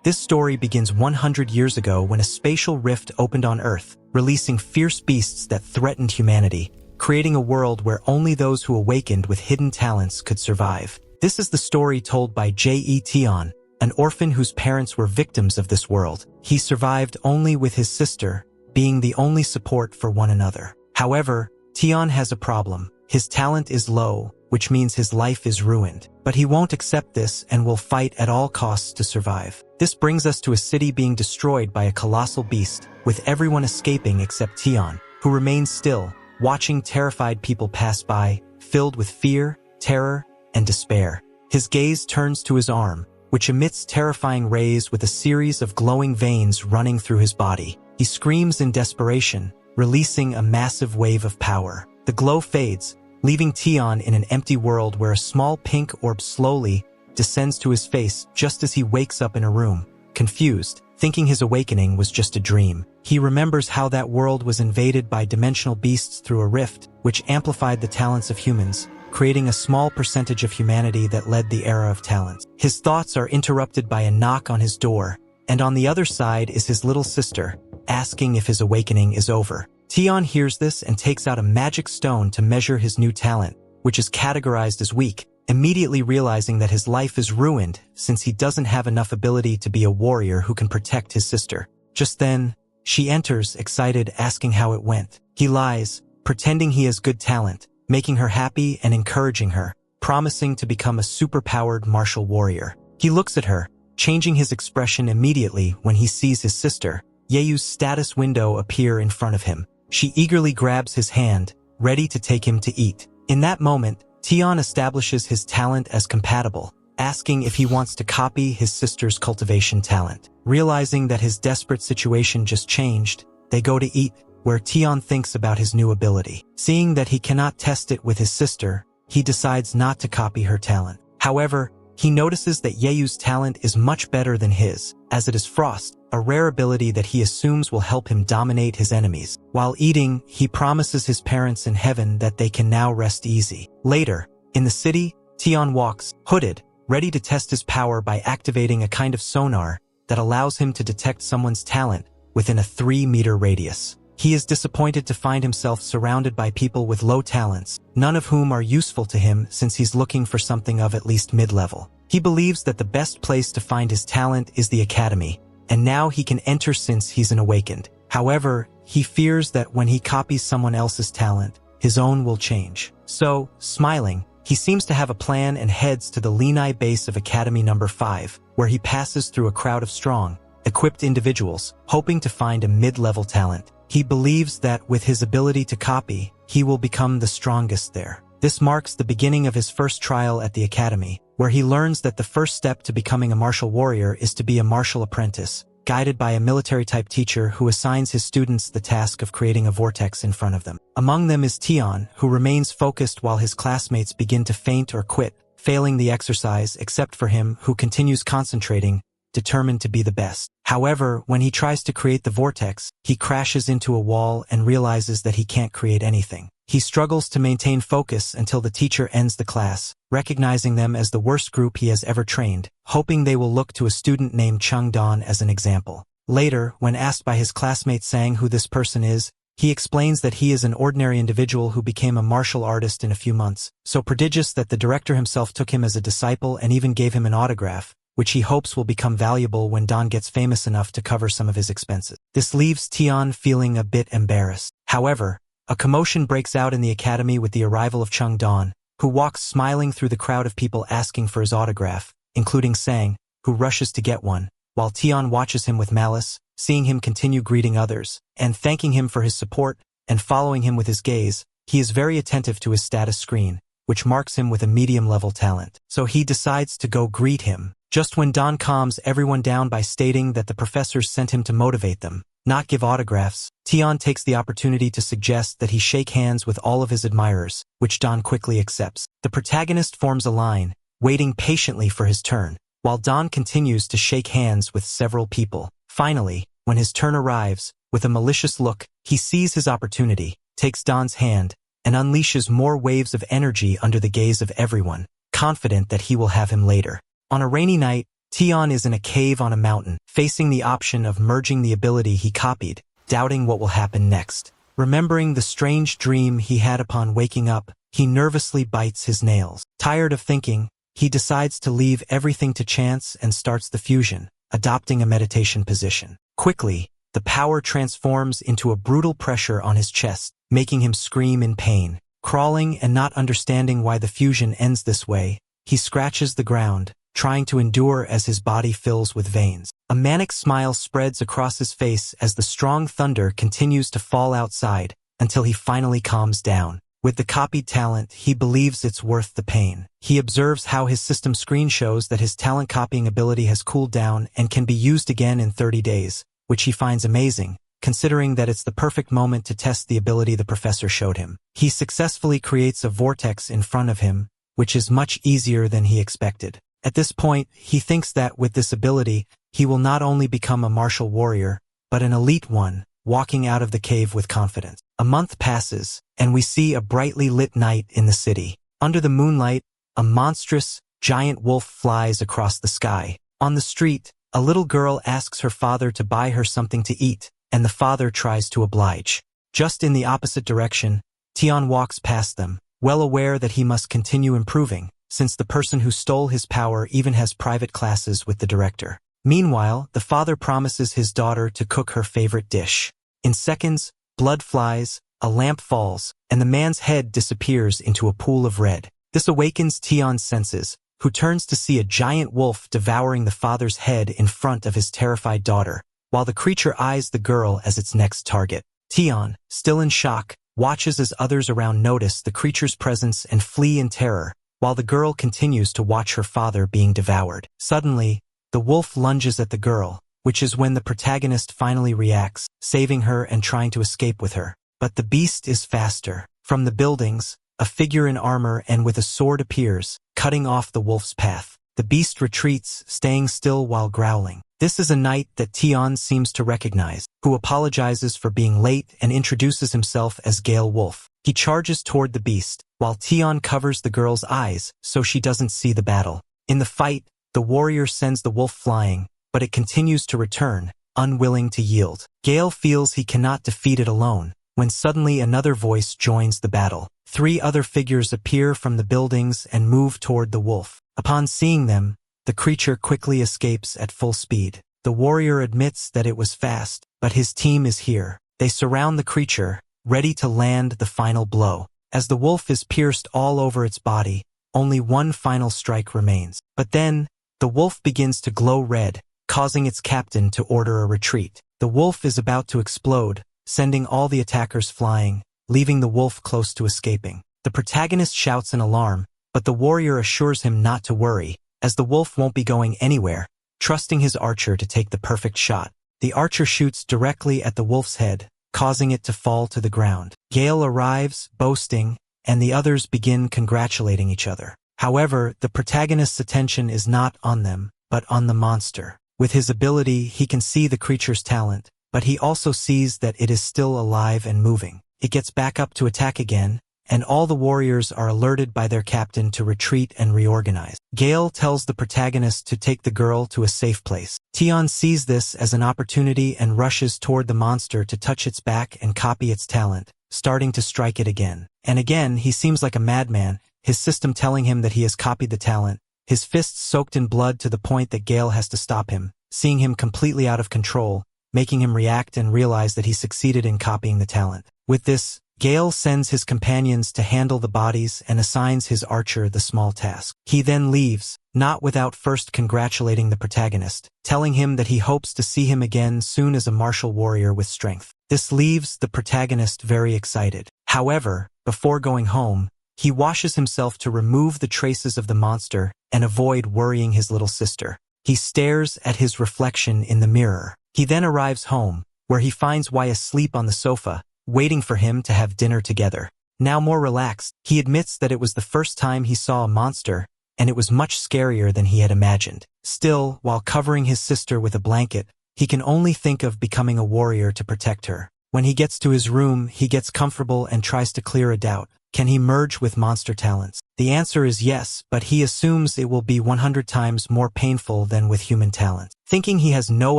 This story begins 100 years ago when a spatial rift opened on Earth, releasing fierce beasts that threatened humanity, creating a world where only those who awakened with hidden talents could survive. This is the story told by Ye Tian, an orphan whose parents were victims of this world. He survived only with his sister, being the only support for one another. However, Tian has a problem. His talent is low, which means his life is ruined. But he won't accept this and will fight at all costs to survive. This brings us to a city being destroyed by a colossal beast, with everyone escaping except Tian, who remains still, watching terrified people pass by, filled with fear, terror, and despair. His gaze turns to his arm, which emits terrifying rays with a series of glowing veins running through his body. He screams in desperation, releasing a massive wave of power. The glow fades, leaving Tian in an empty world where a small pink orb slowly descends to his face just as he wakes up in a room, confused, thinking his awakening was just a dream. He remembers how that world was invaded by dimensional beasts through a rift, which amplified the talents of humans, creating a small percentage of humanity that led the era of talents. His thoughts are interrupted by a knock on his door, and on the other side is his little sister, asking if his awakening is over. Tian hears this and takes out a magic stone to measure his new talent, which is categorized as weak, immediately realizing that his life is ruined since he doesn't have enough ability to be a warrior who can protect his sister. Just then, she enters, excited, asking how it went. He lies, pretending he has good talent, making her happy and encouraging her, promising to become a superpowered martial warrior. He looks at her, changing his expression immediately when he sees his sister, Yeyu's status window appear in front of him. She eagerly grabs his hand, ready to take him to eat. In that moment, Tian establishes his talent as compatible, asking if he wants to copy his sister's cultivation talent. Realizing that his desperate situation just changed, they go to eat, where Tian thinks about his new ability. Seeing that he cannot test it with his sister, he decides not to copy her talent. However, he notices that Yeyu's talent is much better than his, as it is Frost, a rare ability that he assumes will help him dominate his enemies. While eating, he promises his parents in heaven that they can now rest easy. Later, in the city, Tian walks, hooded, ready to test his power by activating a kind of sonar that allows him to detect someone's talent within a 3-meter radius. He is disappointed to find himself surrounded by people with low talents, none of whom are useful to him since he's looking for something of at least mid-level. He believes that the best place to find his talent is the academy, and now he can enter since he's an awakened. However, he fears that when he copies someone else's talent, his own will change. So, smiling, he seems to have a plan and heads to the Lenai base of Academy number 5, where he passes through a crowd of strong, equipped individuals, hoping to find a mid-level talent. He believes that with his ability to copy, he will become the strongest there. This marks the beginning of his first trial at the academy, where he learns that the first step to becoming a martial warrior is to be a martial apprentice, guided by a military-type teacher who assigns his students the task of creating a vortex in front of them. Among them is Tian, who remains focused while his classmates begin to faint or quit, failing the exercise except for him, who continues concentrating, determined to be the best. However, when he tries to create the vortex, he crashes into a wall and realizes that he can't create anything. He struggles to maintain focus until the teacher ends the class, recognizing them as the worst group he has ever trained, hoping they will look to a student named Chung Don as an example. Later, when asked by his classmate Sang who this person is, he explains that he is an ordinary individual who became a martial artist in a few months, so prodigious that the director himself took him as a disciple and even gave him an autograph, which he hopes will become valuable when Don gets famous enough to cover some of his expenses. This leaves Tian feeling a bit embarrassed. However, a commotion breaks out in the academy with the arrival of Chung Don, who walks smiling through the crowd of people asking for his autograph, including Sang, who rushes to get one, while Tian watches him with malice, seeing him continue greeting others, and thanking him for his support, and following him with his gaze. He is very attentive to his status screen, which marks him with a medium-level talent. So he decides to go greet him, just when Don calms everyone down by stating that the professors sent him to motivate them, not give autographs. Tian takes the opportunity to suggest that he shake hands with all of his admirers, which Don quickly accepts. The protagonist forms a line, waiting patiently for his turn, while Don continues to shake hands with several people. Finally, when his turn arrives, with a malicious look, he sees his opportunity, takes Don's hand, and unleashes more waves of energy under the gaze of everyone, confident that he will have him later. On a rainy night, Tian is in a cave on a mountain, facing the option of merging the ability he copied, doubting what will happen next. Remembering the strange dream he had upon waking up, he nervously bites his nails. Tired of thinking, he decides to leave everything to chance and starts the fusion, adopting a meditation position. Quickly, the power transforms into a brutal pressure on his chest, making him scream in pain. Crawling and not understanding why the fusion ends this way, he scratches the ground, trying to endure as his body fills with veins. A manic smile spreads across his face as the strong thunder continues to fall outside until he finally calms down. With the copied talent, he believes it's worth the pain. He observes how his system screen shows that his talent copying ability has cooled down and can be used again in 30 days, which he finds amazing, considering that it's the perfect moment to test the ability the professor showed him. He successfully creates a vortex in front of him, which is much easier than he expected. At this point, he thinks that with this ability, he will not only become a martial warrior, but an elite one, walking out of the cave with confidence. A month passes, and we see a brightly lit night in the city. Under the moonlight, a monstrous, giant wolf flies across the sky. On the street, a little girl asks her father to buy her something to eat, and the father tries to oblige. Just in the opposite direction, Tian walks past them, well aware that he must continue improving, since the person who stole his power even has private classes with the director. Meanwhile, the father promises his daughter to cook her favorite dish. In seconds, blood flies, a lamp falls, and the man's head disappears into a pool of red. This awakens Tian's senses, who turns to see a giant wolf devouring the father's head in front of his terrified daughter, while the creature eyes the girl as its next target. Tian, still in shock, watches as others around notice the creature's presence and flee in terror, while the girl continues to watch her father being devoured. Suddenly, the wolf lunges at the girl, which is when the protagonist finally reacts, saving her and trying to escape with her. But the beast is faster. From the buildings, a figure in armor and with a sword appears, cutting off the wolf's path. The beast retreats, staying still while growling. This is a knight that Tian seems to recognize, who apologizes for being late and introduces himself as Gale Wolf. He charges toward the beast, while Tian covers the girl's eyes so she doesn't see the battle. In the fight, the warrior sends the wolf flying, but it continues to return, unwilling to yield. Gale feels he cannot defeat it alone, when suddenly another voice joins the battle. 3 other figures appear from the buildings and move toward the wolf. Upon seeing them, the creature quickly escapes at full speed. The warrior admits that it was fast, but his team is here. They surround the creature, ready to land the final blow. As the wolf is pierced all over its body, only one final strike remains. But then, the wolf begins to glow red, causing its captain to order a retreat. The wolf is about to explode, sending all the attackers flying, leaving the wolf close to escaping. The protagonist shouts in alarm, but the warrior assures him not to worry, as the wolf won't be going anywhere, trusting his archer to take the perfect shot. The archer shoots directly at the wolf's head, causing it to fall to the ground. Gale arrives, boasting, and the others begin congratulating each other. However, the protagonist's attention is not on them, but on the monster. With his ability, he can see the creature's talent, but he also sees that it is still alive and moving. It gets back up to attack again, and all the warriors are alerted by their captain to retreat and reorganize. Gale tells the protagonist to take the girl to a safe place. Tian sees this as an opportunity and rushes toward the monster to touch its back and copy its talent, starting to strike it again. And again, he seems like a madman, his system telling him that he has copied the talent, his fists soaked in blood to the point that Gale has to stop him, seeing him completely out of control, making him react and realize that he succeeded in copying the talent. With this, Gale sends his companions to handle the bodies and assigns his archer the small task. He then leaves, not without first congratulating the protagonist, telling him that he hopes to see him again soon as a martial warrior with strength. This leaves the protagonist very excited. However, before going home, he washes himself to remove the traces of the monster and avoid worrying his little sister. He stares at his reflection in the mirror. He then arrives home, where he finds Wei asleep on the sofa, waiting for him to have dinner together. Now more relaxed, he admits that it was the first time he saw a monster, and it was much scarier than he had imagined. Still, while covering his sister with a blanket, he can only think of becoming a warrior to protect her. When he gets to his room, he gets comfortable and tries to clear a doubt. Can he merge with monster talents? The answer is yes, but he assumes it will be 100 times more painful than with human talent. Thinking he has no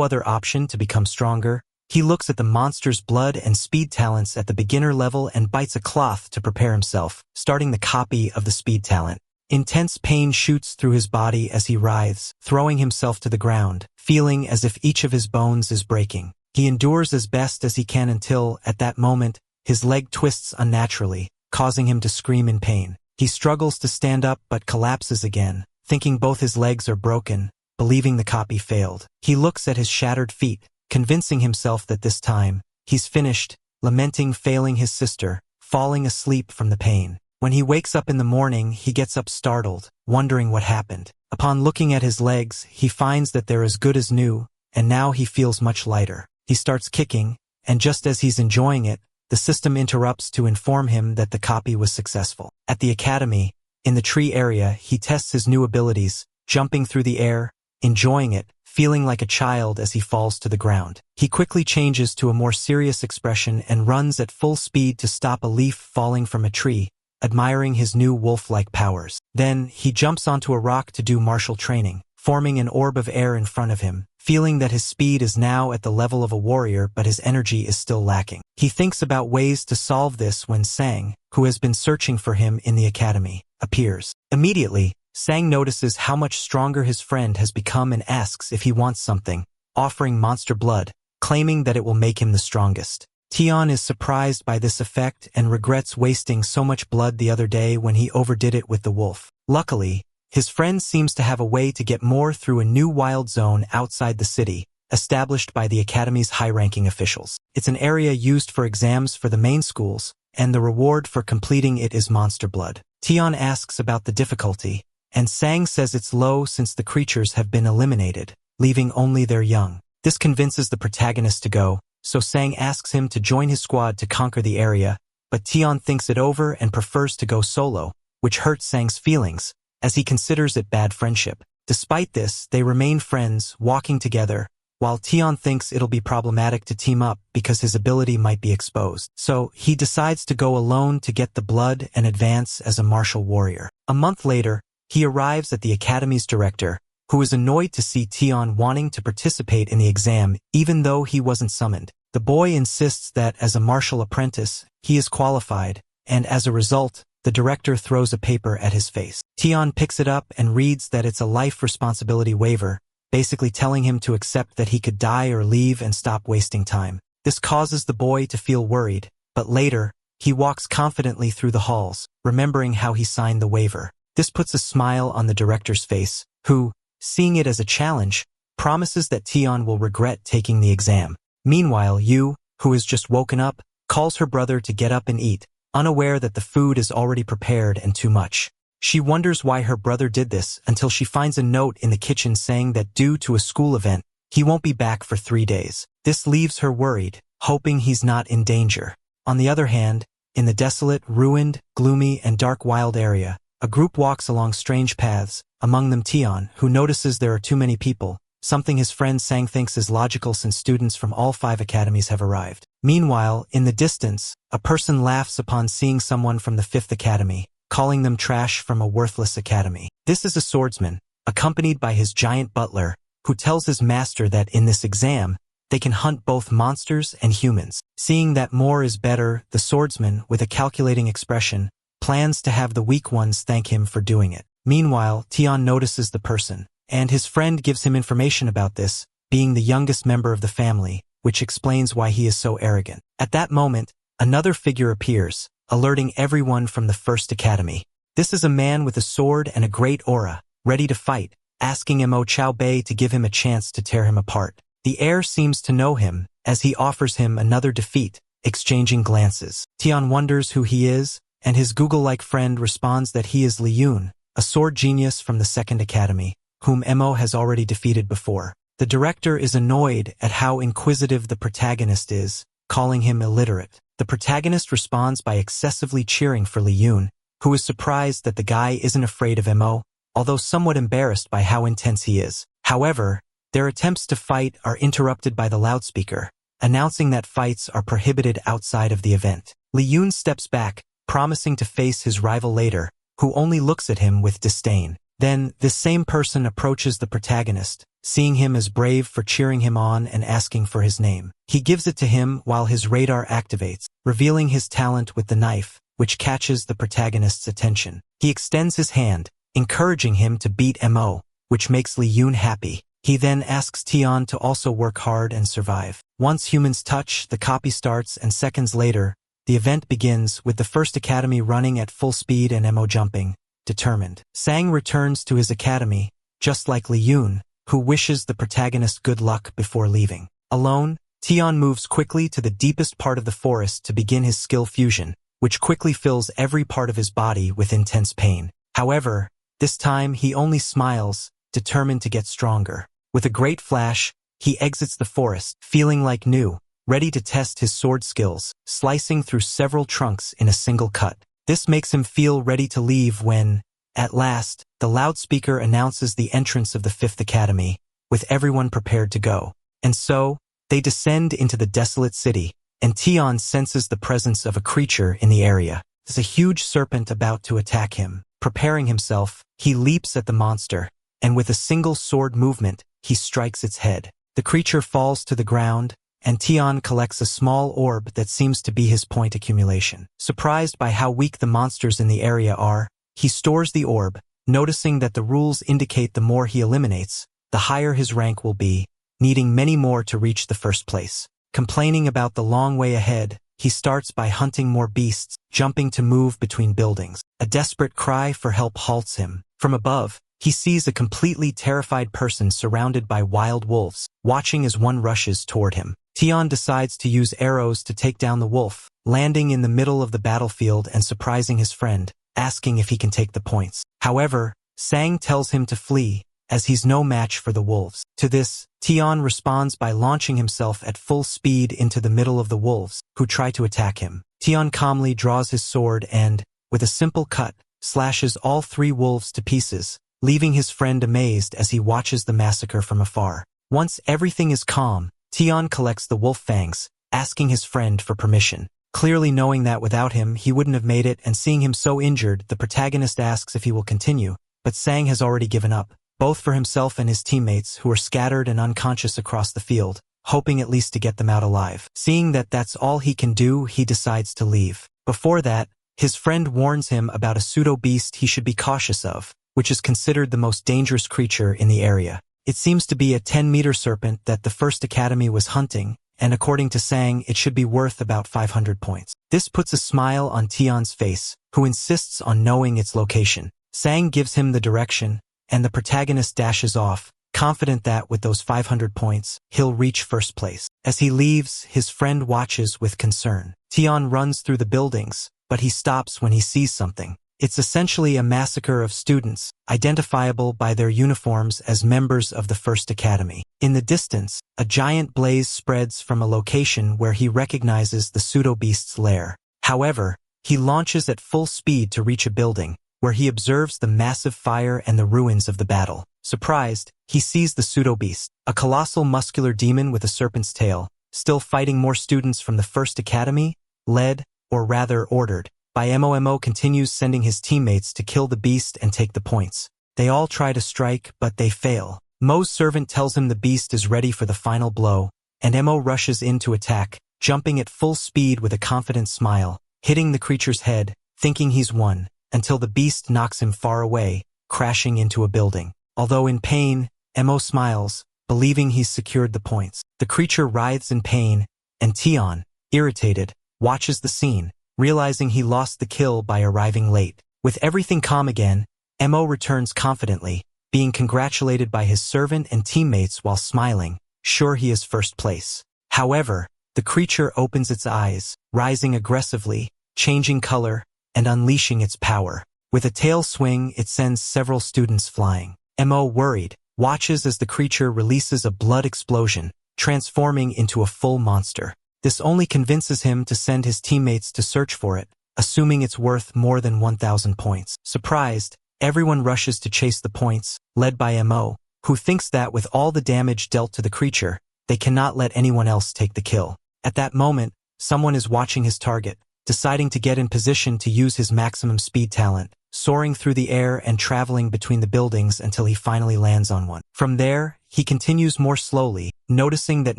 other option to become stronger, he looks at the monster's blood and speed talents at the beginner level and bites a cloth to prepare himself, starting the copy of the speed talent. Intense pain shoots through his body as he writhes, throwing himself to the ground, feeling as if each of his bones is breaking. He endures as best as he can until, at that moment, his leg twists unnaturally, causing him to scream in pain. He struggles to stand up but collapses again, thinking both his legs are broken, believing the copy failed. He looks at his shattered feet, convincing himself that this time, he's finished, lamenting failing his sister, falling asleep from the pain. When he wakes up in the morning, he gets up startled, wondering what happened. Upon looking at his legs, he finds that they're as good as new, and now he feels much lighter. He starts kicking, and just as he's enjoying it, the system interrupts to inform him that the copy was successful. At the academy, in the tree area, he tests his new abilities, jumping through the air, enjoying it, feeling like a child as he falls to the ground. He quickly changes to a more serious expression and runs at full speed to stop a leaf falling from a tree, admiring his new wolf-like powers. Then, he jumps onto a rock to do martial training, forming an orb of air in front of him, feeling that his speed is now at the level of a warrior but his energy is still lacking. He thinks about ways to solve this when Sang, who has been searching for him in the academy, appears. Immediately, Sang notices how much stronger his friend has become and asks if he wants something, offering monster blood, claiming that it will make him the strongest. Tian is surprised by this effect and regrets wasting so much blood the other day when he overdid it with the wolf. Luckily, his friend seems to have a way to get more through a new wild zone outside the city, established by the academy's high-ranking officials. It's an area used for exams for the main schools, and the reward for completing it is monster blood. Tian asks about the difficulty, and Sang says it's low since the creatures have been eliminated, leaving only their young. This convinces the protagonist to go, so Sang asks him to join his squad to conquer the area, but Tian thinks it over and prefers to go solo, which hurts Sang's feelings, as he considers it bad friendship. Despite this, they remain friends, walking together, while Tian thinks it'll be problematic to team up because his ability might be exposed. So, he decides to go alone to get the blood and advance as a martial warrior. A month later, he arrives at the academy's director, who is annoyed to see Tian wanting to participate in the exam even though he wasn't summoned. The boy insists that as a martial apprentice, he is qualified, and as a result, the director throws a paper at his face. Tian picks it up and reads that it's a life responsibility waiver, basically telling him to accept that he could die or leave and stop wasting time. This causes the boy to feel worried, but later, he walks confidently through the halls, remembering how he signed the waiver. This puts a smile on the director's face, who, seeing it as a challenge, promises that Tian will regret taking the exam. Meanwhile, Yu, who has just woken up, calls her brother to get up and eat, unaware that the food is already prepared and too much. She wonders why her brother did this until she finds a note in the kitchen saying that due to a school event, he won't be back for 3 days. This leaves her worried, hoping he's not in danger. On the other hand, in the desolate, ruined, gloomy, and dark wild area, a group walks along strange paths, among them Tian, who notices there are too many people, something his friend Sang thinks is logical since students from all 5 academies have arrived. Meanwhile, in the distance, a person laughs upon seeing someone from the 5th academy, calling them trash from a worthless academy. This is a swordsman, accompanied by his giant butler, who tells his master that in this exam, they can hunt both monsters and humans. Seeing that more is better, the swordsman, with a calculating expression, plans to have the weak ones thank him for doing it. Meanwhile, Tian notices the person, and his friend gives him information about this, being the youngest member of the family, which explains why he is so arrogant. At that moment, another figure appears, alerting everyone from the 1st academy. This is a man with a sword and a great aura, ready to fight, asking Mo Chao Bei to give him a chance to tear him apart. The heir seems to know him, as he offers him another defeat, exchanging glances. Tian wonders who he is, and his Google-like friend responds that he is Li Yun, a sword genius from the 2nd academy, whom Mo has already defeated before. The director is annoyed at how inquisitive the protagonist is, calling him illiterate. The protagonist responds by excessively cheering for Li Yun, who is surprised that the guy isn't afraid of Mo, although somewhat embarrassed by how intense he is. However, their attempts to fight are interrupted by the loudspeaker, announcing that fights are prohibited outside of the event. Li Yun steps back, promising to face his rival later, who only looks at him with disdain. Then, this same person approaches the protagonist, seeing him as brave for cheering him on and asking for his name. He gives it to him while his radar activates, revealing his talent with the knife, which catches the protagonist's attention. He extends his hand, encouraging him to beat Mo, which makes Li Yun happy. He then asks Tian to also work hard and survive. Once humans touch, the copy starts, and seconds later, the event begins with the first academy running at full speed and Mo jumping, determined. Sang returns to his academy, just like Li Yun, who wishes the protagonist good luck before leaving. Alone, Tian moves quickly to the deepest part of the forest to begin his skill fusion, which quickly fills every part of his body with intense pain. However, this time he only smiles, determined to get stronger. With a great flash, he exits the forest, feeling like new, ready to test his sword skills, slicing through several trunks in a single cut. This makes him feel ready to leave when, at last, the loudspeaker announces the entrance of the 5th Academy, with everyone prepared to go. And so, they descend into the desolate city, and Tian senses the presence of a creature in the area. There's a huge serpent about to attack him. Preparing himself, he leaps at the monster, and with a single sword movement, he strikes its head. The creature falls to the ground, and Tian collects a small orb that seems to be his point accumulation. Surprised by how weak the monsters in the area are, he stores the orb, noticing that the rules indicate the more he eliminates, the higher his rank will be, needing many more to reach the first place. Complaining about the long way ahead, he starts by hunting more beasts, jumping to move between buildings. A desperate cry for help halts him. From above, he sees a completely terrified person surrounded by wild wolves, watching as one rushes toward him. Tian decides to use arrows to take down the wolf, landing in the middle of the battlefield and surprising his friend, asking if he can take the points. However, Sang tells him to flee, as he's no match for the wolves. To this, Tian responds by launching himself at full speed into the middle of the wolves, who try to attack him. Tian calmly draws his sword and, with a simple cut, slashes all 3 wolves to pieces, leaving his friend amazed as he watches the massacre from afar. Once everything is calm, Tian collects the wolf fangs, asking his friend for permission. Clearly knowing that without him he wouldn't have made it, and seeing him so injured, the protagonist asks if he will continue, but Sang has already given up, both for himself and his teammates who are scattered and unconscious across the field, hoping at least to get them out alive. Seeing that that's all he can do, he decides to leave. Before that, his friend warns him about a pseudo-beast he should be cautious of, which is considered the most dangerous creature in the area. It seems to be a 10-meter serpent that the 1st Academy was hunting, and according to Sang, it should be worth about 500 points. This puts a smile on Tian's face, who insists on knowing its location. Sang gives him the direction, and the protagonist dashes off, confident that with those 500 points, he'll reach first place. As he leaves, his friend watches with concern. Tian runs through the buildings, but he stops when he sees something. It's essentially a massacre of students, identifiable by their uniforms as members of the 1st Academy. In the distance, a giant blaze spreads from a location where he recognizes the pseudo-beast's lair. However, he launches at full speed to reach a building, where he observes the massive fire and the ruins of the battle. Surprised, he sees the pseudo-beast, a colossal muscular demon with a serpent's tail, still fighting more students from the 1st Academy, led, or rather ordered, by Mo continues sending his teammates to kill the beast and take the points. They all try to strike, but they fail. Mo's servant tells him the beast is ready for the final blow, and Mo rushes in to attack, jumping at full speed with a confident smile, hitting the creature's head, thinking he's won, until the beast knocks him far away, crashing into a building. Although in pain, Mo smiles, believing he's secured the points. The creature writhes in pain, and Tian, irritated, watches the scene, realizing he lost the kill by arriving late. With everything calm again, Mo returns confidently, being congratulated by his servant and teammates while smiling, sure he is first place. However, the creature opens its eyes, rising aggressively, changing color, and unleashing its power. With a tail swing, it sends several students flying. Mo, worried, watches as the creature releases a blood explosion, transforming into a full monster. This only convinces him to send his teammates to search for it, assuming it's worth more than 1,000 points. Surprised, everyone rushes to chase the points, led by Mo, who thinks that with all the damage dealt to the creature, they cannot let anyone else take the kill. At that moment, someone is watching his target, deciding to get in position to use his maximum speed talent, soaring through the air and traveling between the buildings until he finally lands on one. From there, he continues more slowly, noticing that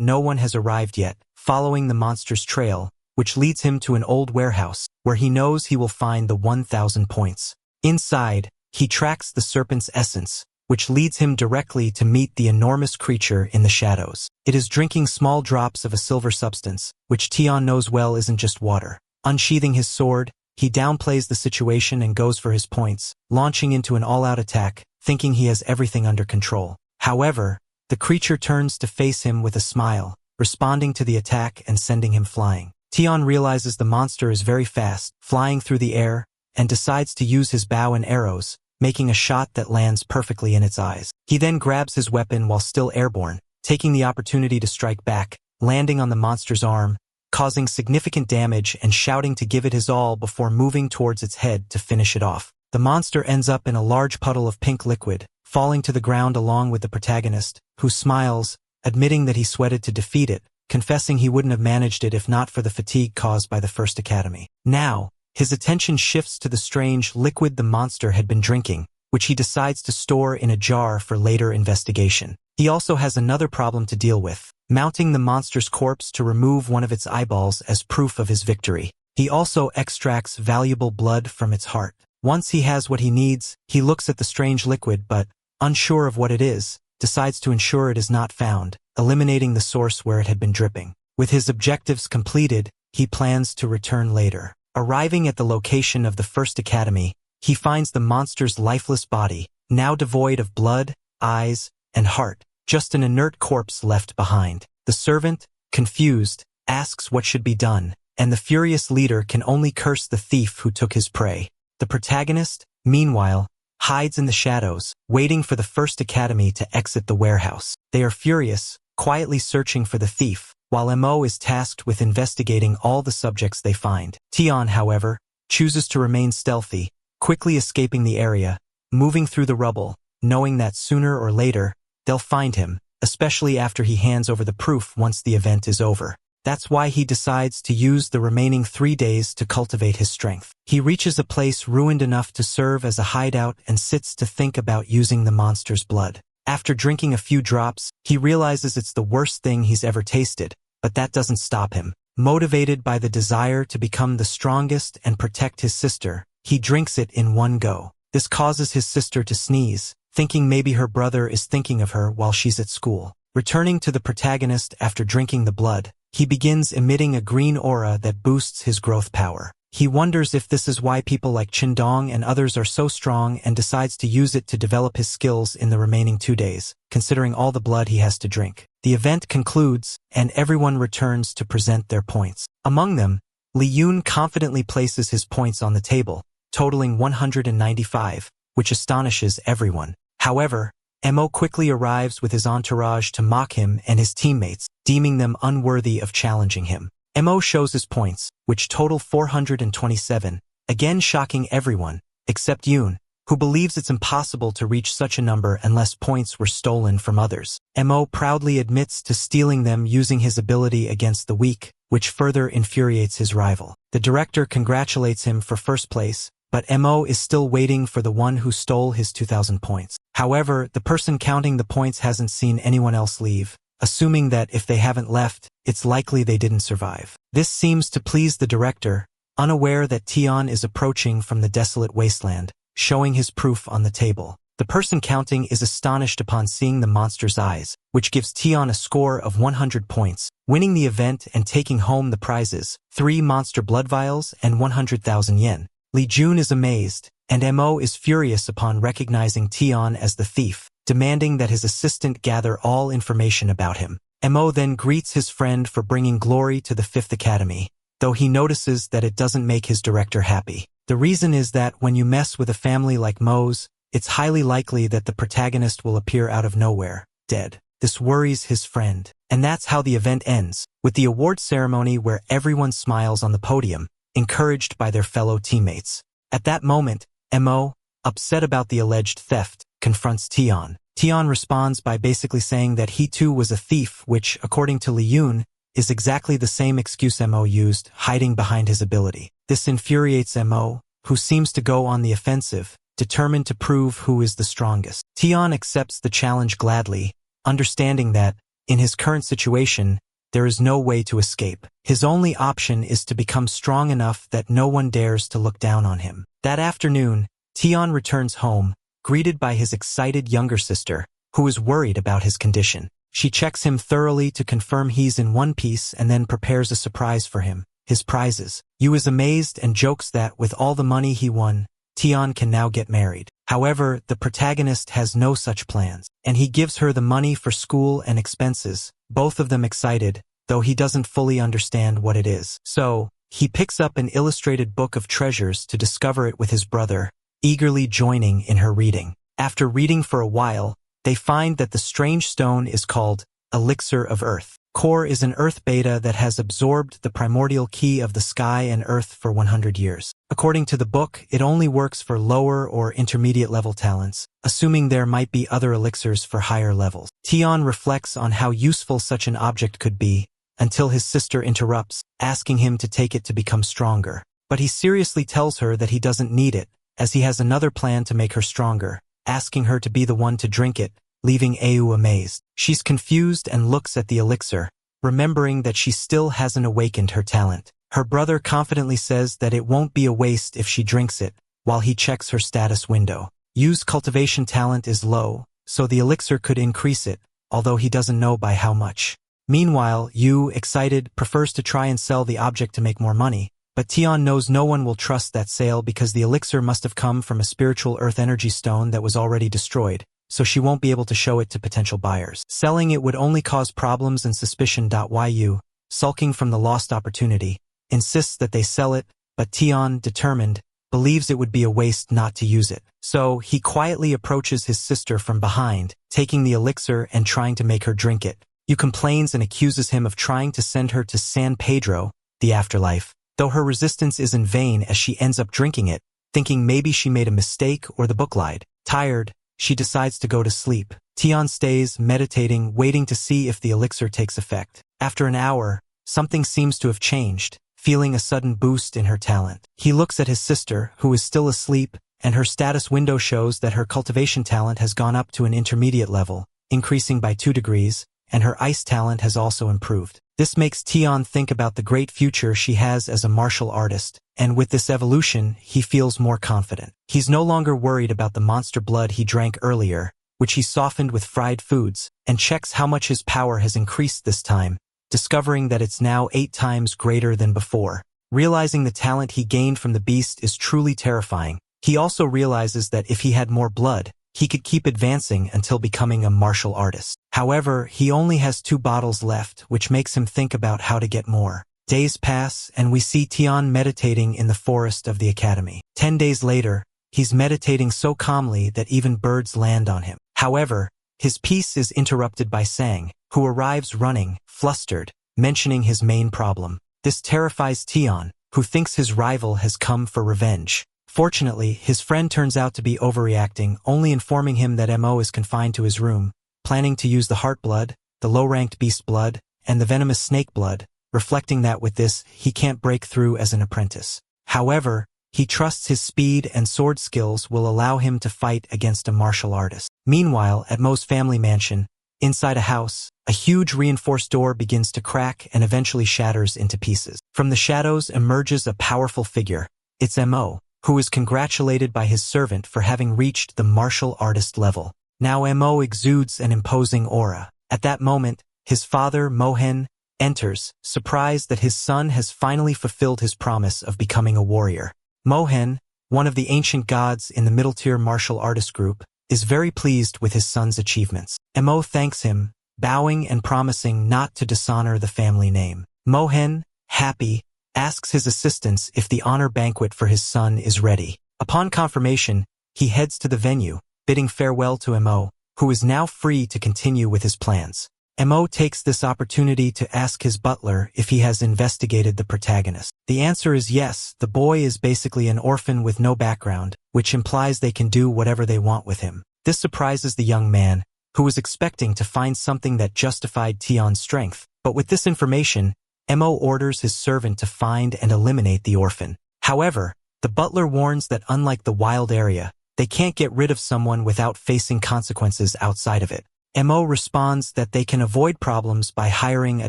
no one has arrived yet, following the monster's trail, which leads him to an old warehouse, where he knows he will find the 1,000 points. Inside, he tracks the serpent's essence, which leads him directly to meet the enormous creature in the shadows. It is drinking small drops of a silver substance, which Tian knows well isn't just water. Unsheathing his sword, he downplays the situation and goes for his points, launching into an all-out attack, thinking he has everything under control. However, the creature turns to face him with a smile, responding to the attack and sending him flying. Tian realizes the monster is very fast, flying through the air, and decides to use his bow and arrows, making a shot that lands perfectly in its eyes. He then grabs his weapon while still airborne, taking the opportunity to strike back, landing on the monster's arm, causing significant damage and shouting to give it his all before moving towards its head to finish it off. The monster ends up in a large puddle of pink liquid, falling to the ground along with the protagonist, who smiles, admitting that he sweated to defeat it, confessing he wouldn't have managed it if not for the fatigue caused by the First Academy. Now, his attention shifts to the strange liquid the monster had been drinking, which he decides to store in a jar for later investigation. He also has another problem to deal with, mounting the monster's corpse to remove one of its eyeballs as proof of his victory. He also extracts valuable blood from its heart. Once he has what he needs, he looks at the strange liquid but, unsure of what it is, decides to ensure it is not found, eliminating the source where it had been dripping. With his objectives completed, he plans to return later. Arriving at the location of the First Academy, he finds the monster's lifeless body, now devoid of blood, eyes, and heart, just an inert corpse left behind. The servant, confused, asks what should be done, and the furious leader can only curse the thief who took his prey. The protagonist, meanwhile, hides in the shadows, waiting for the First Academy to exit the warehouse. They are furious, quietly searching for the thief, while Mo is tasked with investigating all the subjects they find. Tian, however, chooses to remain stealthy, quickly escaping the area, moving through the rubble, knowing that sooner or later, they'll find him, especially after he hands over the proof once the event is over. That's why he decides to use the remaining 3 days to cultivate his strength. He reaches a place ruined enough to serve as a hideout and sits to think about using the monster's blood. After drinking a few drops, he realizes it's the worst thing he's ever tasted, but that doesn't stop him. Motivated by the desire to become the strongest and protect his sister, he drinks it in one go. This causes his sister to sneeze, thinking maybe her brother is thinking of her while she's at school. Returning to the protagonist after drinking the blood, he begins emitting a green aura that boosts his growth power. He wonders if this is why people like Qindong and others are so strong and decides to use it to develop his skills in the remaining 2 days, considering all the blood he has to drink. The event concludes, and everyone returns to present their points. Among them, Li Yun confidently places his points on the table, totaling 195, which astonishes everyone. However, Mo quickly arrives with his entourage to mock him and his teammates, deeming them unworthy of challenging him. Mo shows his points, which total 427, again shocking everyone, except Yun, who believes it's impossible to reach such a number unless points were stolen from others. Mo proudly admits to stealing them using his ability against the weak, which further infuriates his rival. The director congratulates him for first place, but Mo is still waiting for the one who stole his 2,000 points. However, the person counting the points hasn't seen anyone else leave, assuming that if they haven't left, it's likely they didn't survive. This seems to please the director, unaware that Tian is approaching from the desolate wasteland, showing his proof on the table. The person counting is astonished upon seeing the monster's eyes, which gives Tian a score of 100 points, winning the event and taking home the prizes, 3 monster blood vials and 100,000 yen. Li Jun is amazed, and Mo is furious upon recognizing Tian as the thief, demanding that his assistant gather all information about him. Mo then greets his friend for bringing glory to the 5th Academy, though he notices that it doesn't make his director happy. The reason is that when you mess with a family like Mo's, it's highly likely that the protagonist will appear out of nowhere, dead. This worries his friend, and that's how the event ends, with the award ceremony where everyone smiles on the podium, encouraged by their fellow teammates. At that moment, Mo, upset about the alleged theft, confronts Tian. Tian responds by basically saying that he too was a thief, which, according to Li Yun, is exactly the same excuse Mo used, hiding behind his ability. This infuriates Mo, who seems to go on the offensive, determined to prove who is the strongest. Tian accepts the challenge gladly, understanding that, in his current situation, there is no way to escape. His only option is to become strong enough that no one dares to look down on him. That afternoon, Tian returns home, greeted by his excited younger sister, who is worried about his condition. She checks him thoroughly to confirm he's in one piece and then prepares a surprise for him, his prizes. Yu is amazed and jokes that with all the money he won, Tian can now get married. However, the protagonist has no such plans, and he gives her the money for school and expenses, both of them excited, though he doesn't fully understand what it is. So, he picks up an illustrated book of treasures to discover it with his brother, eagerly joining in her reading. After reading for a while, they find that the strange stone is called Elixir of Earth. Core is an earth beta that has absorbed the primordial key of the sky and earth for 100 years. According to the book, it only works for lower or intermediate level talents, assuming there might be other elixirs for higher levels. Tian reflects on how useful such an object could be, until his sister interrupts, asking him to take it to become stronger. But he seriously tells her that he doesn't need it, as he has another plan to make her stronger, asking her to be the one to drink it, leaving Au amazed. She's confused and looks at the elixir, remembering that she still hasn't awakened her talent. Her brother confidently says that it won't be a waste if she drinks it, while he checks her status window. Yu's cultivation talent is low, so the elixir could increase it, although he doesn't know by how much. Meanwhile, Yu, excited, prefers to try and sell the object to make more money, but Tian knows no one will trust that sale because the elixir must have come from a spiritual earth energy stone that was already destroyed, so she won't be able to show it to potential buyers. Selling it would only cause problems and suspicion. Yu, sulking from the lost opportunity, insists that they sell it, but Tian, determined, believes it would be a waste not to use it. So, he quietly approaches his sister from behind, taking the elixir and trying to make her drink it. Yu complains and accuses him of trying to send her to San Pedro, the afterlife, though her resistance is in vain as she ends up drinking it, thinking maybe she made a mistake or the book lied. Tired, she decides to go to sleep. Tian stays, meditating, waiting to see if the elixir takes effect. After an hour, something seems to have changed, feeling a sudden boost in her talent. He looks at his sister, who is still asleep, and her status window shows that her cultivation talent has gone up to an intermediate level, increasing by 2 degrees, and her ice talent has also improved. This makes Tian think about the great future she has as a martial artist, and with this evolution, he feels more confident. He's no longer worried about the monster blood he drank earlier, which he softened with fried foods, and checks how much his power has increased this time, discovering that it's now 8 times greater than before. Realizing the talent he gained from the beast is truly terrifying, he also realizes that if he had more blood, he could keep advancing until becoming a martial artist. However, he only has 2 bottles left, which makes him think about how to get more. Days pass, and we see Tian meditating in the forest of the academy. 10 days later, he's meditating so calmly that even birds land on him. However, his peace is interrupted by Sang, who arrives running, flustered, mentioning his main problem. This terrifies Tian, who thinks his rival has come for revenge. Fortunately, his friend turns out to be overreacting, only informing him that Mo is confined to his room, planning to use the heart blood, the low-ranked beast blood, and the venomous snake blood, reflecting that with this, he can't break through as an apprentice. However, he trusts his speed and sword skills will allow him to fight against a martial artist. Meanwhile, at Mo's family mansion, inside a house, a huge reinforced door begins to crack and eventually shatters into pieces. From the shadows emerges a powerful figure. It's Mo, who is congratulated by his servant for having reached the martial artist level. Now Mo exudes an imposing aura. At that moment, his father, Mohen, enters, surprised that his son has finally fulfilled his promise of becoming a warrior. Mohen, one of the ancient gods in the middle-tier martial artist group, is very pleased with his son's achievements. Mo thanks him, bowing and promising not to dishonor the family name. Mohen, happy, asks his assistants if the honor banquet for his son is ready. Upon confirmation, he heads to the venue, bidding farewell to Mo, who is now free to continue with his plans. Mo takes this opportunity to ask his butler if he has investigated the protagonist. The answer is yes. The boy is basically an orphan with no background, which implies they can do whatever they want with him. This surprises the young man, who was expecting to find something that justified Tian's strength. But with this information, Mo orders his servant to find and eliminate the orphan. However, The butler warns that unlike the wild area, they can't get rid of someone without facing consequences outside of it. Mo responds that they can avoid problems by hiring a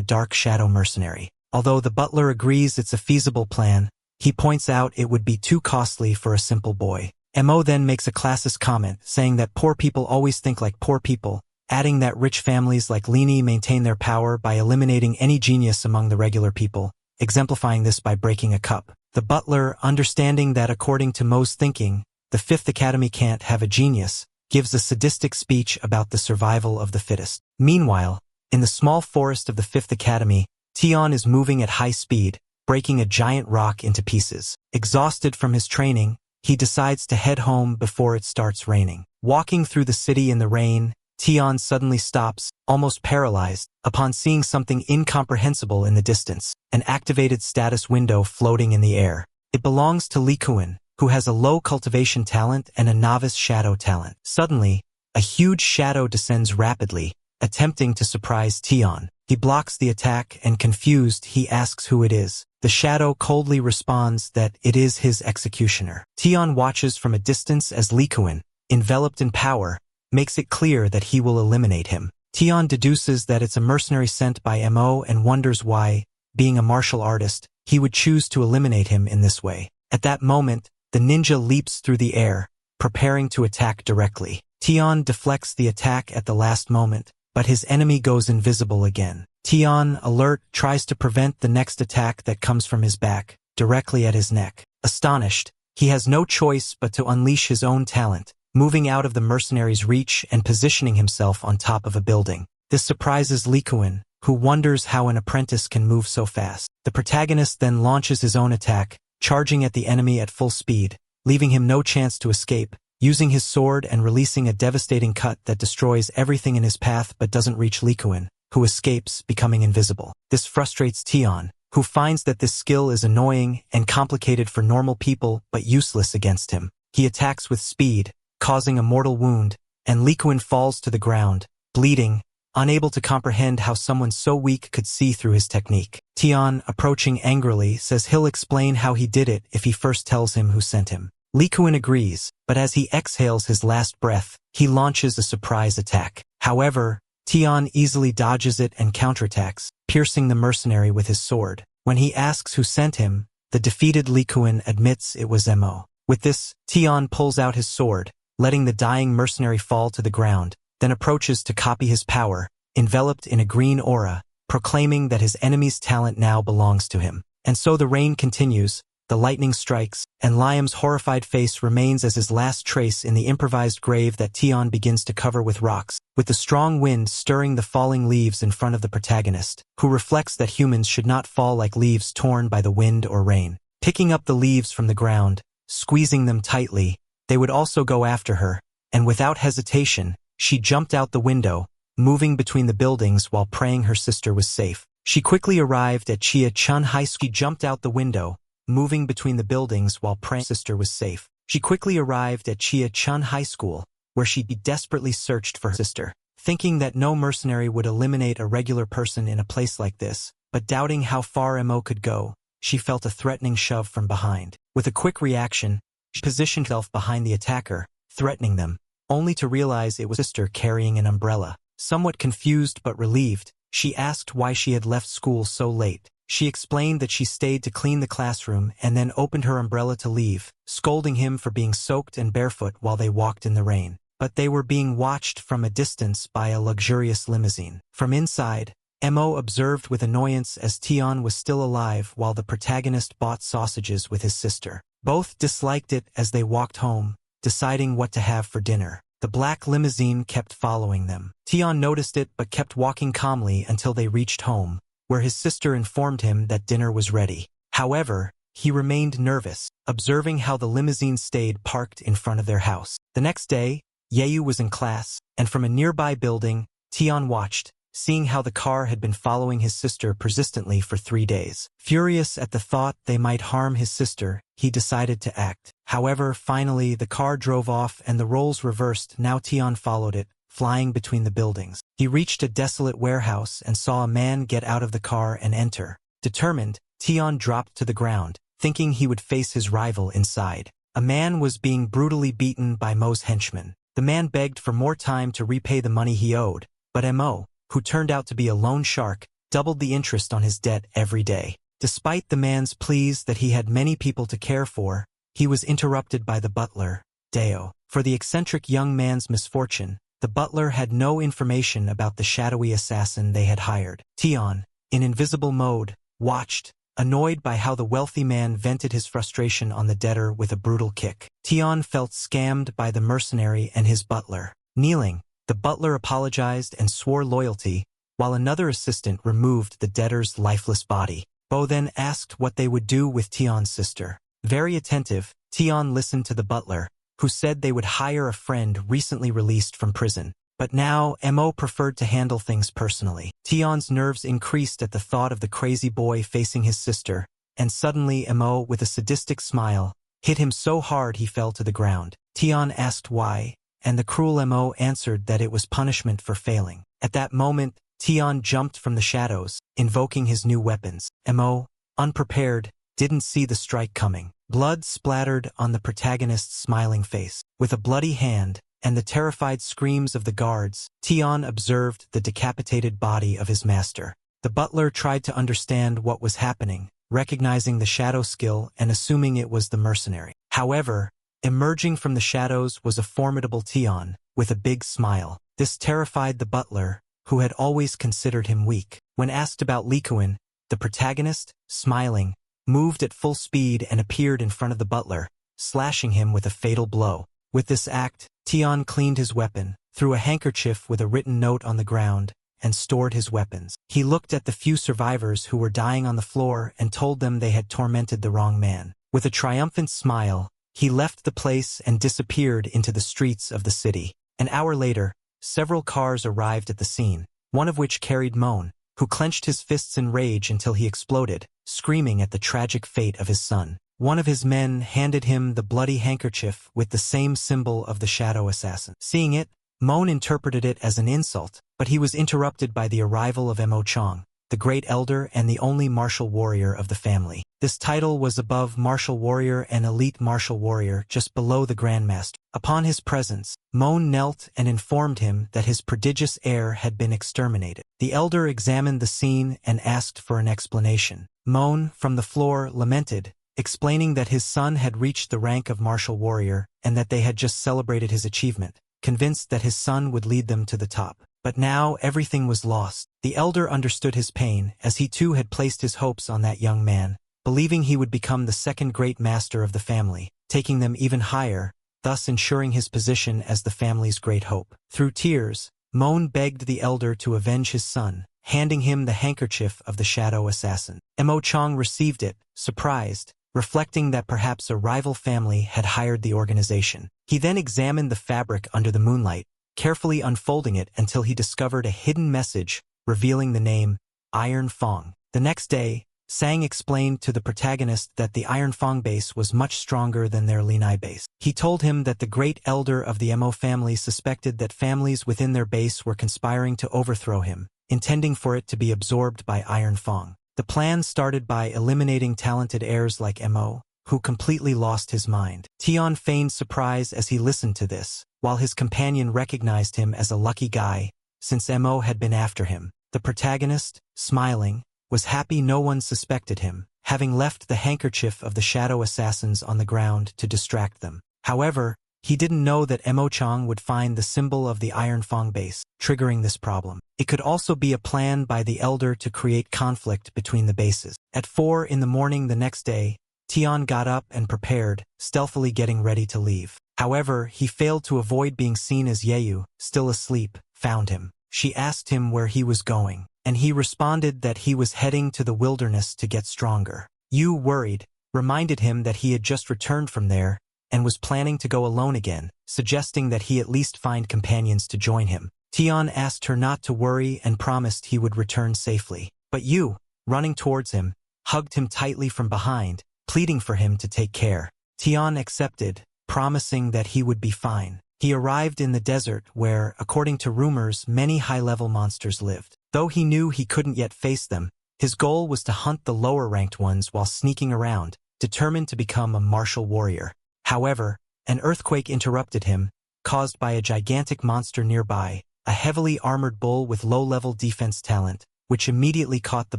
dark shadow mercenary. Although the butler agrees it's a feasible plan, he points out it would be too costly for a simple boy. Mo then makes a classist comment saying that poor people always think like poor people, adding that rich families like Lini maintain their power by eliminating any genius among the regular people, exemplifying this by breaking a cup. The butler, understanding that according to Mo's thinking, the Fifth Academy can't have a genius, gives a sadistic speech about the survival of the fittest. Meanwhile, in the small forest of the Fifth Academy, Tian is moving at high speed, breaking a giant rock into pieces. Exhausted from his training, he decides to head home before it starts raining. Walking through the city in the rain, Tian suddenly stops, almost paralyzed, upon seeing something incomprehensible in the distance, an activated status window floating in the air. It belongs to Li Kuan, who has a low cultivation talent and a novice shadow talent. Suddenly, a huge shadow descends rapidly, attempting to surprise Tian. He blocks the attack and confused, he asks who it is. The shadow coldly responds that it is his executioner. Tian watches from a distance as Li Kuan, enveloped in power, makes it clear that he will eliminate him. Tian deduces that it's a mercenary sent by Mo and wonders why, being a martial artist, he would choose to eliminate him in this way. At that moment, the ninja leaps through the air, preparing to attack directly. Tian deflects the attack at the last moment, but his enemy goes invisible again. Tian, alert, tries to prevent the next attack that comes from his back, directly at his neck. Astonished, he has no choice but to unleash his own talent, moving out of the mercenary's reach and positioning himself on top of a building. This surprises Li Kuan, who wonders how an apprentice can move so fast. The protagonist then launches his own attack, charging at the enemy at full speed, leaving him no chance to escape, using his sword and releasing a devastating cut that destroys everything in his path but doesn't reach Li Kuan, who escapes, becoming invisible. This frustrates Tian, who finds that this skill is annoying and complicated for normal people but useless against him. He attacks with speed, causing a mortal wound, and Li Kuan falls to the ground, bleeding, unable to comprehend how someone so weak could see through his technique. Tian, approaching angrily, says he'll explain how he did it if he first tells him who sent him. Li Kuan agrees, but as he exhales his last breath, he launches a surprise attack. However, Tian easily dodges it and counterattacks, piercing the mercenary with his sword. When he asks who sent him, the defeated Li Kuan admits it was Mo. With this, Tian pulls out his sword, letting the dying mercenary fall to the ground, then approaches to copy his power, enveloped in a green aura, proclaiming that his enemy's talent now belongs to him. And so the rain continues, the lightning strikes, and Liam's horrified face remains as his last trace in the improvised grave that Tian begins to cover with rocks, with the strong wind stirring the falling leaves in front of the protagonist, who reflects that humans should not fall like leaves torn by the wind or rain. Picking up the leaves from the ground, squeezing them tightly, they would also go after her, and without hesitation, she jumped out the window, moving between the buildings while praying her sister was safe. She quickly arrived at Ye Tian High School. She jumped out the window, moving between the buildings while praying her sister was safe. She quickly arrived at Ye Tian High School, where she desperately searched for her sister. Thinking that no mercenary would eliminate a regular person in a place like this, but doubting how far Mo could go, she felt a threatening shove from behind. With a quick reaction, she positioned herself behind the attacker, threatening them, only to realize it was her sister carrying an umbrella. Somewhat confused but relieved, she asked why she had left school so late. She explained that she stayed to clean the classroom and then opened her umbrella to leave, scolding him for being soaked and barefoot while they walked in the rain. But they were being watched from a distance by a luxurious limousine. From inside, Mo observed with annoyance as Tian was still alive while the protagonist bought sausages with his sister. Both disliked it as they walked home, deciding what to have for dinner. The black limousine kept following them. Tian noticed it but kept walking calmly until they reached home, where his sister informed him that dinner was ready. However, he remained nervous, observing how the limousine stayed parked in front of their house. The next day, Yeyu was in class, and from a nearby building, Tian watched, seeing how the car had been following his sister persistently for 3 days. Furious at the thought they might harm his sister, he decided to act. However, finally the car drove off and the roles reversed. Now Tian followed it, flying between the buildings. He reached a desolate warehouse and saw a man get out of the car and enter. Determined, Tian dropped to the ground, thinking he would face his rival inside. A man was being brutally beaten by Mo's henchmen. The man begged for more time to repay the money he owed, but Mo, who turned out to be a loan shark, doubled the interest on his debt every day. Despite the man's pleas that he had many people to care for, he was interrupted by the butler, Deo. For the eccentric young man's misfortune, the butler had no information about the shadowy assassin they had hired. Tian, in invisible mode, watched, annoyed by how the wealthy man vented his frustration on the debtor with a brutal kick. Tian felt scammed by the mercenary and his butler. Kneeling, the butler apologized and swore loyalty, while another assistant removed the debtor's lifeless body. Bo then asked what they would do with Tian's sister. Very attentive, Tian listened to the butler, who said they would hire a friend recently released from prison. But now, Mo preferred to handle things personally. Tian's nerves increased at the thought of the crazy boy facing his sister, and suddenly Mo, with a sadistic smile, hit him so hard he fell to the ground. Tian asked why, and the cruel Mo answered that it was punishment for failing. At that moment, Tian jumped from the shadows, invoking his new weapons. Mo, unprepared, didn't see the strike coming. Blood splattered on the protagonist's smiling face. With a bloody hand, and the terrified screams of the guards, Tian observed the decapitated body of his master. The butler tried to understand what was happening, recognizing the shadow skill and assuming it was the mercenary. However, emerging from the shadows was a formidable Tian, with a big smile. This terrified the butler, who had always considered him weak. When asked about Likuan, the protagonist, smiling, moved at full speed and appeared in front of the butler, slashing him with a fatal blow. With this act, Tian cleaned his weapon, threw a handkerchief with a written note on the ground, and stored his weapons. He looked at the few survivors who were dying on the floor and told them they had tormented the wrong man. With a triumphant smile, he left the place and disappeared into the streets of the city. An hour later, several cars arrived at the scene, one of which carried Moan, who clenched his fists in rage until he exploded, screaming at the tragic fate of his son. One of his men handed him the bloody handkerchief with the same symbol of the shadow assassin. Seeing it, Moan interpreted it as an insult, but he was interrupted by the arrival of Mo Chong, the great elder and the only martial warrior of the family. This title was above martial warrior and elite martial warrior, just below the grandmaster. Upon his presence, Moan knelt and informed him that his prodigious heir had been exterminated. The elder examined the scene and asked for an explanation. Moan, from the floor, lamented, explaining that his son had reached the rank of martial warrior and that they had just celebrated his achievement, convinced that his son would lead them to the top. But now everything was lost. The elder understood his pain, as he too had placed his hopes on that young man, believing he would become the second great master of the family, taking them even higher, thus ensuring his position as the family's great hope. Through tears, Moan begged the elder to avenge his son, handing him the handkerchief of the shadow assassin. Mo Chong received it, surprised, reflecting that perhaps a rival family had hired the organization. He then examined the fabric under the moonlight, carefully unfolding it until he discovered a hidden message revealing the name, Iron Fong. The next day, Sang explained to the protagonist that the Iron Fong base was much stronger than their Linai base. He told him that the great elder of the Mo family suspected that families within their base were conspiring to overthrow him, intending for it to be absorbed by Iron Fong. The plan started by eliminating talented heirs like Mo, who completely lost his mind. Tian feigned surprise as he listened to this, while his companion recognized him as a lucky guy, since Mo had been after him. The protagonist, smiling, was happy no one suspected him, having left the handkerchief of the shadow assassins on the ground to distract them. However, he didn't know that Mo Chong would find the symbol of the Iron Fong base, triggering this problem. It could also be a plan by the elder to create conflict between the bases. At 4 in the morning the next day, Tian got up and prepared, stealthily getting ready to leave. However, he failed to avoid being seen as Yeyu, still asleep, found him. She asked him where he was going, and he responded that he was heading to the wilderness to get stronger. Yu, worried, reminded him that he had just returned from there and was planning to go alone again, suggesting that he at least find companions to join him. Tian asked her not to worry and promised he would return safely. But Yu, running towards him, hugged him tightly from behind, pleading for him to take care. Tian accepted, promising that he would be fine. He arrived in the desert where, according to rumors, many high-level monsters lived. Though he knew he couldn't yet face them, his goal was to hunt the lower-ranked ones while sneaking around, determined to become a martial warrior. However, an earthquake interrupted him, caused by a gigantic monster nearby, a heavily armored bull with low-level defense talent, which immediately caught the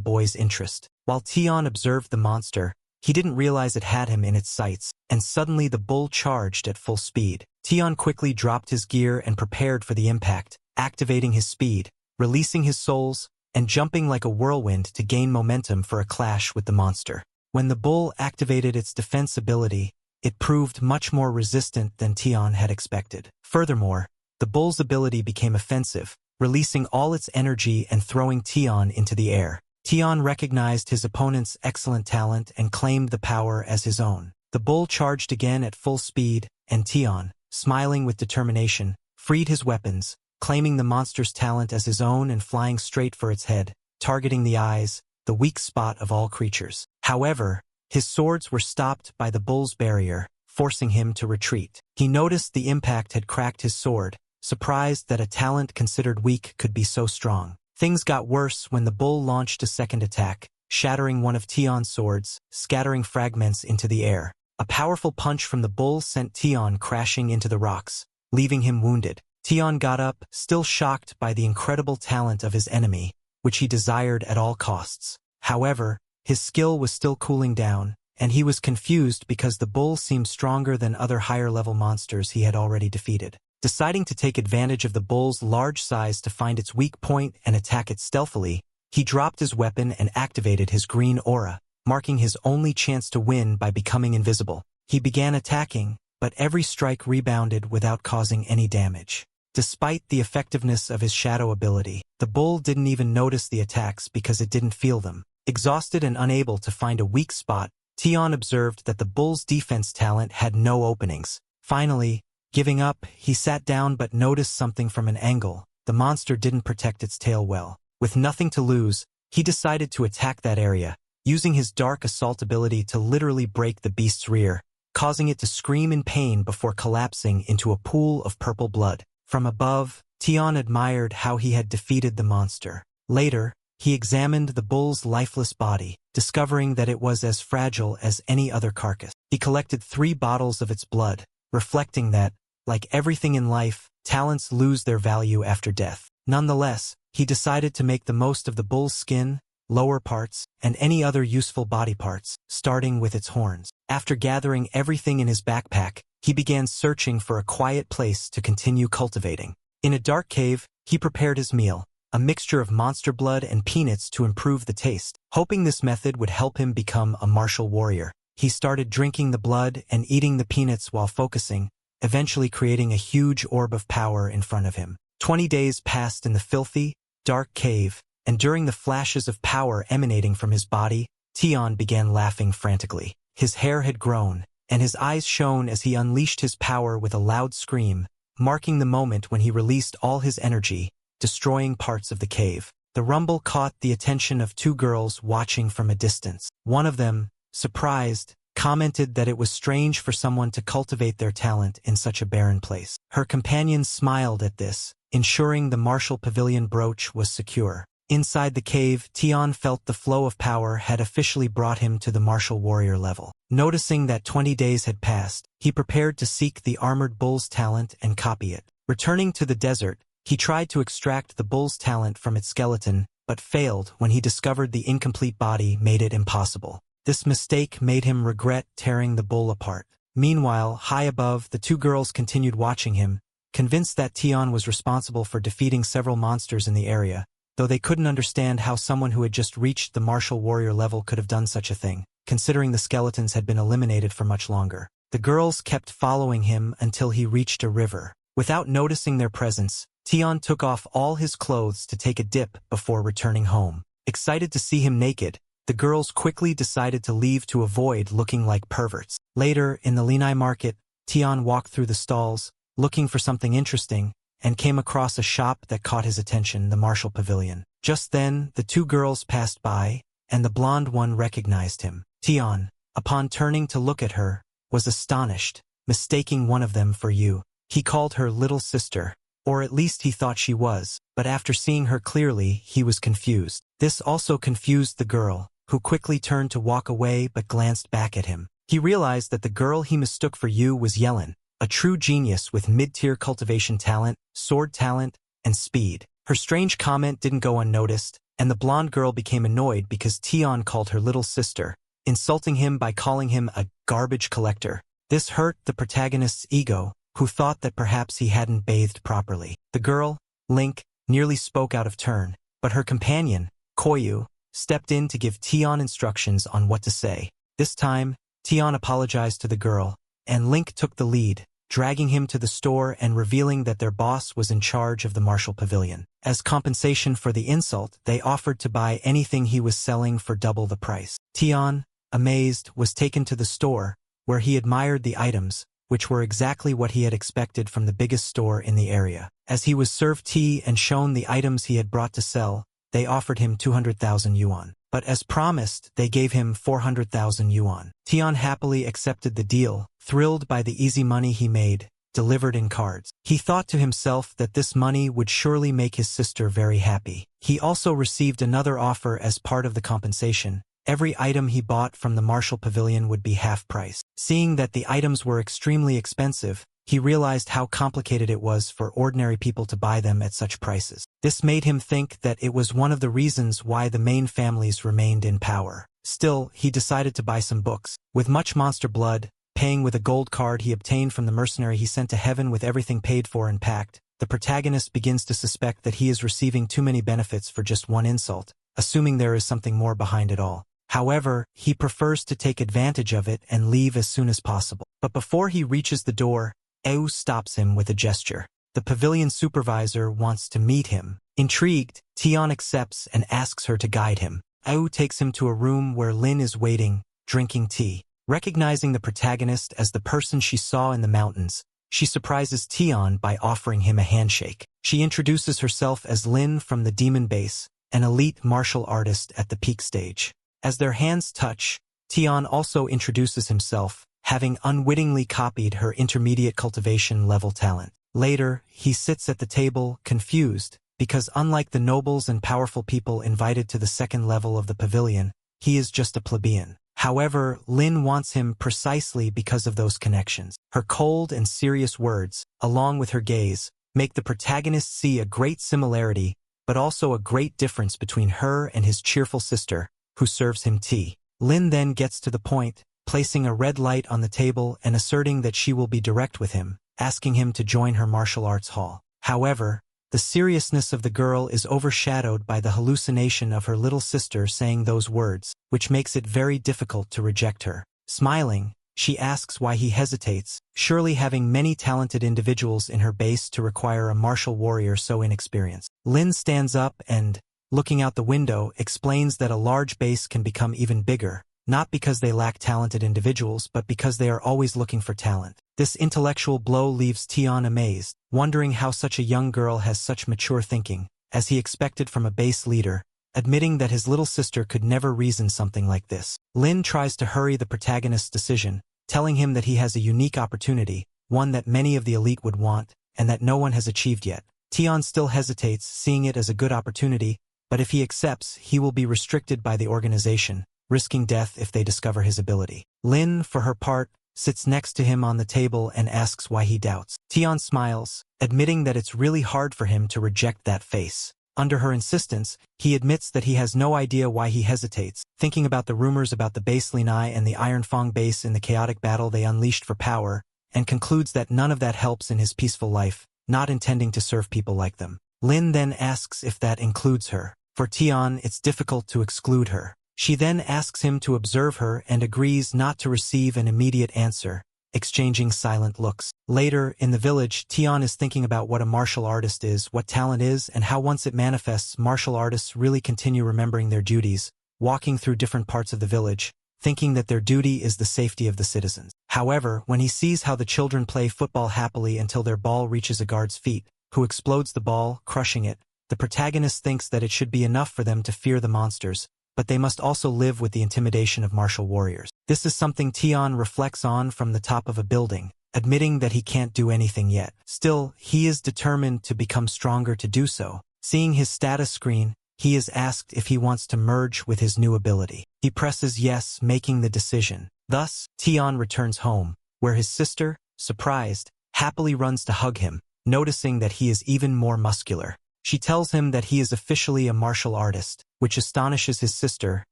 boy's interest. While Tian observed the monster, he didn't realize it had him in its sights, and suddenly the bull charged at full speed. Tian quickly dropped his gear and prepared for the impact, activating his speed, releasing his souls, and jumping like a whirlwind to gain momentum for a clash with the monster. When the bull activated its defense ability, it proved much more resistant than Tian had expected. Furthermore, the bull's ability became offensive, releasing all its energy and throwing Tian into the air. Tian recognized his opponent's excellent talent and claimed the power as his own. The bull charged again at full speed, and Tian, smiling with determination, freed his weapons, claiming the monster's talent as his own and flying straight for its head, targeting the eyes, the weak spot of all creatures. However, his swords were stopped by the bull's barrier, forcing him to retreat. He noticed the impact had cracked his sword, surprised that a talent considered weak could be so strong. Things got worse when the bull launched a second attack, shattering one of Tian's swords, scattering fragments into the air. A powerful punch from the bull sent Tian crashing into the rocks, leaving him wounded. Tian got up, still shocked by the incredible talent of his enemy, which he desired at all costs. However, his skill was still cooling down, and he was confused because the bull seemed stronger than other higher-level monsters he had already defeated. Deciding to take advantage of the bull's large size to find its weak point and attack it stealthily, he dropped his weapon and activated his green aura, marking his only chance to win by becoming invisible. He began attacking, but every strike rebounded without causing any damage. Despite the effectiveness of his shadow ability, the bull didn't even notice the attacks because it didn't feel them. Exhausted and unable to find a weak spot, Tian observed that the bull's defense talent had no openings. Finally, giving up, he sat down but noticed something from an angle. The monster didn't protect its tail well. With nothing to lose, he decided to attack that area, using his dark assault ability to literally break the beast's rear, causing it to scream in pain before collapsing into a pool of purple blood. From above, Tian admired how he had defeated the monster. Later, he examined the bull's lifeless body, discovering that it was as fragile as any other carcass. He collected 3 bottles of its blood, reflecting that, like everything in life, talents lose their value after death. Nonetheless, he decided to make the most of the bull's skin, lower parts, and any other useful body parts, starting with its horns. After gathering everything in his backpack, he began searching for a quiet place to continue cultivating. In a dark cave, he prepared his meal, a mixture of monster blood and peanuts to improve the taste. Hoping this method would help him become a martial warrior, he started drinking the blood and eating the peanuts while focusing, eventually creating a huge orb of power in front of him. 20 days passed in the filthy, dark cave, and during the flashes of power emanating from his body, Tian began laughing frantically. His hair had grown, and his eyes shone as he unleashed his power with a loud scream, marking the moment when he released all his energy, destroying parts of the cave. The rumble caught the attention of 2 girls watching from a distance. One of them, surprised, commented that it was strange for someone to cultivate their talent in such a barren place. Her companions smiled at this, ensuring the martial pavilion brooch was secure. Inside the cave, Tian felt the flow of power had officially brought him to the martial warrior level. Noticing that 20 days had passed, he prepared to seek the armored bull's talent and copy it. Returning to the desert, he tried to extract the bull's talent from its skeleton, but failed when he discovered the incomplete body made it impossible. This mistake made him regret tearing the bull apart. Meanwhile, high above, the 2 girls continued watching him, convinced that Tian was responsible for defeating several monsters in the area, though they couldn't understand how someone who had just reached the martial warrior level could have done such a thing, considering the skeletons had been eliminated for much longer. The girls kept following him until he reached a river. Without noticing their presence, Tian took off all his clothes to take a dip before returning home. Excited to see him naked, the girls quickly decided to leave to avoid looking like perverts. Later, in the Linai market, Tian walked through the stalls, looking for something interesting, and came across a shop that caught his attention, the martial pavilion. Just then, the 2 girls passed by, and the blonde one recognized him. Tian, upon turning to look at her, was astonished, mistaking one of them for you. He called her little sister, or at least he thought she was, but after seeing her clearly, he was confused. This also confused the girl, who quickly turned to walk away but glanced back at him. He realized that the girl he mistook for Yu was Yelin, a true genius with mid-tier cultivation talent, sword talent, and speed. Her strange comment didn't go unnoticed, and the blonde girl became annoyed because Tian called her little sister, insulting him by calling him a garbage collector. This hurt the protagonist's ego, who thought that perhaps he hadn't bathed properly. The girl, Link, nearly spoke out of turn, but her companion, Koyu, stepped in to give Tian instructions on what to say. This time, Tian apologized to the girl, and Link took the lead, dragging him to the store and revealing that their boss was in charge of the Martial Pavilion. As compensation for the insult, they offered to buy anything he was selling for double the price. Tian, amazed, was taken to the store, where he admired the items, which were exactly what he had expected from the biggest store in the area. As he was served tea and shown the items he had brought to sell, they offered him 200,000 yuan. But as promised, they gave him 400,000 yuan. Tian happily accepted the deal, thrilled by the easy money he made, delivered in cards. He thought to himself that this money would surely make his sister very happy. He also received another offer as part of the compensation. Every item he bought from the Martial Pavilion would be half price. Seeing that the items were extremely expensive, he realized how complicated it was for ordinary people to buy them at such prices. This made him think that it was one of the reasons why the main families remained in power. Still, he decided to buy some books. With much monster blood, paying with a gold card he obtained from the mercenary he sent to heaven with everything paid for and packed, the protagonist begins to suspect that he is receiving too many benefits for just one insult, assuming there is something more behind it all. However, he prefers to take advantage of it and leave as soon as possible. But before he reaches the door, Eu stops him with a gesture. The pavilion supervisor wants to meet him. Intrigued, Tian accepts and asks her to guide him. Eu takes him to a room where Lin is waiting, drinking tea. Recognizing the protagonist as the person she saw in the mountains, she surprises Tian by offering him a handshake. She introduces herself as Lin from the Demon Base, an elite martial artist at the peak stage. As their hands touch, Tian also introduces himself, having unwittingly copied her intermediate cultivation level talent. Later, he sits at the table, confused, because unlike the nobles and powerful people invited to the second level of the pavilion, he is just a plebeian. However, Lin wants him precisely because of those connections. Her cold and serious words, along with her gaze, make the protagonist see a great similarity, but also a great difference between her and his cheerful sister, who serves him tea. Lin then gets to the point, placing a red light on the table and asserting that she will be direct with him, asking him to join her martial arts hall. However, the seriousness of the girl is overshadowed by the hallucination of her little sister saying those words, which makes it very difficult to reject her. Smiling, she asks why he hesitates, surely having many talented individuals in her base to require a martial warrior so inexperienced. Lin stands up and, looking out the window, explains that a large base can become even bigger, not because they lack talented individuals but because they are always looking for talent. This intellectual blow leaves Tian amazed, wondering how such a young girl has such mature thinking, as he expected from a base leader, admitting that his little sister could never reason something like this. Lin tries to hurry the protagonist's decision, telling him that he has a unique opportunity, one that many of the elite would want, and that no one has achieved yet. Tian still hesitates, seeing it as a good opportunity, but if he accepts, he will be restricted by the organization, risking death if they discover his ability. Lin, for her part, sits next to him on the table and asks why he doubts. Tian smiles, admitting that it's really hard for him to reject that face. Under her insistence, he admits that he has no idea why he hesitates, thinking about the rumors about the base Linai and the Iron Fang base in the chaotic battle they unleashed for power, and concludes that none of that helps in his peaceful life, not intending to serve people like them. Lin then asks if that includes her. For Tian, it's difficult to exclude her. She then asks him to observe her and agrees not to receive an immediate answer, exchanging silent looks. Later, in the village, Tian is thinking about what a martial artist is, what talent is, and how once it manifests, martial artists really continue remembering their duties, walking through different parts of the village, thinking that their duty is the safety of the citizens. However, when he sees how the children play football happily until their ball reaches a guard's feet, who explodes the ball, crushing it, the protagonist thinks that it should be enough for them to fear the monsters, but they must also live with the intimidation of martial warriors. This is something Tian reflects on from the top of a building, admitting that he can't do anything yet. Still, he is determined to become stronger to do so. Seeing his status screen, he is asked if he wants to merge with his new ability. He presses yes, making the decision. Thus, Tian returns home, where his sister, surprised, happily runs to hug him, noticing that he is even more muscular. She tells him that he is officially a martial artist, which astonishes his sister,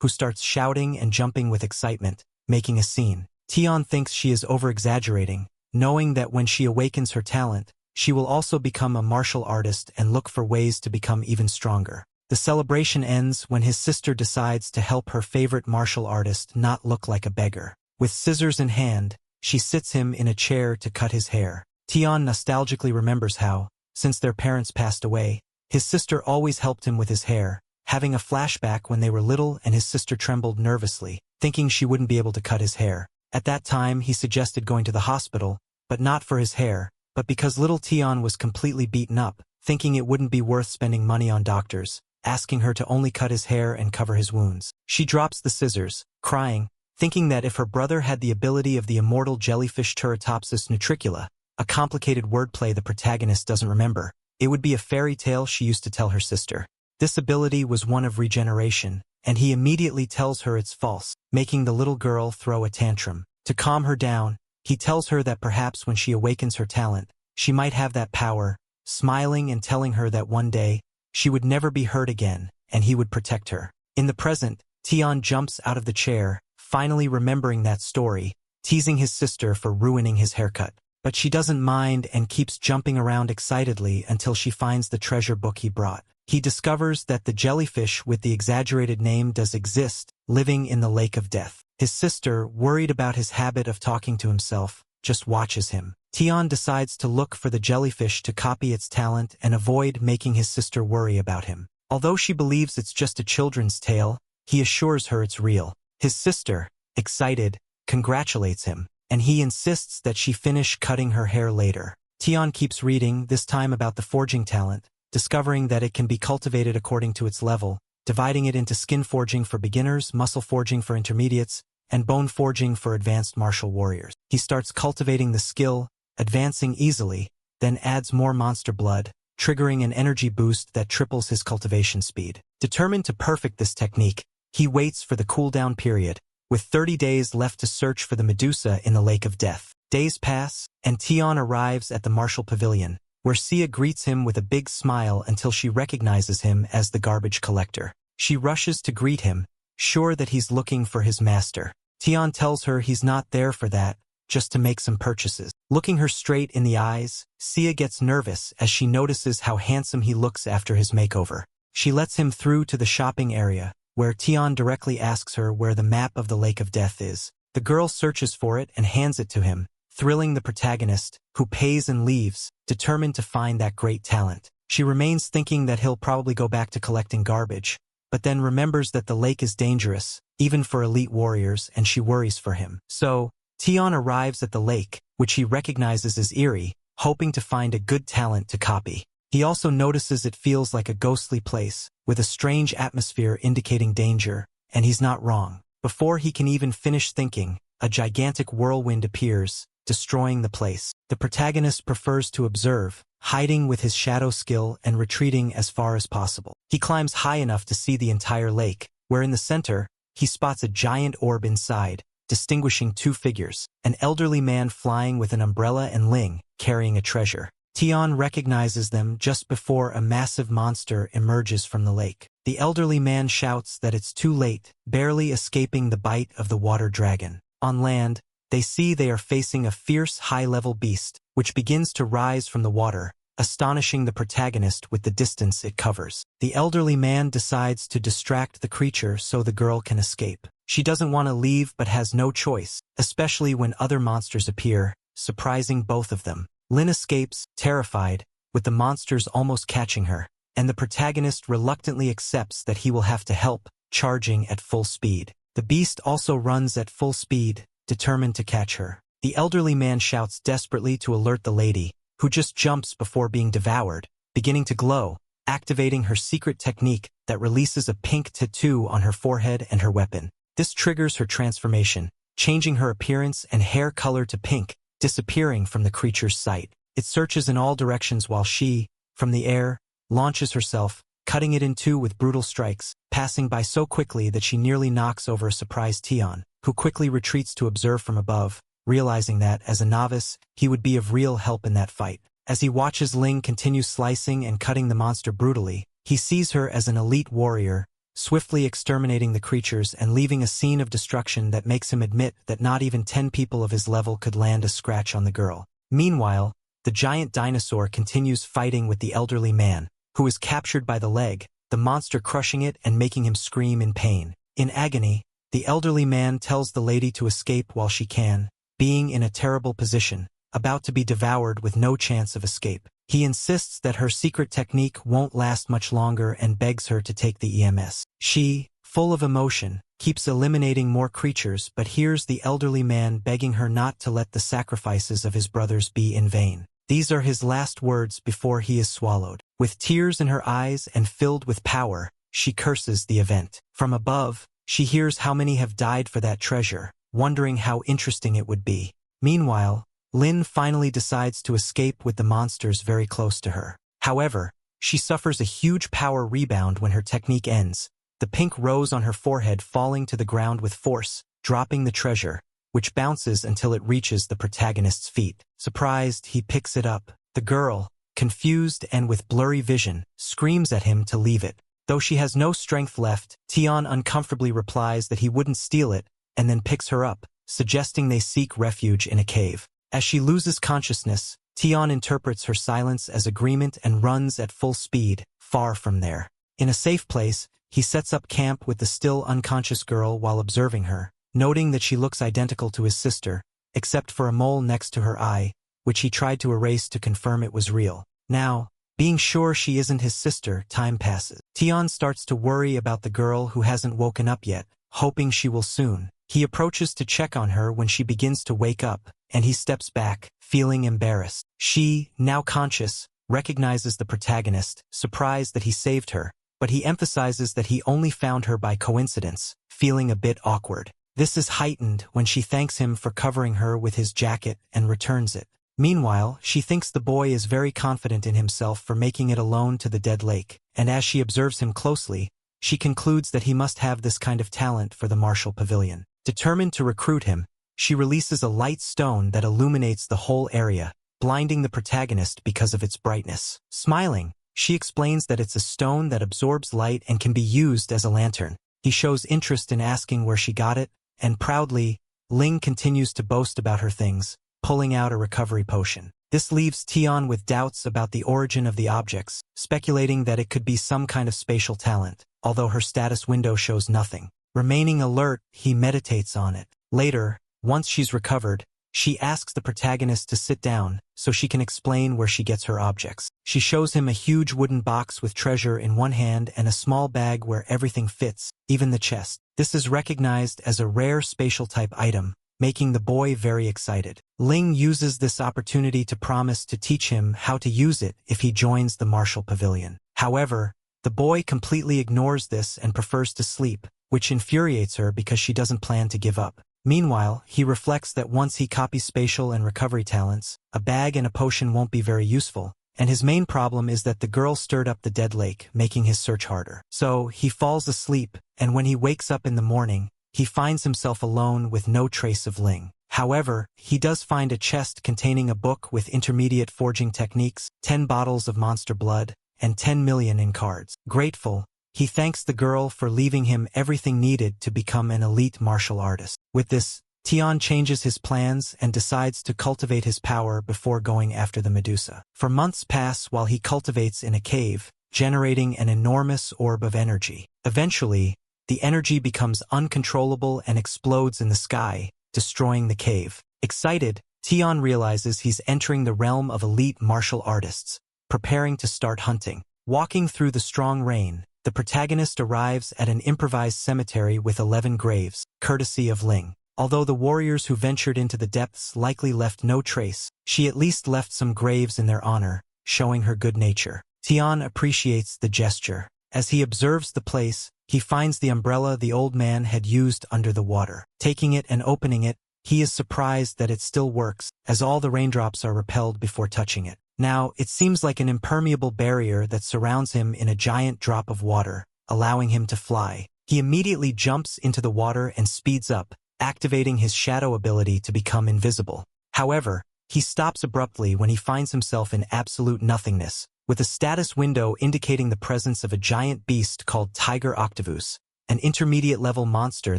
who starts shouting and jumping with excitement, making a scene. Tian thinks she is over-exaggerating, knowing that when she awakens her talent, she will also become a martial artist and look for ways to become even stronger. The celebration ends when his sister decides to help her favorite martial artist not look like a beggar. With scissors in hand, she sits him in a chair to cut his hair. Tian nostalgically remembers how, since their parents passed away, his sister always helped him with his hair, having a flashback when they were little and his sister trembled nervously, thinking she wouldn't be able to cut his hair. At that time, he suggested going to the hospital, but not for his hair, but because little Tian was completely beaten up, thinking it wouldn't be worth spending money on doctors, asking her to only cut his hair and cover his wounds. She drops the scissors, crying, thinking that if her brother had the ability of the immortal jellyfish Turritopsis nutricula, a complicated wordplay the protagonist doesn't remember, it would be a fairy tale she used to tell her sister. This ability was one of regeneration, and he immediately tells her it's false, making the little girl throw a tantrum. To calm her down, he tells her that perhaps when she awakens her talent, she might have that power, smiling and telling her that one day, she would never be hurt again, and he would protect her. In the present, Tian jumps out of the chair, finally remembering that story, teasing his sister for ruining his haircut. But she doesn't mind and keeps jumping around excitedly until she finds the treasure book he brought. He discovers that the jellyfish with the exaggerated name does exist, living in the lake of death. His sister, worried about his habit of talking to himself, just watches him. Tian decides to look for the jellyfish to copy its talent and avoid making his sister worry about him. Although she believes it's just a children's tale, he assures her it's real. His sister, excited, congratulates him, and he insists that she finish cutting her hair later. Tian keeps reading, this time about the forging talent, discovering that it can be cultivated according to its level, dividing it into skin forging for beginners, muscle forging for intermediates, and bone forging for advanced martial warriors. He starts cultivating the skill, advancing easily, then adds more monster blood, triggering an energy boost that triples his cultivation speed. Determined to perfect this technique, he waits for the cooldown period, with 30 days left to search for the Medusa in the Lake of Death. Days pass, and Tian arrives at the Martial Pavilion, where Sia greets him with a big smile until she recognizes him as the garbage collector. She rushes to greet him, sure that he's looking for his master. Tian tells her he's not there for that, just to make some purchases. Looking her straight in the eyes, Sia gets nervous as she notices how handsome he looks after his makeover. She lets him through to the shopping area, where Tian directly asks her where the map of the Lake of Death is. The girl searches for it and hands it to him, thrilling the protagonist, who pays and leaves, determined to find that great talent. She remains thinking that he'll probably go back to collecting garbage, but then remembers that the lake is dangerous, even for elite warriors, and she worries for him. So, Tian arrives at the lake, which he recognizes as eerie, hoping to find a good talent to copy. He also notices it feels like a ghostly place, with a strange atmosphere indicating danger, and he's not wrong. Before he can even finish thinking, a gigantic whirlwind appears, destroying the place. The protagonist prefers to observe, hiding with his shadow skill and retreating as far as possible. He climbs high enough to see the entire lake, where in the center, he spots a giant orb inside, distinguishing two figures, an elderly man flying with an umbrella and Ling, carrying a treasure. Tian recognizes them just before a massive monster emerges from the lake. The elderly man shouts that it's too late, barely escaping the bite of the water dragon. On land, they see they are facing a fierce high-level beast, which begins to rise from the water, astonishing the protagonist with the distance it covers. The elderly man decides to distract the creature so the girl can escape. She doesn't want to leave but has no choice, especially when other monsters appear, surprising both of them. Lin escapes, terrified, with the monsters almost catching her, and the protagonist reluctantly accepts that he will have to help, charging at full speed. The beast also runs at full speed, determined to catch her. The elderly man shouts desperately to alert the lady, who just jumps before being devoured, beginning to glow, activating her secret technique that releases a pink tattoo on her forehead and her weapon. This triggers her transformation, changing her appearance and hair color to pink, disappearing from the creature's sight. It searches in all directions while she, from the air, launches herself, cutting it in two with brutal strikes, passing by so quickly that she nearly knocks over a surprised Tian. who quickly retreats to observe from above, realizing that, as a novice, he would be of real help in that fight. As he watches Ling continue slicing and cutting the monster brutally, he sees her as an elite warrior, swiftly exterminating the creatures and leaving a scene of destruction that makes him admit that not even 10 people of his level could land a scratch on the girl. Meanwhile, the giant dinosaur continues fighting with the elderly man, who is captured by the leg, the monster crushing it and making him scream in pain. In agony, the elderly man tells the lady to escape while she can, being in a terrible position, about to be devoured with no chance of escape. He insists that her secret technique won't last much longer and begs her to take the EMS. She, full of emotion, keeps eliminating more creatures but hears the elderly man begging her not to let the sacrifices of his brothers be in vain. These are his last words before he is swallowed. With tears in her eyes and filled with power, she curses the event. From above, she hears how many have died for that treasure, wondering how interesting it would be. Meanwhile, Lin finally decides to escape with the monsters very close to her. However, she suffers a huge power rebound when her technique ends, the pink rose on her forehead falling to the ground with force, dropping the treasure, which bounces until it reaches the protagonist's feet. Surprised, he picks it up. The girl, confused and with blurry vision, screams at him to leave it. Though she has no strength left, Tian uncomfortably replies that he wouldn't steal it, and then picks her up, suggesting they seek refuge in a cave. As she loses consciousness, Tian interprets her silence as agreement and runs at full speed, far from there. In a safe place, he sets up camp with the still unconscious girl while observing her, noting that she looks identical to his sister, except for a mole next to her eye, which he tried to erase to confirm it was real. Now, being sure she isn't his sister, time passes. Tian starts to worry about the girl who hasn't woken up yet, hoping she will soon. He approaches to check on her when she begins to wake up, and he steps back, feeling embarrassed. She, now conscious, recognizes the protagonist, surprised that he saved her, but he emphasizes that he only found her by coincidence, feeling a bit awkward. This is heightened when she thanks him for covering her with his jacket and returns it. Meanwhile, she thinks the boy is very confident in himself for making it alone to the dead lake, and as she observes him closely, she concludes that he must have this kind of talent for the martial pavilion. Determined to recruit him, she releases a light stone that illuminates the whole area, blinding the protagonist because of its brightness. Smiling, she explains that it's a stone that absorbs light and can be used as a lantern. He shows interest in asking where she got it, and proudly, Ling continues to boast about her things, pulling out a recovery potion. This leaves Tian with doubts about the origin of the objects, speculating that it could be some kind of spatial talent, although her status window shows nothing. Remaining alert, he meditates on it. Later, once she's recovered, she asks the protagonist to sit down so she can explain where she gets her objects. She shows him a huge wooden box with treasure in one hand and a small bag where everything fits, even the chest. This is recognized as a rare spatial type item, making the boy very excited. Ling uses this opportunity to promise to teach him how to use it if he joins the martial pavilion. However, the boy completely ignores this and prefers to sleep, which infuriates her because she doesn't plan to give up. Meanwhile, he reflects that once he copies spatial and recovery talents, a bag and a potion won't be very useful, and his main problem is that the girl stirred up the dead lake, making his search harder. So, he falls asleep, and when he wakes up in the morning, he finds himself alone with no trace of Ling. However, he does find a chest containing a book with intermediate forging techniques, 10 bottles of monster blood, and 10 million in cards. Grateful, he thanks the girl for leaving him everything needed to become an elite martial artist. With this, Tian changes his plans and decides to cultivate his power before going after the Medusa. For months pass while he cultivates in a cave, generating an enormous orb of energy. Eventually, the energy becomes uncontrollable and explodes in the sky, destroying the cave. Excited, Tian realizes he's entering the realm of elite martial artists, preparing to start hunting. Walking through the strong rain, the protagonist arrives at an improvised cemetery with 11 graves, courtesy of Ling. Although the warriors who ventured into the depths likely left no trace, she at least left some graves in their honor, showing her good nature. Tian appreciates the gesture. As he observes the place, he finds the umbrella the old man had used under the water. Taking it and opening it, he is surprised that it still works, as all the raindrops are repelled before touching it. Now, it seems like an impermeable barrier that surrounds him in a giant drop of water, allowing him to fly. He immediately jumps into the water and speeds up, activating his shadow ability to become invisible. However, he stops abruptly when he finds himself in absolute nothingness, with a status window indicating the presence of a giant beast called Tiger Octavus, an intermediate-level monster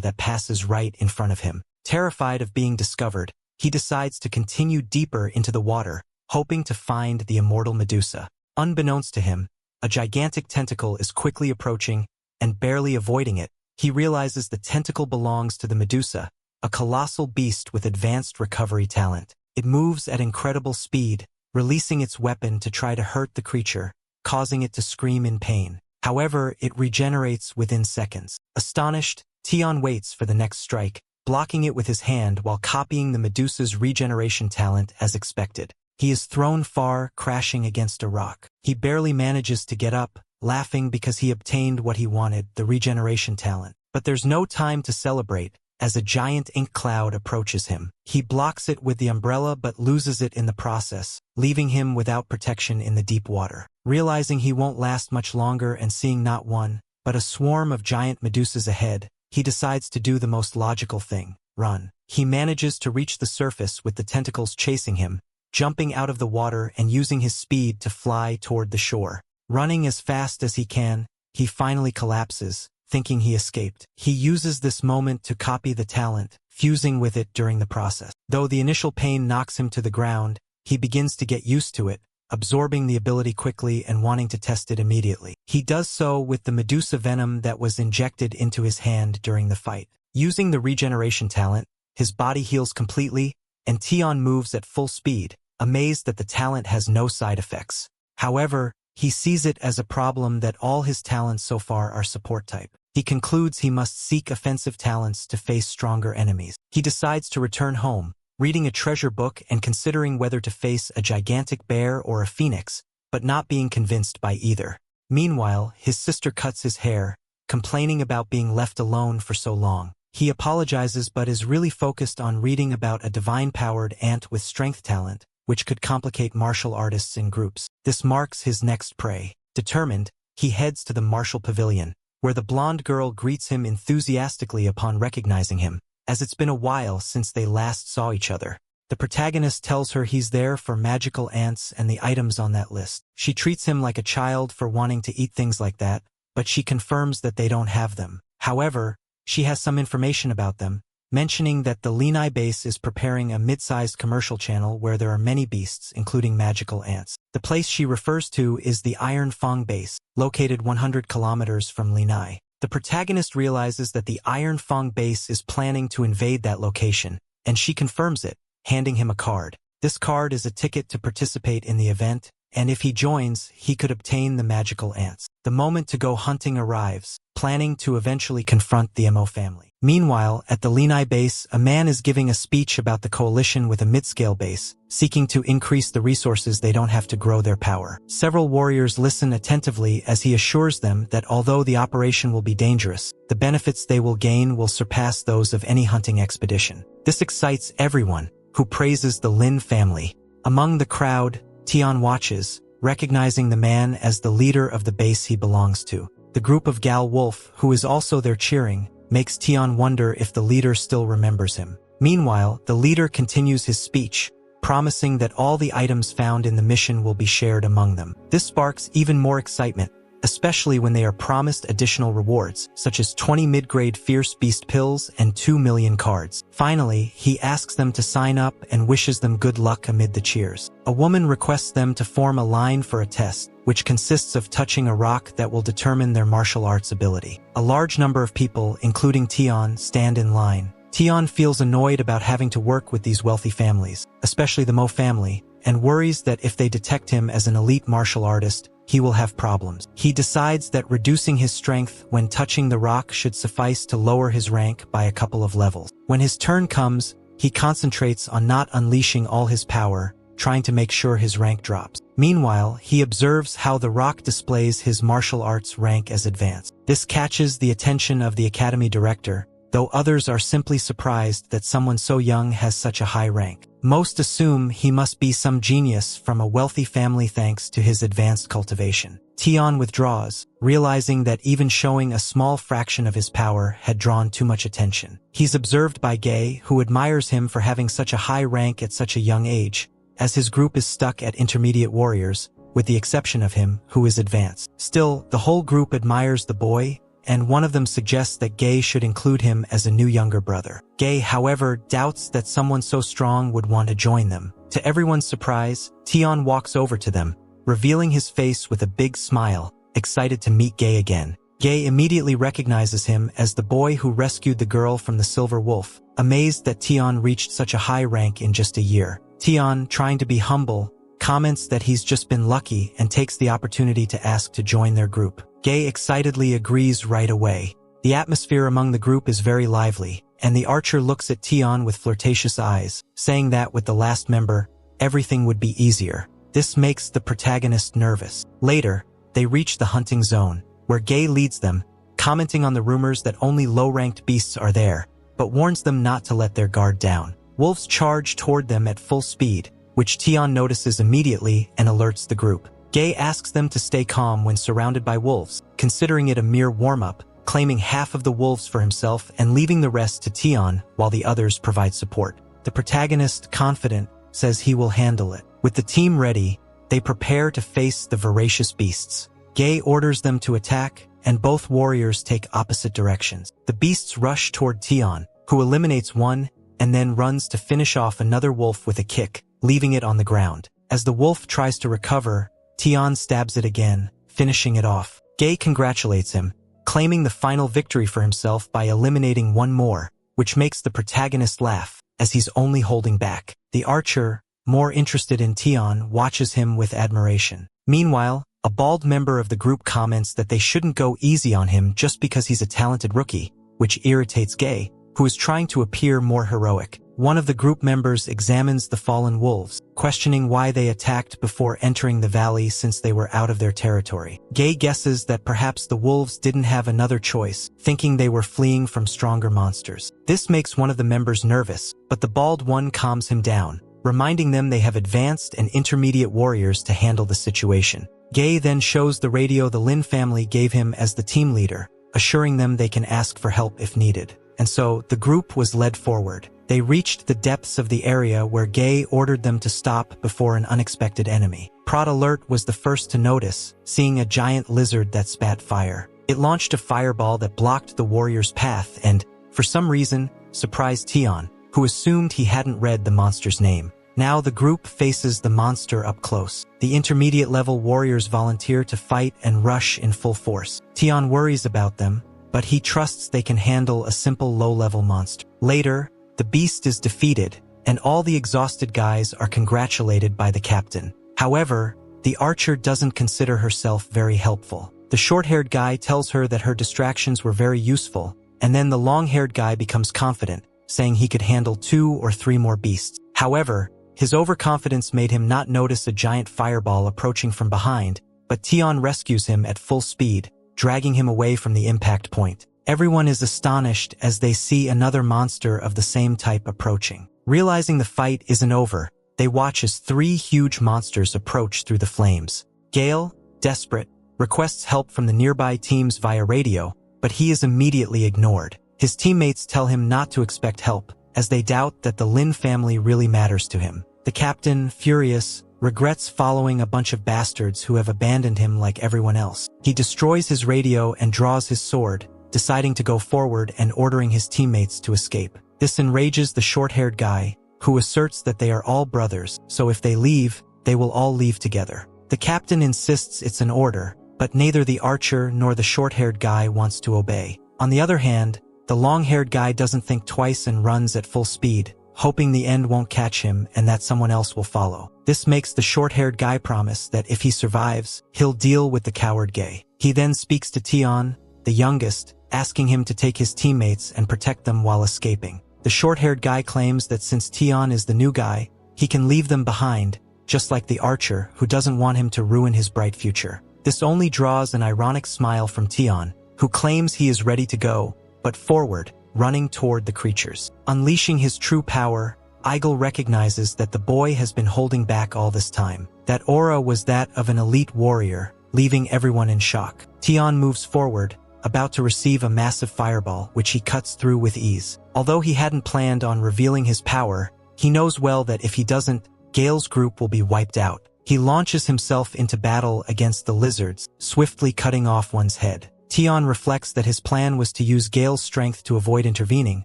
that passes right in front of him. Terrified of being discovered, he decides to continue deeper into the water, hoping to find the immortal Medusa. Unbeknownst to him, a gigantic tentacle is quickly approaching, and barely avoiding it, he realizes the tentacle belongs to the Medusa, a colossal beast with advanced recovery talent. It moves at incredible speed, releasing its weapon to try to hurt the creature, causing it to scream in pain. However, it regenerates within seconds. Astonished, Tian waits for the next strike, blocking it with his hand while copying the Medusa's regeneration talent as expected. He is thrown far, crashing against a rock. He barely manages to get up, laughing because he obtained what he wanted, the regeneration talent. But there's no time to celebrate, as a giant ink cloud approaches him. He blocks it with the umbrella but loses it in the process, leaving him without protection in the deep water. Realizing he won't last much longer and seeing not one, but a swarm of giant Medusas ahead, he decides to do the most logical thing: run. He manages to reach the surface with the tentacles chasing him, jumping out of the water and using his speed to fly toward the shore. Running as fast as he can, he finally collapses, thinking he escaped. He uses this moment to copy the talent, fusing with it during the process. Though the initial pain knocks him to the ground, he begins to get used to it, absorbing the ability quickly and wanting to test it immediately. He does so with the Medusa venom that was injected into his hand during the fight. Using the regeneration talent, his body heals completely, and Tian moves at full speed, amazed that the talent has no side effects. However, he sees it as a problem that all his talents so far are support type. He concludes he must seek offensive talents to face stronger enemies. He decides to return home, reading a treasure book and considering whether to face a gigantic bear or a phoenix, but not being convinced by either. Meanwhile, his sister cuts his hair, complaining about being left alone for so long. He apologizes but is really focused on reading about a divine-powered ant with strength talent, which could complicate martial artists in groups. This marks his next prey. Determined, he heads to the martial pavilion, where the blonde girl greets him enthusiastically upon recognizing him, as it's been a while since they last saw each other. The protagonist tells her he's there for magical ants and the items on that list. She treats him like a child for wanting to eat things like that, but she confirms that they don't have them. However, she has some information about them, mentioning that the Lenai base is preparing a mid-sized commercial channel where there are many beasts, including magical ants. The place she refers to is the Iron Fang base, located 100 kilometers from Lenai. The protagonist realizes that the Iron Fang base is planning to invade that location, and she confirms it, handing him a card. This card is a ticket to participate in the event, and if he joins, he could obtain the magical ants. The moment to go hunting arrives, planning to eventually confront the Mo family. Meanwhile, at the Lenai base, a man is giving a speech about the coalition with a mid-scale base, seeking to increase the resources they don't have to grow their power. Several warriors listen attentively as he assures them that although the operation will be dangerous, the benefits they will gain will surpass those of any hunting expedition. This excites everyone, who praises the Lin family. Among the crowd, Tian watches, recognizing the man as the leader of the base he belongs to. The group of Gal Wolf, who is also there cheering, makes Tian wonder if the leader still remembers him. Meanwhile, the leader continues his speech, promising that all the items found in the mission will be shared among them. This sparks even more excitement, especially when they are promised additional rewards, such as 20 mid-grade Fierce Beast pills and 2 million cards. Finally, he asks them to sign up and wishes them good luck amid the cheers. A woman requests them to form a line for a test, which consists of touching a rock that will determine their martial arts ability. A large number of people, including Tian, stand in line. Tian feels annoyed about having to work with these wealthy families, especially the Mo family, and worries that if they detect him as an elite martial artist, he will have problems. He decides that reducing his strength when touching the rock should suffice to lower his rank by a couple of levels. When his turn comes, he concentrates on not unleashing all his power, trying to make sure his rank drops. Meanwhile, he observes how the rock displays his martial arts rank as advanced. This catches the attention of the academy director, though others are simply surprised that someone so young has such a high rank. Most assume he must be some genius from a wealthy family thanks to his advanced cultivation. Tian withdraws, realizing that even showing a small fraction of his power had drawn too much attention. He's observed by Gay, who admires him for having such a high rank at such a young age, as his group is stuck at intermediate warriors, with the exception of him, who is advanced. Still, the whole group admires the boy, and one of them suggests that Gay should include him as a new younger brother. Gay, however, doubts that someone so strong would want to join them. To everyone's surprise, Tian walks over to them, revealing his face with a big smile, excited to meet Gay again. Gay immediately recognizes him as the boy who rescued the girl from the silver wolf, amazed that Tian reached such a high rank in just a year. Tian, trying to be humble, comments that he's just been lucky and takes the opportunity to ask to join their group. Gay excitedly agrees right away. The atmosphere among the group is very lively, and the archer looks at Tian with flirtatious eyes, saying that with the last member, everything would be easier. This makes the protagonist nervous. Later, they reach the hunting zone, where Gay leads them, commenting on the rumors that only low-ranked beasts are there, but warns them not to let their guard down. Wolves charge toward them at full speed, which Tian notices immediately and alerts the group. Gay asks them to stay calm when surrounded by wolves, considering it a mere warm-up, claiming half of the wolves for himself and leaving the rest to Tian while the others provide support. The protagonist, confident, says he will handle it. With the team ready, they prepare to face the ferocious beasts. Gay orders them to attack, and both warriors take opposite directions. The beasts rush toward Tian, who eliminates one and then runs to finish off another wolf with a kick, leaving it on the ground. As the wolf tries to recover, Tian stabs it again, finishing it off. Gay congratulates him, claiming the final victory for himself by eliminating one more, which makes the protagonist laugh, as he's only holding back. The archer, more interested in Tian, watches him with admiration. Meanwhile, a bald member of the group comments that they shouldn't go easy on him just because he's a talented rookie, which irritates Gay, who is trying to appear more heroic. One of the group members examines the fallen wolves, questioning why they attacked before entering the valley since they were out of their territory. Gay guesses that perhaps the wolves didn't have another choice, thinking they were fleeing from stronger monsters. This makes one of the members nervous, but the bald one calms him down, reminding them they have advanced and intermediate warriors to handle the situation. Gay then shows the radio the Lin family gave him as the team leader, assuring them they can ask for help if needed. And so, the group was led forward. They reached the depths of the area where Gay ordered them to stop before an unexpected enemy. Prod Alert was the first to notice, seeing a giant lizard that spat fire. It launched a fireball that blocked the warrior's path and, for some reason, surprised Tian, who assumed he hadn't read the monster's name. Now the group faces the monster up close. The intermediate-level warriors volunteer to fight and rush in full force. Tian worries about them, but he trusts they can handle a simple low-level monster. Later, the beast is defeated, and all the exhausted guys are congratulated by the captain. However, the archer doesn't consider herself very helpful. The short-haired guy tells her that her distractions were very useful, and then the long-haired guy becomes confident, saying he could handle 2 or 3 more beasts. However, his overconfidence made him not notice a giant fireball approaching from behind, but Tian rescues him at full speed, dragging him away from the impact point. Everyone is astonished as they see another monster of the same type approaching. Realizing the fight isn't over, they watch as 3 huge monsters approach through the flames. Gale, desperate, requests help from the nearby teams via radio, but he is immediately ignored. His teammates tell him not to expect help, as they doubt that the Lin family really matters to him. The captain, furious, regrets following a bunch of bastards who have abandoned him like everyone else. He destroys his radio and draws his sword, deciding to go forward and ordering his teammates to escape. This enrages the short-haired guy, who asserts that they are all brothers, so if they leave, they will all leave together. The captain insists it's an order, but neither the archer nor the short-haired guy wants to obey. On the other hand, the long-haired guy doesn't think twice and runs at full speed, hoping the end won't catch him and that someone else will follow. This makes the short-haired guy promise that if he survives, he'll deal with the coward Gay. He then speaks to Tian, the youngest, asking him to take his teammates and protect them while escaping. The short-haired guy claims that since Tian is the new guy, he can leave them behind, just like the archer who doesn't want him to ruin his bright future. This only draws an ironic smile from Tian, who claims he is ready to go, but forward, running toward the creatures. Unleashing his true power, Igel recognizes that the boy has been holding back all this time. That aura was that of an elite warrior, leaving everyone in shock. Tian moves forward, about to receive a massive fireball, which he cuts through with ease. Although he hadn't planned on revealing his power, he knows well that if he doesn't, Gale's group will be wiped out. He launches himself into battle against the lizards, swiftly cutting off one's head. Tian reflects that his plan was to use Gale's strength to avoid intervening,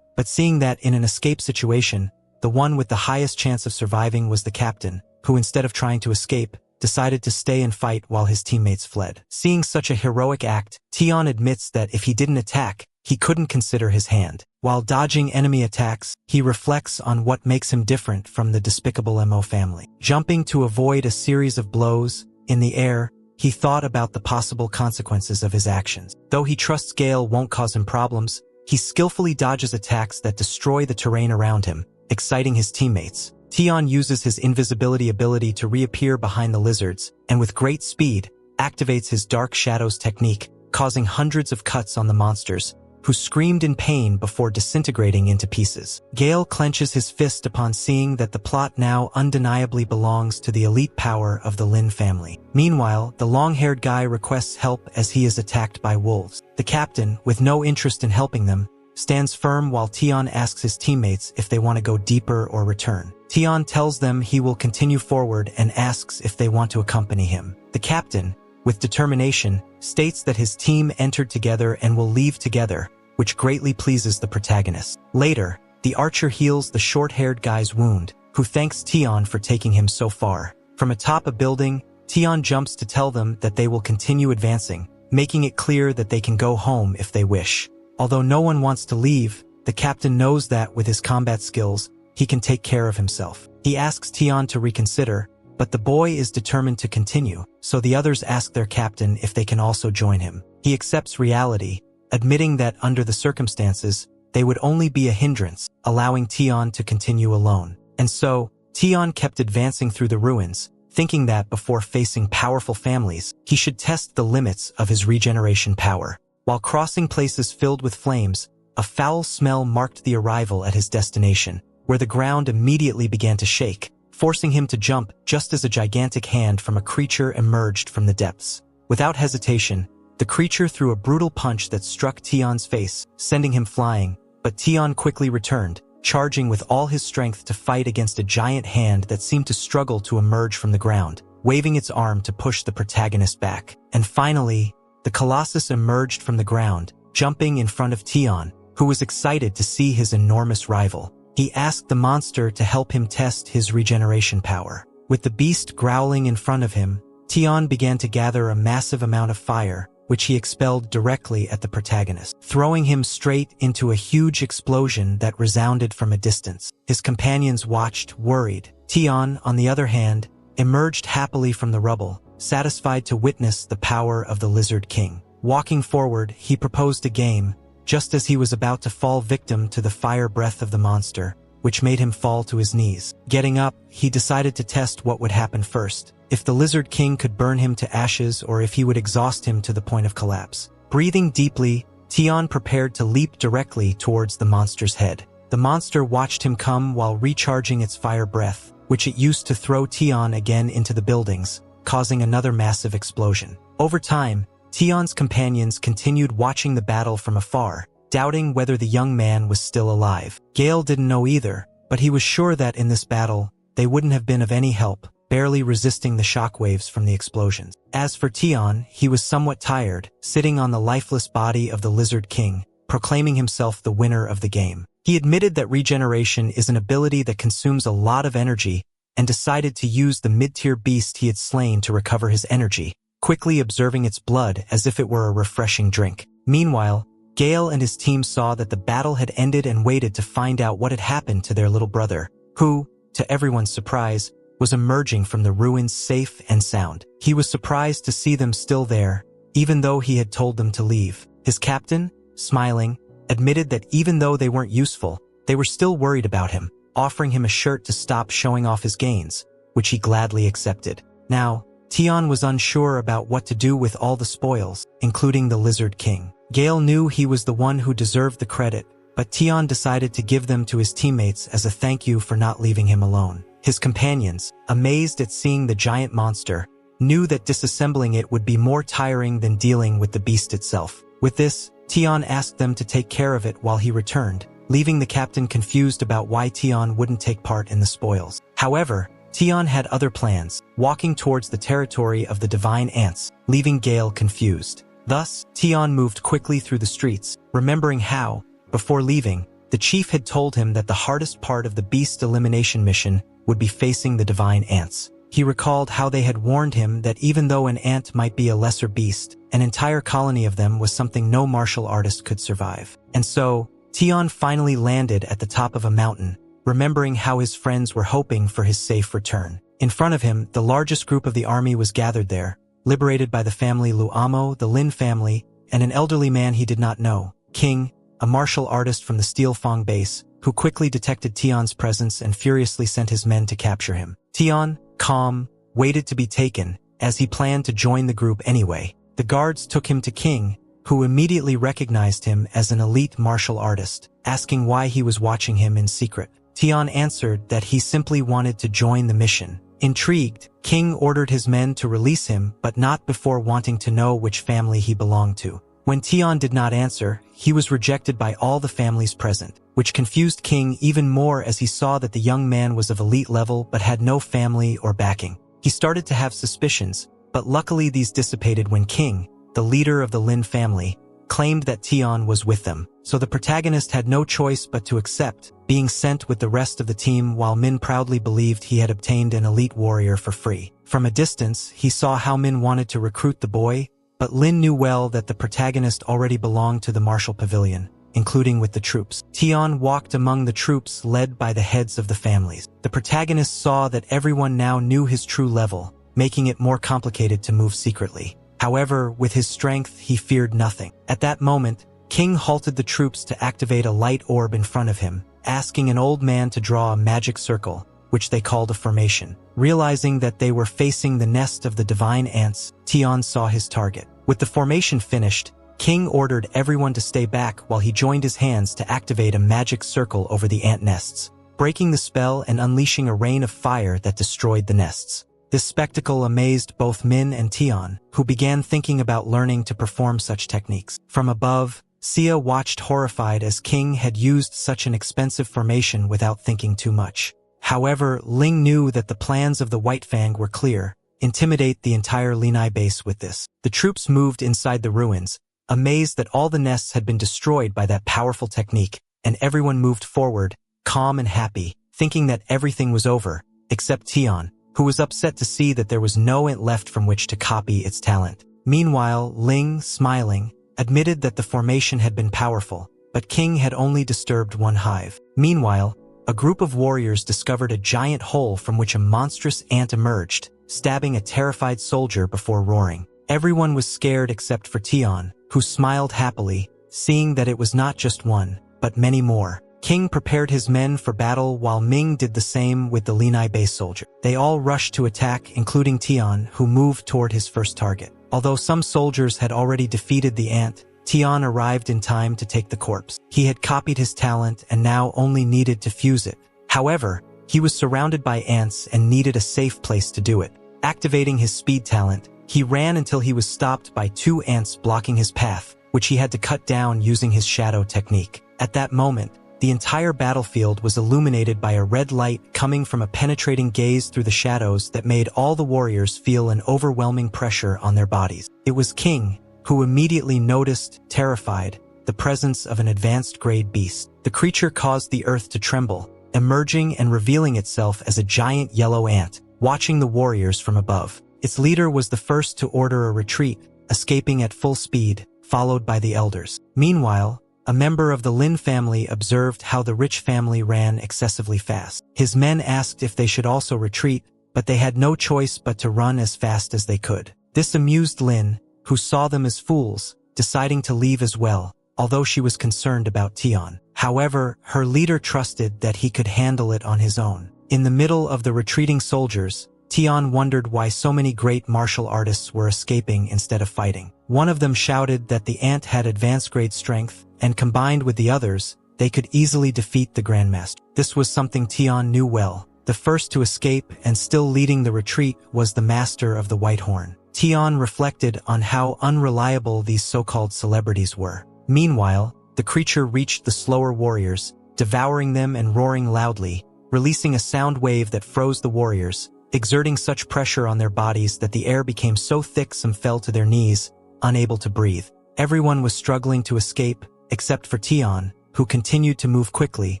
but seeing that in an escape situation, the one with the highest chance of surviving was the captain, who instead of trying to escape, decided to stay and fight while his teammates fled. Seeing such a heroic act, Tian admits that if he didn't attack, he couldn't consider his hand. While dodging enemy attacks, he reflects on what makes him different from the despicable Mo family. Jumping to avoid a series of blows, in the air, he thought about the possible consequences of his actions. Though he trusts Gale won't cause him problems, he skillfully dodges attacks that destroy the terrain around him, exciting his teammates. Tian uses his invisibility ability to reappear behind the lizards, and with great speed, activates his Dark Shadows technique, causing hundreds of cuts on the monsters, who screamed in pain before disintegrating into pieces. Gale clenches his fist upon seeing that the plot now undeniably belongs to the elite power of the Lin family. Meanwhile, the long-haired guy requests help as he is attacked by wolves. The captain, with no interest in helping them, stands firm while Tian asks his teammates if they want to go deeper or return. Tian tells them he will continue forward and asks if they want to accompany him. The captain, with determination, states that his team entered together and will leave together, which greatly pleases the protagonist. Later, the archer heals the short-haired guy's wound, who thanks Tian for taking him so far. From atop a building, Tian jumps to tell them that they will continue advancing, making it clear that they can go home if they wish. Although no one wants to leave, the captain knows that with his combat skills, he can take care of himself. He asks Tian to reconsider, but the boy is determined to continue, so the others ask their captain if they can also join him. He accepts reality, admitting that under the circumstances, they would only be a hindrance, allowing Tian to continue alone. And so, Tian kept advancing through the ruins, thinking that before facing powerful families, he should test the limits of his regeneration power. While crossing places filled with flames, a foul smell marked the arrival at his destination, where the ground immediately began to shake, forcing him to jump just as a gigantic hand from a creature emerged from the depths. Without hesitation, the creature threw a brutal punch that struck Tian's face, sending him flying, but Tian quickly returned, charging with all his strength to fight against a giant hand that seemed to struggle to emerge from the ground, waving its arm to push the protagonist back. And finally, the Colossus emerged from the ground, jumping in front of Tian, who was excited to see his enormous rival. He asked the monster to help him test his regeneration power. With the beast growling in front of him, Tian began to gather a massive amount of fire, which he expelled directly at the protagonist, throwing him straight into a huge explosion that resounded from a distance. His companions watched, worried. Tian, on the other hand, emerged happily from the rubble, satisfied to witness the power of the Lizard King. Walking forward, he proposed a game, just as he was about to fall victim to the fire breath of the monster, which made him fall to his knees. Getting up, he decided to test what would happen first, if the Lizard King could burn him to ashes or if he would exhaust him to the point of collapse. Breathing deeply, Tian prepared to leap directly towards the monster's head. The monster watched him come while recharging its fire breath, which it used to throw Tian again into the buildings, causing another massive explosion. Over time, Tian's companions continued watching the battle from afar, doubting whether the young man was still alive. Gale didn't know either, but he was sure that in this battle, they wouldn't have been of any help, barely resisting the shockwaves from the explosions. As for Tian, he was somewhat tired, sitting on the lifeless body of the Lizard King, proclaiming himself the winner of the game. He admitted that regeneration is an ability that consumes a lot of energy and decided to use the mid-tier beast he had slain to recover his energy, quickly observing its blood as if it were a refreshing drink. Meanwhile, Gale and his team saw that the battle had ended and waited to find out what had happened to their little brother, who, to everyone's surprise, was emerging from the ruins safe and sound. He was surprised to see them still there, even though he had told them to leave. His captain, smiling, admitted that even though they weren't useful, they were still worried about him, offering him a shirt to stop showing off his gains, which he gladly accepted. Now, Tian was unsure about what to do with all the spoils, including the Lizard King. Gale knew he was the one who deserved the credit, but Tian decided to give them to his teammates as a thank you for not leaving him alone. His companions, amazed at seeing the giant monster, knew that disassembling it would be more tiring than dealing with the beast itself. With this, Tian asked them to take care of it while he returned, leaving the captain confused about why Tian wouldn't take part in the spoils. However, Tian had other plans, walking towards the territory of the divine ants, leaving Gale confused. Thus, Tian moved quickly through the streets, remembering how, before leaving, the chief had told him that the hardest part of the beast elimination mission would be facing the divine ants. He recalled how they had warned him that even though an ant might be a lesser beast, an entire colony of them was something no martial artist could survive. And so, Tian finally landed at the top of a mountain, remembering how his friends were hoping for his safe return. In front of him, the largest group of the army was gathered there, liberated by the family Luamo, the Lin family, and an elderly man he did not know, King, a martial artist from the Steel Fong base, who quickly detected Tian's presence and furiously sent his men to capture him. Tian, calm, waited to be taken, as he planned to join the group anyway. The guards took him to King, who immediately recognized him as an elite martial artist, asking why he was watching him in secret. Tian answered that he simply wanted to join the mission. Intrigued, King ordered his men to release him, but not before wanting to know which family he belonged to. When Tian did not answer, he was rejected by all the families present, which confused King even more as he saw that the young man was of elite level but had no family or backing. He started to have suspicions, but luckily these dissipated when King, the leader of the Lin family, claimed that Tian was with them. So the protagonist had no choice but to accept, being sent with the rest of the team while Min proudly believed he had obtained an elite warrior for free. From a distance, he saw how Min wanted to recruit the boy, but Lin knew well that the protagonist already belonged to the martial pavilion, including with the troops. Tian walked among the troops led by the heads of the families. The protagonist saw that everyone now knew his true level, making it more complicated to move secretly. However, with his strength, he feared nothing. At that moment, King halted the troops to activate a light orb in front of him, asking an old man to draw a magic circle, which they called a formation. Realizing that they were facing the nest of the divine ants, Tian saw his target. With the formation finished, King ordered everyone to stay back while he joined his hands to activate a magic circle over the ant nests, breaking the spell and unleashing a rain of fire that destroyed the nests. This spectacle amazed both Min and Tian, who began thinking about learning to perform such techniques. From above, Sia watched horrified as King had used such an expensive formation without thinking too much. However, Ling knew that the plans of the White Fang were clear: intimidate the entire Linai base with this. The troops moved inside the ruins, amazed that all the nests had been destroyed by that powerful technique, and everyone moved forward, calm and happy, thinking that everything was over, except Tian, who was upset to see that there was no ant left from which to copy its talent. Meanwhile, Ling, smiling, admitted that the formation had been powerful, but King had only disturbed one hive. Meanwhile, a group of warriors discovered a giant hole from which a monstrous ant emerged, stabbing a terrified soldier before roaring. Everyone was scared except for Tian, who smiled happily, seeing that it was not just one, but many more. King prepared his men for battle while Ming did the same with the Linai base soldier. They all rushed to attack, including Tian, who moved toward his first target. Although some soldiers had already defeated the ant, Tian arrived in time to take the corpse. He had copied his talent and now only needed to fuse it. However, he was surrounded by ants and needed a safe place to do it. Activating his speed talent, he ran until he was stopped by two ants blocking his path, which he had to cut down using his shadow technique. At that moment, the entire battlefield was illuminated by a red light coming from a penetrating gaze through the shadows that made all the warriors feel an overwhelming pressure on their bodies. It was King, who immediately noticed, terrified, the presence of an advanced grade beast. The creature caused the earth to tremble, emerging and revealing itself as a giant yellow ant, watching the warriors from above. Its leader was the first to order a retreat, escaping at full speed, followed by the elders. Meanwhile, a member of the Lin family observed how the rich family ran excessively fast. His men asked if they should also retreat, but they had no choice but to run as fast as they could. This amused Lin, who saw them as fools, deciding to leave as well, although she was concerned about Tian. However, her leader trusted that he could handle it on his own. In the middle of the retreating soldiers, Tian wondered why so many great martial artists were escaping instead of fighting. One of them shouted that the ant had advanced grade strength, and combined with the others, they could easily defeat the Grandmaster. This was something Tian knew well. The first to escape and still leading the retreat was the Master of the White Horn. Tian reflected on how unreliable these so-called celebrities were. Meanwhile, the creature reached the slower warriors, devouring them and roaring loudly, releasing a sound wave that froze the warriors, exerting such pressure on their bodies that the air became so thick some fell to their knees, unable to breathe. Everyone was struggling to escape, except for Tian, who continued to move quickly,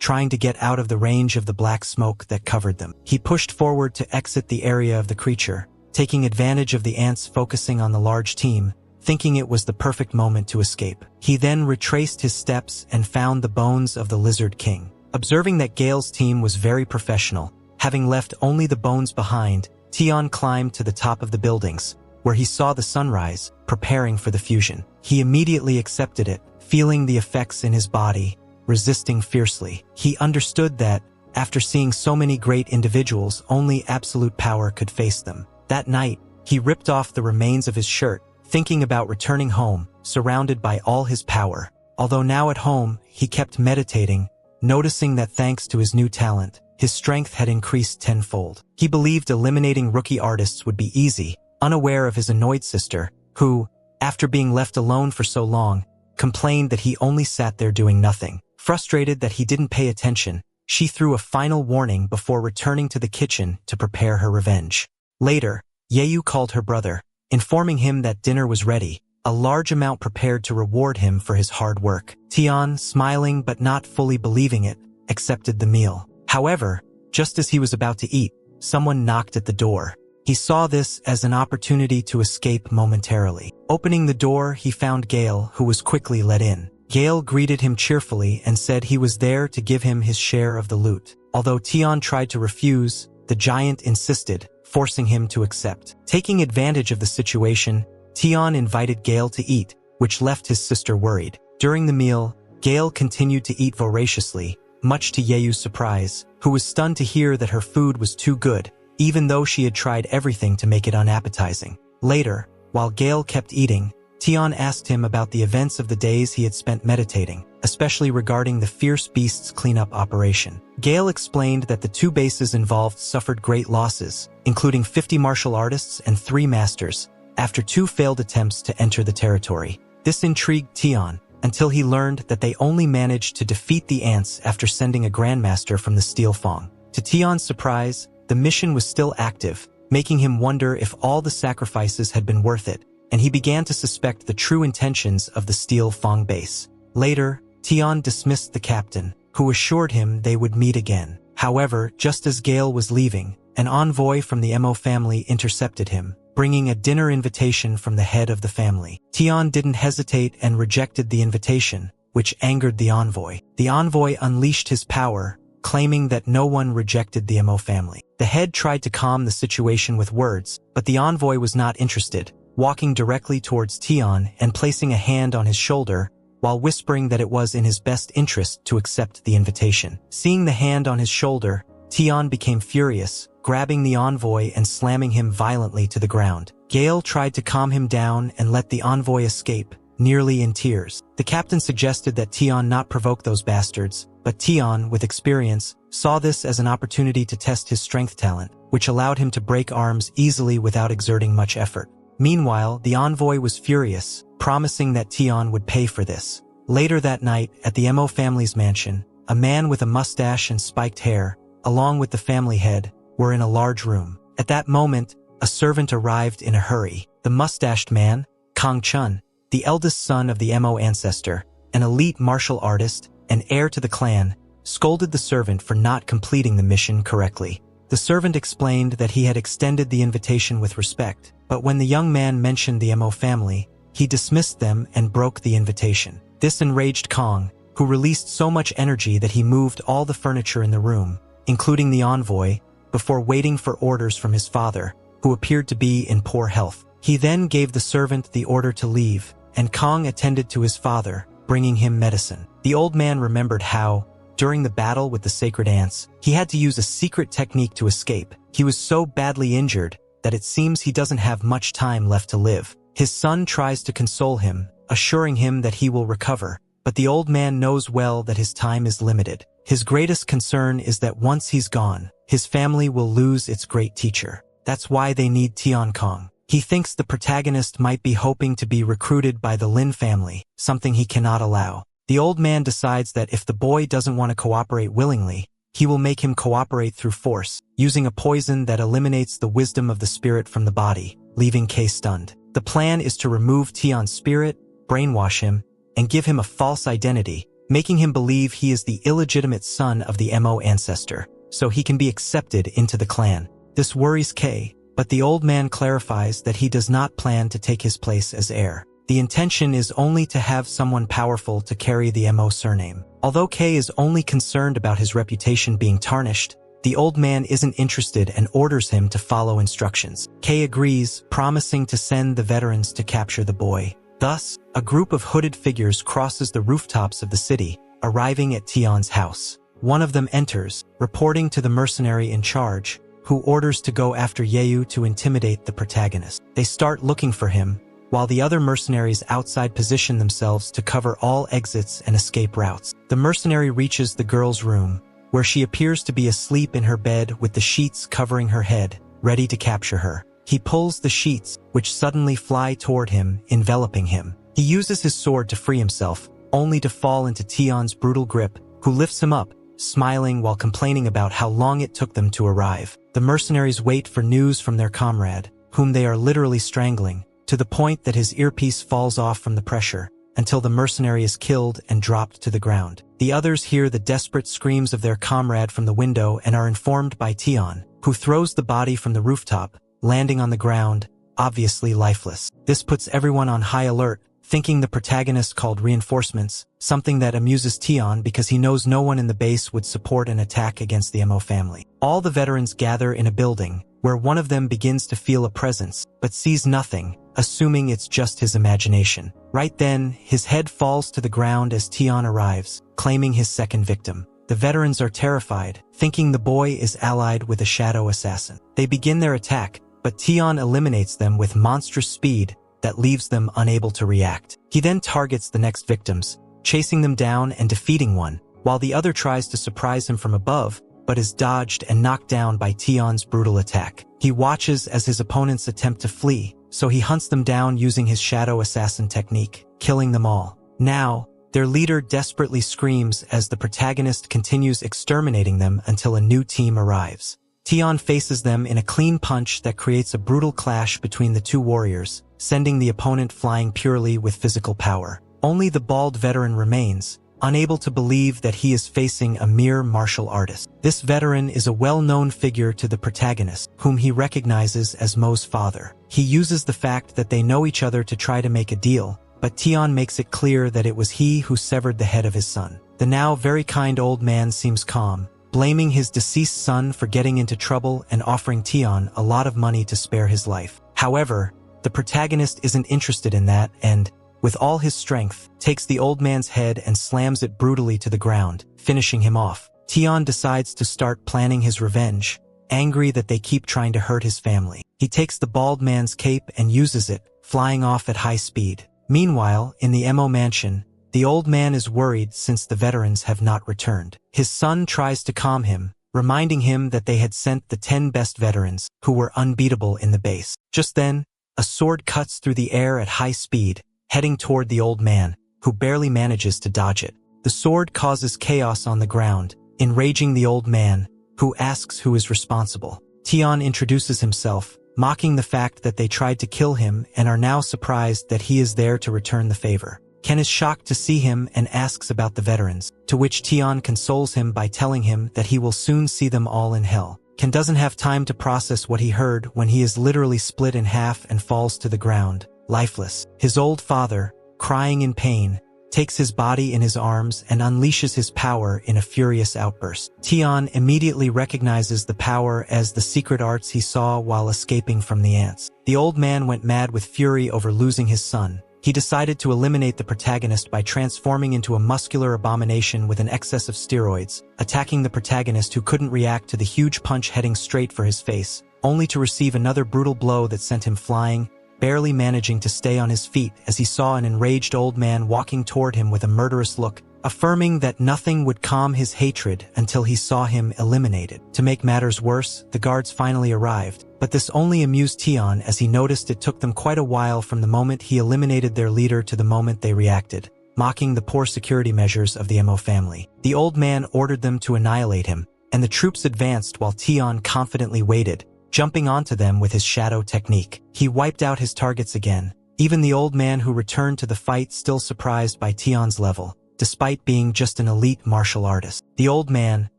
trying to get out of the range of the black smoke that covered them. He pushed forward to exit the area of the creature, taking advantage of the ants focusing on the large team, thinking it was the perfect moment to escape. He then retraced his steps and found the bones of the Lizard King. Observing that Gale's team was very professional, having left only the bones behind, Tian climbed to the top of the buildings, where he saw the sunrise, preparing for the fusion. He immediately accepted it, feeling the effects in his body, resisting fiercely. He understood that, after seeing so many great individuals, only absolute power could face them. That night, he ripped off the remains of his shirt, thinking about returning home, surrounded by all his power. Although now at home, he kept meditating, noticing that thanks to his new talent, his strength had increased tenfold. He believed eliminating rookie artists would be easy, unaware of his annoyed sister, who, after being left alone for so long, complained that he only sat there doing nothing. Frustrated that he didn't pay attention, she threw a final warning before returning to the kitchen to prepare her revenge. Later, Yeyu called her brother, informing him that dinner was ready, a large amount prepared to reward him for his hard work. Tian, smiling but not fully believing it, accepted the meal. However, just as he was about to eat, someone knocked at the door. He saw this as an opportunity to escape momentarily. Opening the door, he found Gale, who was quickly let in. Gale greeted him cheerfully and said he was there to give him his share of the loot. Although Tian tried to refuse, the giant insisted, forcing him to accept. Taking advantage of the situation, Tian invited Gale to eat, which left his sister worried. During the meal, Gale continued to eat voraciously, much to Yeyu's surprise, who was stunned to hear that her food was too good, even though she had tried everything to make it unappetizing. Later, while Gale kept eating, Tian asked him about the events of the days he had spent meditating, especially regarding the fierce beasts cleanup operation. Gale explained that the two bases involved suffered great losses, including 50 martial artists and 3 masters, after 2 failed attempts to enter the territory. This intrigued Tian, until he learned that they only managed to defeat the ants after sending a grandmaster from the Steel Fang. To Tian's surprise, the mission was still active, making him wonder if all the sacrifices had been worth it, and he began to suspect the true intentions of the Steel Fang base. Later, Tian dismissed the captain, who assured him they would meet again. However, just as Gale was leaving, an envoy from the Mo family intercepted him, bringing a dinner invitation from the head of the family. Tian didn't hesitate and rejected the invitation, which angered the envoy. The envoy unleashed his power, claiming that no one rejected the Mo family. The head tried to calm the situation with words, but the envoy was not interested, walking directly towards Tian and placing a hand on his shoulder, while whispering that it was in his best interest to accept the invitation. Seeing the hand on his shoulder, Tian became furious, grabbing the envoy and slamming him violently to the ground. Gale tried to calm him down and let the envoy escape, nearly in tears. The captain suggested that Tian not provoke those bastards, but Tian, with experience, saw this as an opportunity to test his strength talent, which allowed him to break arms easily without exerting much effort. Meanwhile, the envoy was furious, promising that Tian would pay for this. Later that night, at the Mo family's mansion, a man with a mustache and spiked hair, along with the family head, were in a large room. At that moment, a servant arrived in a hurry. The mustached man, Kang Chun, the eldest son of the Mo ancestor, an elite martial artist, and heir to the clan, scolded the servant for not completing the mission correctly. The servant explained that he had extended the invitation with respect, but when the young man mentioned the Mo family, he dismissed them and broke the invitation. This enraged Kang, who released so much energy that he moved all the furniture in the room, including the envoy, before waiting for orders from his father, who appeared to be in poor health. He then gave the servant the order to leave, and Kang attended to his father, bringing him medicine. The old man remembered how, during the battle with the sacred ants, he had to use a secret technique to escape. He was so badly injured that it seems he doesn't have much time left to live. His son tries to console him, assuring him that he will recover, but the old man knows well that his time is limited. His greatest concern is that once he's gone, his family will lose its great teacher. That's why they need Tian Kong. He thinks the protagonist might be hoping to be recruited by the Lin family, something he cannot allow. The old man decides that if the boy doesn't want to cooperate willingly, he will make him cooperate through force, using a poison that eliminates the wisdom of the spirit from the body, leaving Kay stunned. The plan is to remove Tian's spirit, brainwash him, and give him a false identity, making him believe he is the illegitimate son of the Mo ancestor, so he can be accepted into the clan. This worries Kay, but the old man clarifies that he does not plan to take his place as heir. The intention is only to have someone powerful to carry the Mo surname. Although Kay is only concerned about his reputation being tarnished, the old man isn't interested and orders him to follow instructions. Kay agrees, promising to send the veterans to capture the boy. Thus, a group of hooded figures crosses the rooftops of the city, arriving at Tian's house. One of them enters, reporting to the mercenary in charge, who orders to go after Ye to intimidate the protagonist. They start looking for him, while the other mercenaries outside position themselves to cover all exits and escape routes. The mercenary reaches the girl's room, where she appears to be asleep in her bed with the sheets covering her head, ready to capture her. He pulls the sheets, which suddenly fly toward him, enveloping him. He uses his sword to free himself, only to fall into Tian's brutal grip, who lifts him up, smiling while complaining about how long it took them to arrive. The mercenaries wait for news from their comrade, whom they are literally strangling, to the point that his earpiece falls off from the pressure, until the mercenary is killed and dropped to the ground. The others hear the desperate screams of their comrade from the window and are informed by Tian, who throws the body from the rooftop, landing on the ground, obviously lifeless. This puts everyone on high alert, thinking the protagonist called reinforcements, something that amuses Tian because he knows no one in the base would support an attack against the Mo family. All the veterans gather in a building, where one of them begins to feel a presence, but sees nothing, assuming it's just his imagination. Right then, his head falls to the ground as Tian arrives, claiming his second victim. The veterans are terrified, thinking the boy is allied with a shadow assassin. They begin their attack, but Tian eliminates them with monstrous speed that leaves them unable to react. He then targets the next victims, chasing them down and defeating one, while the other tries to surprise him from above, but is dodged and knocked down by Tian's brutal attack. He watches as his opponents attempt to flee, so he hunts them down using his shadow assassin technique, killing them all. Now, their leader desperately screams as the protagonist continues exterminating them until a new team arrives. Tian faces them in a clean punch that creates a brutal clash between the two warriors, sending the opponent flying purely with physical power. Only the bald veteran remains, unable to believe that he is facing a mere martial artist. This veteran is a well-known figure to the protagonist, whom he recognizes as Mo's father. He uses the fact that they know each other to try to make a deal, but Tian makes it clear that it was he who severed the head of his son. The now very kind old man seems calm, blaming his deceased son for getting into trouble and offering Tian a lot of money to spare his life. However, the protagonist isn't interested in that and, with all his strength, takes the old man's head and slams it brutally to the ground, finishing him off. Tian decides to start planning his revenge, angry that they keep trying to hurt his family. He takes the bald man's cape and uses it, flying off at high speed. Meanwhile, in the Mo mansion, the old man is worried since the veterans have not returned. His son tries to calm him, reminding him that they had sent the 10 best veterans, who were unbeatable in the base. Just then, a sword cuts through the air at high speed, heading toward the old man, who barely manages to dodge it. The sword causes chaos on the ground, enraging the old man, who asks who is responsible. Tian introduces himself, mocking the fact that they tried to kill him and are now surprised that he is there to return the favor. Ken is shocked to see him and asks about the veterans, to which Tian consoles him by telling him that he will soon see them all in hell. Ken doesn't have time to process what he heard when he is literally split in half and falls to the ground, lifeless. His old father, crying in pain, takes his body in his arms and unleashes his power in a furious outburst. Tian immediately recognizes the power as the secret arts he saw while escaping from the ants. The old man went mad with fury over losing his son. He decided to eliminate the protagonist by transforming into a muscular abomination with an excess of steroids, attacking the protagonist who couldn't react to the huge punch heading straight for his face, only to receive another brutal blow that sent him flying, barely managing to stay on his feet as he saw an enraged old man walking toward him with a murderous look, affirming that nothing would calm his hatred until he saw him eliminated. To make matters worse, the guards finally arrived, but this only amused Tian as he noticed it took them quite a while from the moment he eliminated their leader to the moment they reacted, mocking the poor security measures of the Mo family. The old man ordered them to annihilate him, and the troops advanced while Tian confidently waited, jumping onto them with his shadow technique. He wiped out his targets again, even the old man who returned to the fight still surprised by Tian's level, despite being just an elite martial artist. The old man,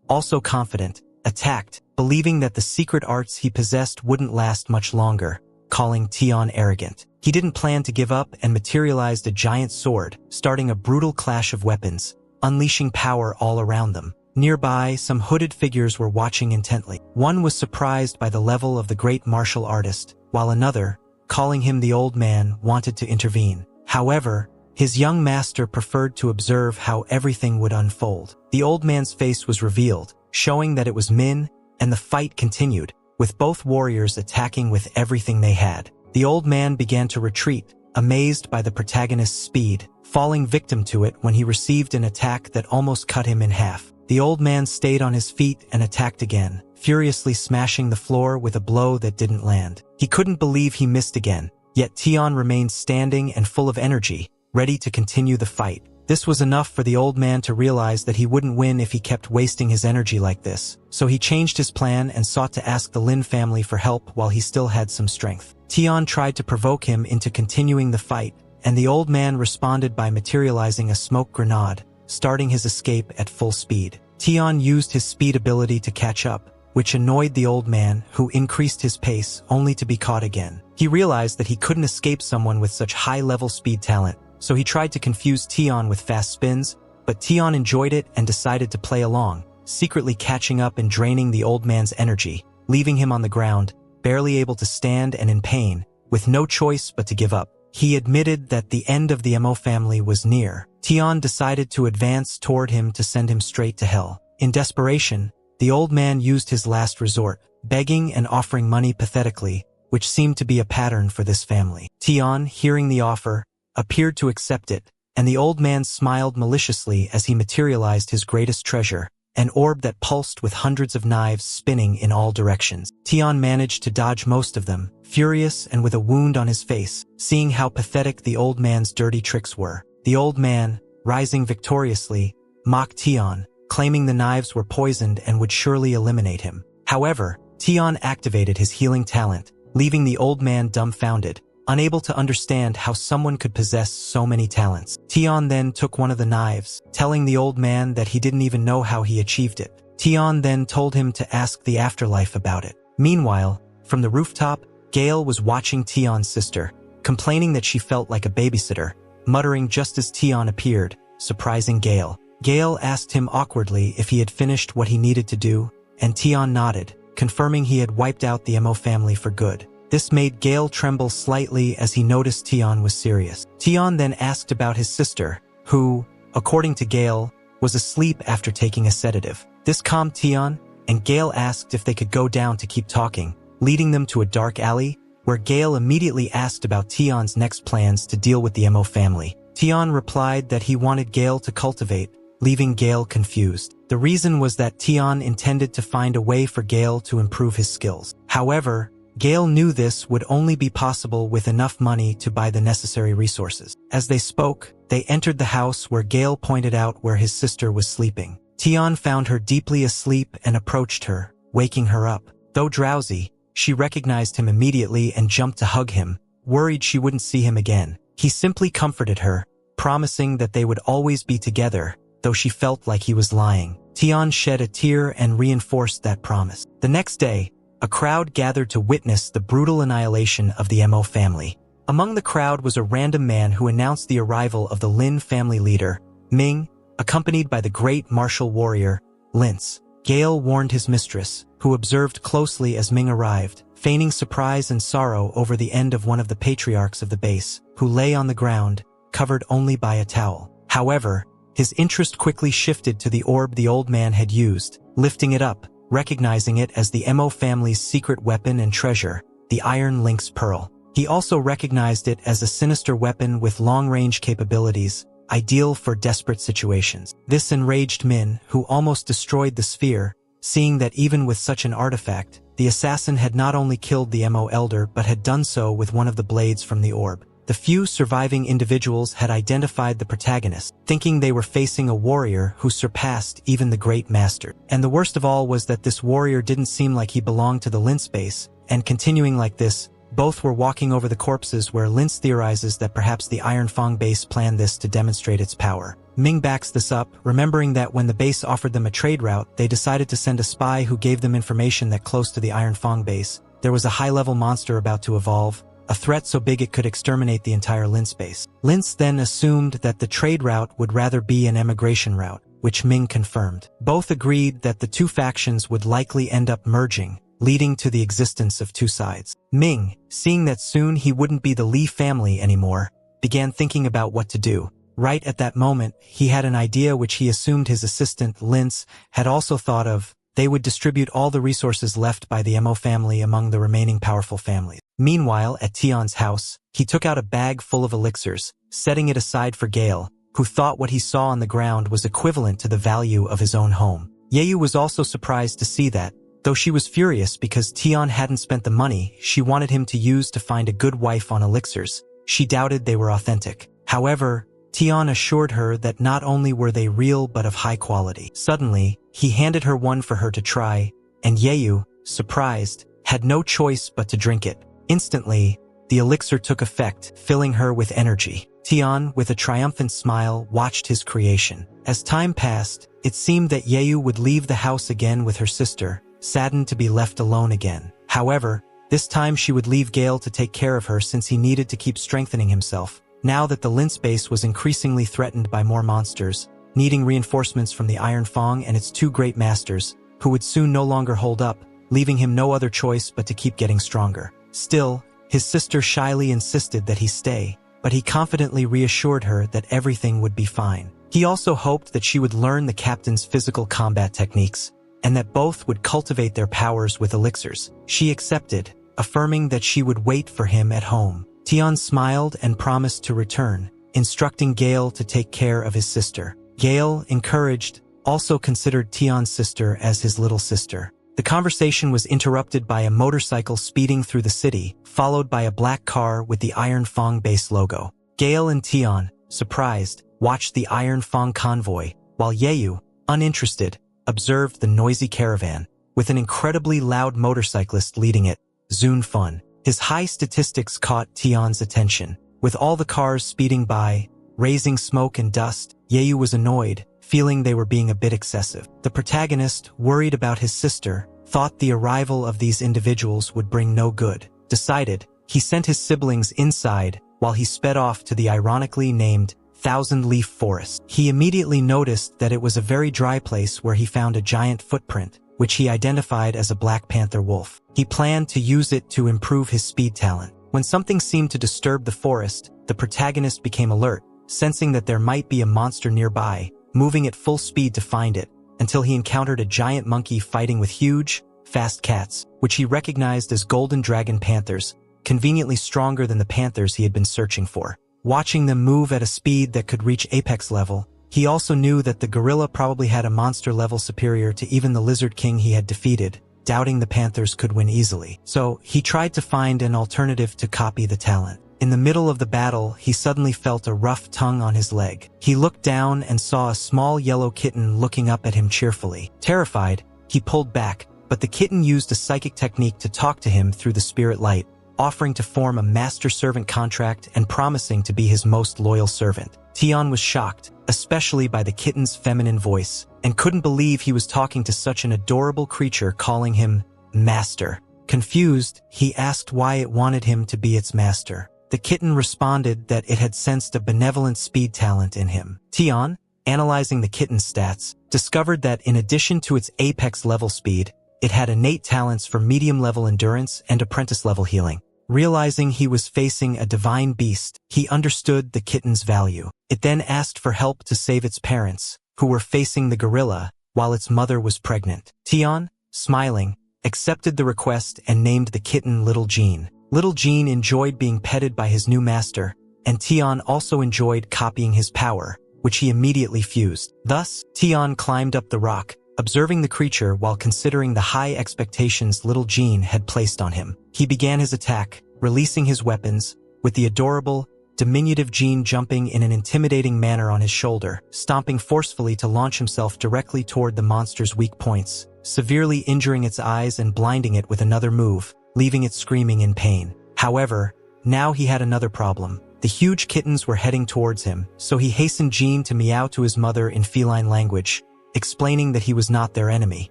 also confident, attacked, believing that the secret arts he possessed wouldn't last much longer, calling Tian arrogant. He didn't plan to give up and materialized a giant sword, starting a brutal clash of weapons, unleashing power all around them. Nearby, some hooded figures were watching intently. One was surprised by the level of the great martial artist, while another, calling him the old man, wanted to intervene. However, his young master preferred to observe how everything would unfold. The old man's face was revealed, showing that it was Min, and the fight continued, with both warriors attacking with everything they had. The old man began to retreat, amazed by the protagonist's speed, falling victim to it when he received an attack that almost cut him in half. The old man stayed on his feet and attacked again, furiously smashing the floor with a blow that didn't land. He couldn't believe he missed again, yet Tian remained standing and full of energy, ready to continue the fight. This was enough for the old man to realize that he wouldn't win if he kept wasting his energy like this, so he changed his plan and sought to ask the Lin family for help while he still had some strength. Tian tried to provoke him into continuing the fight, and the old man responded by materializing a smoke grenade, starting his escape at full speed. Tian used his speed ability to catch up, which annoyed the old man, who increased his pace only to be caught again. He realized that he couldn't escape someone with such high-level speed talent, so he tried to confuse Tian with fast spins, but Tian enjoyed it and decided to play along, secretly catching up and draining the old man's energy, leaving him on the ground, barely able to stand and in pain, with no choice but to give up. He admitted that the end of the Mo family was near. Tian decided to advance toward him to send him straight to hell. In desperation, the old man used his last resort, begging and offering money pathetically, which seemed to be a pattern for this family. Tian, hearing the offer, appeared to accept it, and the old man smiled maliciously as he materialized his greatest treasure, an orb that pulsed with hundreds of knives spinning in all directions. Tian managed to dodge most of them, furious and with a wound on his face, seeing how pathetic the old man's dirty tricks were. The old man, rising victoriously, mocked Tian, claiming the knives were poisoned and would surely eliminate him. However, Tian activated his healing talent, leaving the old man dumbfounded, unable to understand how someone could possess so many talents. Tian then took one of the knives, telling the old man that he didn't even know how he achieved it. Tian then told him to ask the afterlife about it. Meanwhile, from the rooftop, Gale was watching Tian's sister, complaining that she felt like a babysitter, muttering just as Tian appeared, surprising Gale. Gale asked him awkwardly if he had finished what he needed to do, and Tian nodded, confirming he had wiped out the Mo family for good. This made Gale tremble slightly as he noticed Tian was serious. Tian then asked about his sister, who, according to Gale, was asleep after taking a sedative. This calmed Tian, and Gale asked if they could go down to keep talking, leading them to a dark alley, where Gale immediately asked about Tian's next plans to deal with the Mo family. Tian replied that he wanted Gale to cultivate, leaving Gale confused. The reason was that Tian intended to find a way for Gale to improve his skills. However, Gale knew this would only be possible with enough money to buy the necessary resources. As they spoke, they entered the house where Gale pointed out where his sister was sleeping. Tian found her deeply asleep and approached her, waking her up. Though drowsy, she recognized him immediately and jumped to hug him, worried she wouldn't see him again. He simply comforted her, promising that they would always be together, though she felt like he was lying. Tian shed a tear and reinforced that promise. The next day, a crowd gathered to witness the brutal annihilation of the Mo family. Among the crowd was a random man who announced the arrival of the Lin family leader, Ming, accompanied by the great martial warrior, Lince. Gale warned his mistress, who observed closely as Ming arrived, feigning surprise and sorrow over the end of one of the patriarchs of the base, who lay on the ground, covered only by a towel. However, his interest quickly shifted to the orb the old man had used, lifting it up, recognizing it as the Mo family's secret weapon and treasure, the Iron Lynx Pearl. He also recognized it as a sinister weapon with long-range capabilities, ideal for desperate situations. This enraged Min, who almost destroyed the sphere, seeing that even with such an artifact, the assassin had not only killed the Mo Elder but had done so with one of the blades from the orb. The few surviving individuals had identified the protagonist, thinking they were facing a warrior who surpassed even the great master. And the worst of all was that this warrior didn't seem like he belonged to the Lince base, and continuing like this, both were walking over the corpses where Lince theorizes that perhaps the Iron Fang base planned this to demonstrate its power. Ming backs this up, remembering that when the base offered them a trade route, they decided to send a spy who gave them information that close to the Iron Fang base, there was a high-level monster about to evolve, a threat so big it could exterminate the entire Lince base. Lince then assumed that the trade route would rather be an emigration route, which Ming confirmed. Both agreed that the two factions would likely end up merging, leading to the existence of two sides. Ming, seeing that soon he wouldn't be the Li family anymore, began thinking about what to do. Right at that moment, he had an idea which he assumed his assistant, Lince, had also thought of. They would distribute all the resources left by the Mo family among the remaining powerful families. Meanwhile, at Tian's house, he took out a bag full of elixirs, setting it aside for Gale, who thought what he saw on the ground was equivalent to the value of his own home. Yeyu was also surprised to see that, though she was furious because Tian hadn't spent the money she wanted him to use to find a good wife on elixirs. She doubted they were authentic. However, Tian assured her that not only were they real but of high quality. Suddenly, he handed her one for her to try, and Yeyu, surprised, had no choice but to drink it. Instantly, the elixir took effect, filling her with energy. Tian, with a triumphant smile, watched his creation. As time passed, it seemed that Yeyu would leave the house again with her sister, saddened to be left alone again. However, this time she would leave Gale to take care of her since he needed to keep strengthening himself. Now that the Lince base was increasingly threatened by more monsters, needing reinforcements from the Iron Fang and its two great masters, who would soon no longer hold up, leaving him no other choice but to keep getting stronger. Still, his sister shyly insisted that he stay, but he confidently reassured her that everything would be fine. He also hoped that she would learn the captain's physical combat techniques, and that both would cultivate their powers with elixirs. She accepted, affirming that she would wait for him at home. Tian smiled and promised to return, instructing Gale to take care of his sister. Gale, encouraged, also considered Tian's sister as his little sister. The conversation was interrupted by a motorcycle speeding through the city, followed by a black car with the Iron Fang base logo. Gale and Tian, surprised, watched the Iron Fang convoy, while Yeyu, uninterested, observed the noisy caravan, with an incredibly loud motorcyclist leading it, Zun Fun. His high statistics caught Tian's attention. With all the cars speeding by, raising smoke and dust, Yeyu was annoyed, feeling they were being a bit excessive. The protagonist, worried about his sister, thought the arrival of these individuals would bring no good. Decided, he sent his siblings inside while he sped off to the ironically named Thousand-Leaf Forest. He immediately noticed that it was a very dry place where he found a giant footprint, which he identified as a Black Panther wolf. He planned to use it to improve his speed talent. When something seemed to disturb the forest, the protagonist became alert, sensing that there might be a monster nearby, moving at full speed to find it, until he encountered a giant monkey fighting with huge, fast cats, which he recognized as golden dragon panthers, conveniently stronger than the panthers he had been searching for. Watching them move at a speed that could reach apex level, he also knew that the gorilla probably had a monster level superior to even the lizard king he had defeated, doubting the panthers could win easily. So, he tried to find an alternative to copy the talent. In the middle of the battle, he suddenly felt a rough tongue on his leg. He looked down and saw a small yellow kitten looking up at him cheerfully. Terrified, he pulled back, but the kitten used a psychic technique to talk to him through the spirit light, offering to form a master-servant contract and promising to be his most loyal servant. Tian was shocked, especially by the kitten's feminine voice, and couldn't believe he was talking to such an adorable creature calling him master. Confused, he asked why it wanted him to be its master. The kitten responded that it had sensed a benevolent speed talent in him. Tian, analyzing the kitten's stats, discovered that in addition to its apex level speed, it had innate talents for medium-level endurance and apprentice-level healing. Realizing he was facing a divine beast, he understood the kitten's value. It then asked for help to save its parents, who were facing the gorilla, while its mother was pregnant. Tian, smiling, accepted the request and named the kitten Little Jean. Little Jean enjoyed being petted by his new master, and Tian also enjoyed copying his power, which he immediately fused. Thus, Tian climbed up the rock, observing the creature while considering the high expectations little Jean had placed on him. He began his attack, releasing his weapons, with the adorable, diminutive Jean jumping in an intimidating manner on his shoulder, stomping forcefully to launch himself directly toward the monster's weak points, severely injuring its eyes and blinding it with another move, leaving it screaming in pain. However, now he had another problem. The huge kittens were heading towards him, so he hastened Jean to meow to his mother in feline language, explaining that he was not their enemy.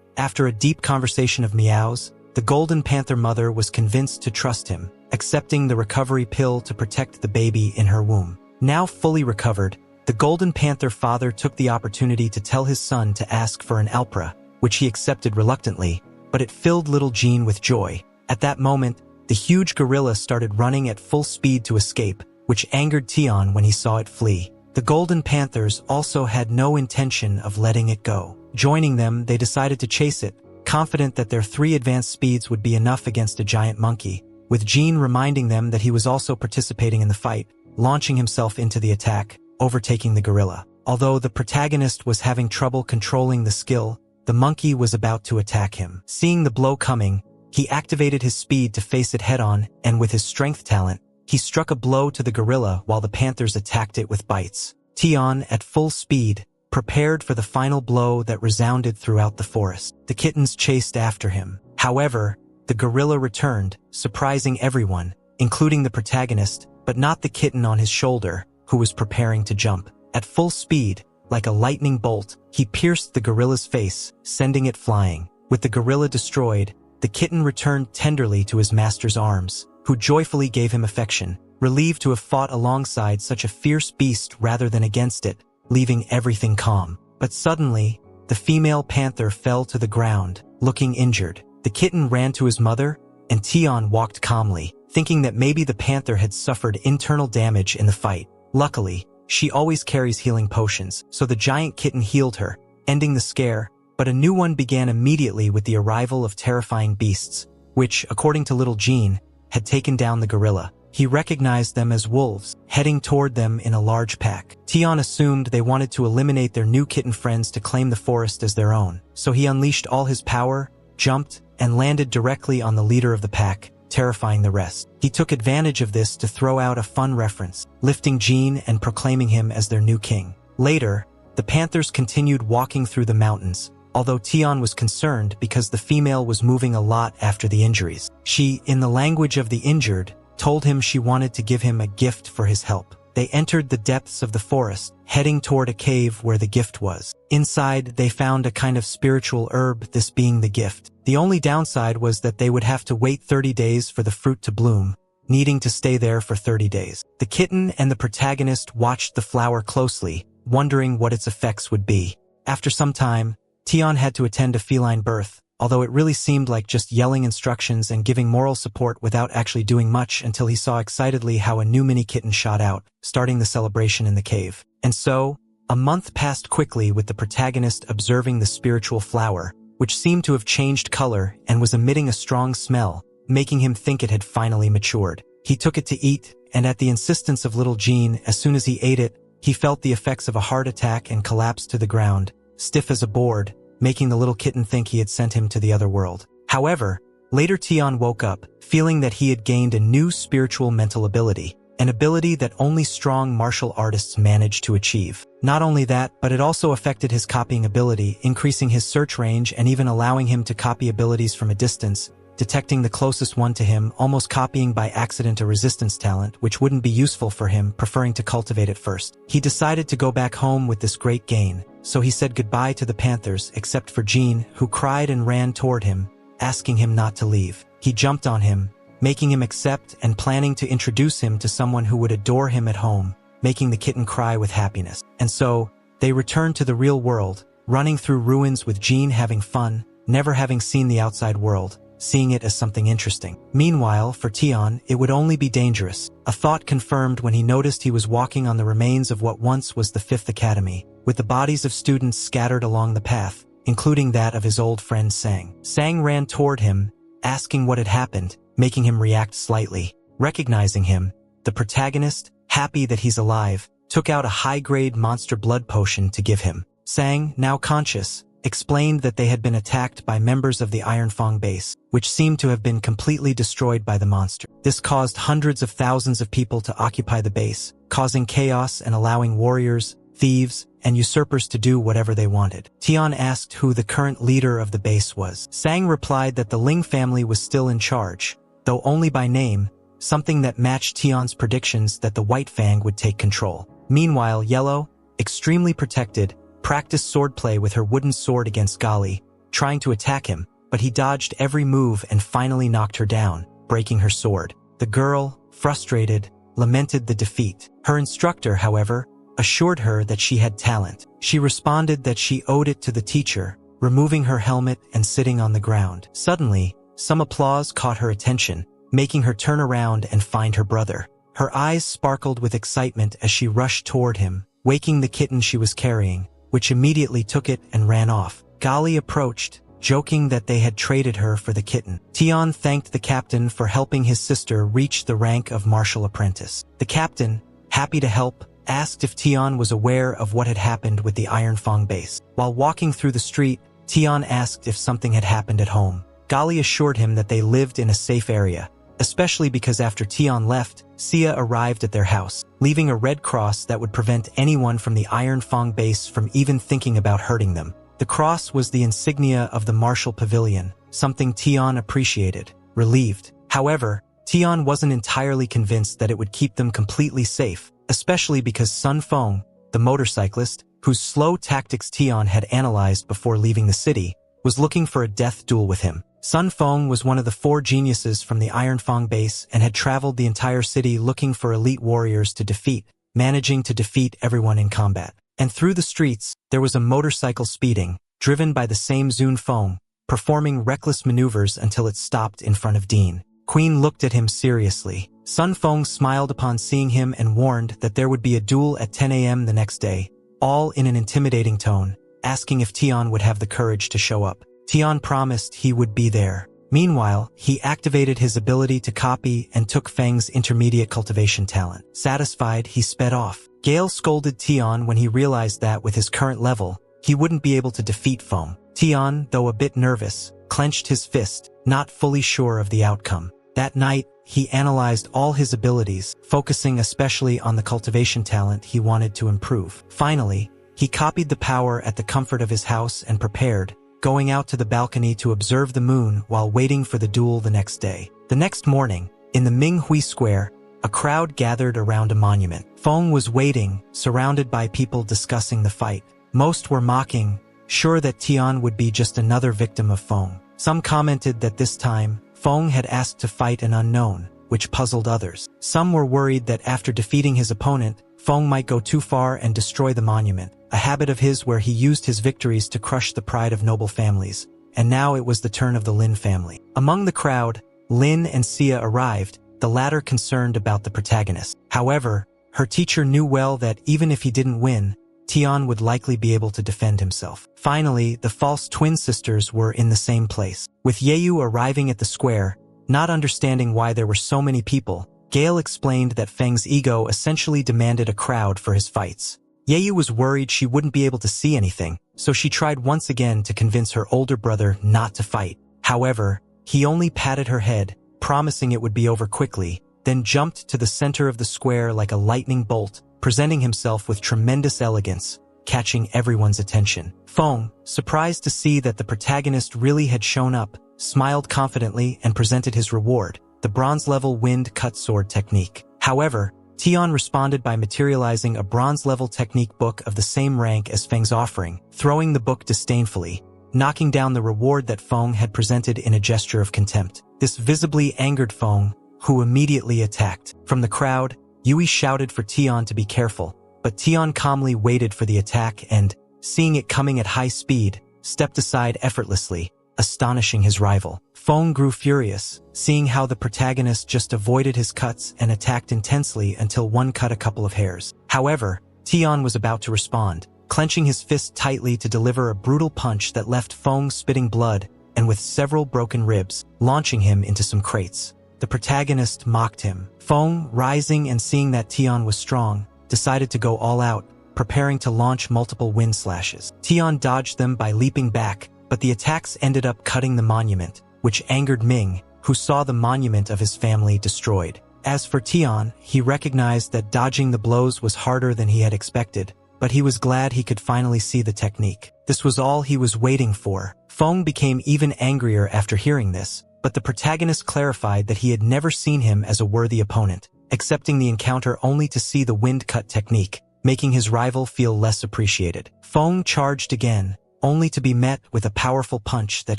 After a deep conversation of meows, the Golden Panther mother was convinced to trust him, accepting the recovery pill to protect the baby in her womb. Now fully recovered, the Golden Panther father took the opportunity to tell his son to ask for an alpra, which he accepted reluctantly, but it filled little Jean with joy. At that moment, the huge gorilla started running at full speed to escape, which angered Tian when he saw it flee. The Golden Panthers also had no intention of letting it go. Joining them, they decided to chase it, confident that their 3 advanced speeds would be enough against a giant monkey, with Jean reminding them that he was also participating in the fight, launching himself into the attack, overtaking the gorilla. Although the protagonist was having trouble controlling the skill, the monkey was about to attack him. Seeing the blow coming, he activated his speed to face it head-on, and with his strength talent, he struck a blow to the gorilla while the panthers attacked it with bites. Tian, at full speed, prepared for the final blow that resounded throughout the forest. The kittens chased after him. However, the gorilla returned, surprising everyone, including the protagonist, but not the kitten on his shoulder, who was preparing to jump. At full speed, like a lightning bolt, he pierced the gorilla's face, sending it flying. With the gorilla destroyed, the kitten returned tenderly to his master's arms, who joyfully gave him affection, relieved to have fought alongside such a fierce beast rather than against it, leaving everything calm. But suddenly, the female panther fell to the ground, looking injured. The kitten ran to his mother, and Tian walked calmly, thinking that maybe the panther had suffered internal damage in the fight. Luckily, she always carries healing potions, so the giant kitten healed her, ending the scare, but a new one began immediately with the arrival of terrifying beasts, which, according to little Jean, had taken down the gorilla. He recognized them as wolves, heading toward them in a large pack. Tian assumed they wanted to eliminate their new kitten friends to claim the forest as their own, so he unleashed all his power, jumped, and landed directly on the leader of the pack, terrifying the rest. He took advantage of this to throw out a fun reference, lifting Jean and proclaiming him as their new king. Later, the panthers continued walking through the mountains, although Tian was concerned because the female was moving a lot after the injuries. She, in the language of the injured, told him she wanted to give him a gift for his help. They entered the depths of the forest, heading toward a cave where the gift was. Inside, they found a kind of spiritual herb, this being the gift. The only downside was that they would have to wait 30 days for the fruit to bloom, needing to stay there for 30 days. The kitten and the protagonist watched the flower closely, wondering what its effects would be. After some time, Tian had to attend a feline birth, although it really seemed like just yelling instructions and giving moral support without actually doing much until he saw excitedly how a new mini kitten shot out, starting the celebration in the cave. And so, a month passed quickly with the protagonist observing the spiritual flower, which seemed to have changed color and was emitting a strong smell, making him think it had finally matured. He took it to eat, and at the insistence of little Jean, as soon as he ate it, he felt the effects of a heart attack and collapsed to the ground, stiff as a board, making the little kitten think he had sent him to the other world. However, later Tian woke up, feeling that he had gained a new spiritual mental ability, an ability that only strong martial artists manage to achieve. Not only that, but it also affected his copying ability, increasing his search range and even allowing him to copy abilities from a distance, detecting the closest one to him, almost copying by accident a resistance talent, which wouldn't be useful for him, preferring to cultivate it first. He decided to go back home with this great gain, so he said goodbye to the panthers, except for Jean, who cried and ran toward him, asking him not to leave. He jumped on him, making him accept and planning to introduce him to someone who would adore him at home, making the kitten cry with happiness. And so, they returned to the real world, running through ruins with Jean having fun, never having seen the outside world, seeing it as something interesting. Meanwhile, for Tian, it would only be dangerous, a thought confirmed when he noticed he was walking on the remains of what once was the 5th Academy, with the bodies of students scattered along the path, including that of his old friend Sang. Sang ran toward him, asking what had happened, making him react slightly. Recognizing him, the protagonist, happy that he's alive, took out a high-grade monster blood potion to give him. Sang, now conscious, explained that they had been attacked by members of the Iron Fang base, which seemed to have been completely destroyed by the monster. This caused hundreds of thousands of people to occupy the base, causing chaos and allowing warriors, thieves, and usurpers to do whatever they wanted. Tian asked who the current leader of the base was. Sang replied that the Ling family was still in charge, though only by name, something that matched Tian's predictions that the White Fang would take control. Meanwhile, Yellow, extremely protected, practiced swordplay with her wooden sword against Gali, trying to attack him, but he dodged every move and finally knocked her down, breaking her sword. The girl, frustrated, lamented the defeat. Her instructor, however, assured her that she had talent. She responded that she owed it to the teacher, removing her helmet and sitting on the ground. Suddenly, some applause caught her attention, making her turn around and find her brother. Her eyes sparkled with excitement as she rushed toward him, waking the kitten she was carrying, which immediately took it and ran off. Gali approached, joking that they had traded her for the kitten. Tian thanked the captain for helping his sister reach the rank of martial apprentice. The captain, happy to help, asked if Tian was aware of what had happened with the Iron Fang base. While walking through the street, Tian asked if something had happened at home. Gali assured him that they lived in a safe area, especially because after Tian left, Sia arrived at their house, leaving a red cross that would prevent anyone from the Iron Fang base from even thinking about hurting them. The cross was the insignia of the Martial Pavilion, something Tian appreciated, relieved. However, Tian wasn't entirely convinced that it would keep them completely safe, especially because Sun Feng, the motorcyclist, whose slow tactics Tian had analyzed before leaving the city, was looking for a death duel with him. Sun Feng was one of the 4 geniuses from the Iron Fang base and had traveled the entire city looking for elite warriors to defeat, managing to defeat everyone in combat. And through the streets, there was a motorcycle speeding, driven by the same Zun Feng, performing reckless maneuvers until it stopped in front of Dean. Queen looked at him seriously. Sun Feng smiled upon seeing him and warned that there would be a duel at 10 a.m. the next day, all in an intimidating tone, asking if Tian would have the courage to show up. Tian promised he would be there. Meanwhile, he activated his ability to copy and took Feng's intermediate cultivation talent. Satisfied, he sped off. Gale scolded Tian when he realized that with his current level, he wouldn't be able to defeat Feng. Tian, though a bit nervous, clenched his fist, not fully sure of the outcome. That night, he analyzed all his abilities, focusing especially on the cultivation talent he wanted to improve. Finally, he copied the power at the comfort of his house and prepared, going out to the balcony to observe the moon while waiting for the duel the next day. The next morning, in the Minghui Square, a crowd gathered around a monument. Feng was waiting, surrounded by people discussing the fight. Most were mocking, sure that Tian would be just another victim of Feng. Some commented that this time, Feng had asked to fight an unknown, which puzzled others. Some were worried that after defeating his opponent, Feng might go too far and destroy the monument, a habit of his where he used his victories to crush the pride of noble families, and now it was the turn of the Lin family. Among the crowd, Lin and Sia arrived, the latter concerned about the protagonist. However, her teacher knew well that even if he didn't win, Tian would likely be able to defend himself. Finally, the false twin sisters were in the same place. With Yeyu arriving at the square, not understanding why there were so many people, Gale explained that Feng's ego essentially demanded a crowd for his fights. Yeyu was worried she wouldn't be able to see anything, so she tried once again to convince her older brother not to fight. However, he only patted her head, promising it would be over quickly, then jumped to the center of the square like a lightning bolt, presenting himself with tremendous elegance, catching everyone's attention. Feng, surprised to see that the protagonist really had shown up, smiled confidently and presented his reward, the bronze-level wind-cut sword technique. However, Tian responded by materializing a bronze-level technique book of the same rank as Feng's offering, throwing the book disdainfully, knocking down the reward that Feng had presented in a gesture of contempt. This visibly angered Feng, who immediately attacked. From the crowd, Yui shouted for Tian to be careful, but Tian calmly waited for the attack and, seeing it coming at high speed, stepped aside effortlessly, astonishing his rival. Feng grew furious, seeing how the protagonist just avoided his cuts and attacked intensely until one cut a couple of hairs. However, Tian was about to respond, clenching his fist tightly to deliver a brutal punch that left Feng spitting blood and with several broken ribs, launching him into some crates. The protagonist mocked him. Feng, rising and seeing that Tian was strong, decided to go all out, preparing to launch multiple wind slashes. Tian dodged them by leaping back, but the attacks ended up cutting the monument, which angered Ming, who saw the monument of his family destroyed. As for Tian, he recognized that dodging the blows was harder than he had expected, but he was glad he could finally see the technique. This was all he was waiting for. Feng became even angrier after hearing this, but the protagonist clarified that he had never seen him as a worthy opponent, accepting the encounter only to see the wind cut technique, making his rival feel less appreciated. Feng charged again, only to be met with a powerful punch that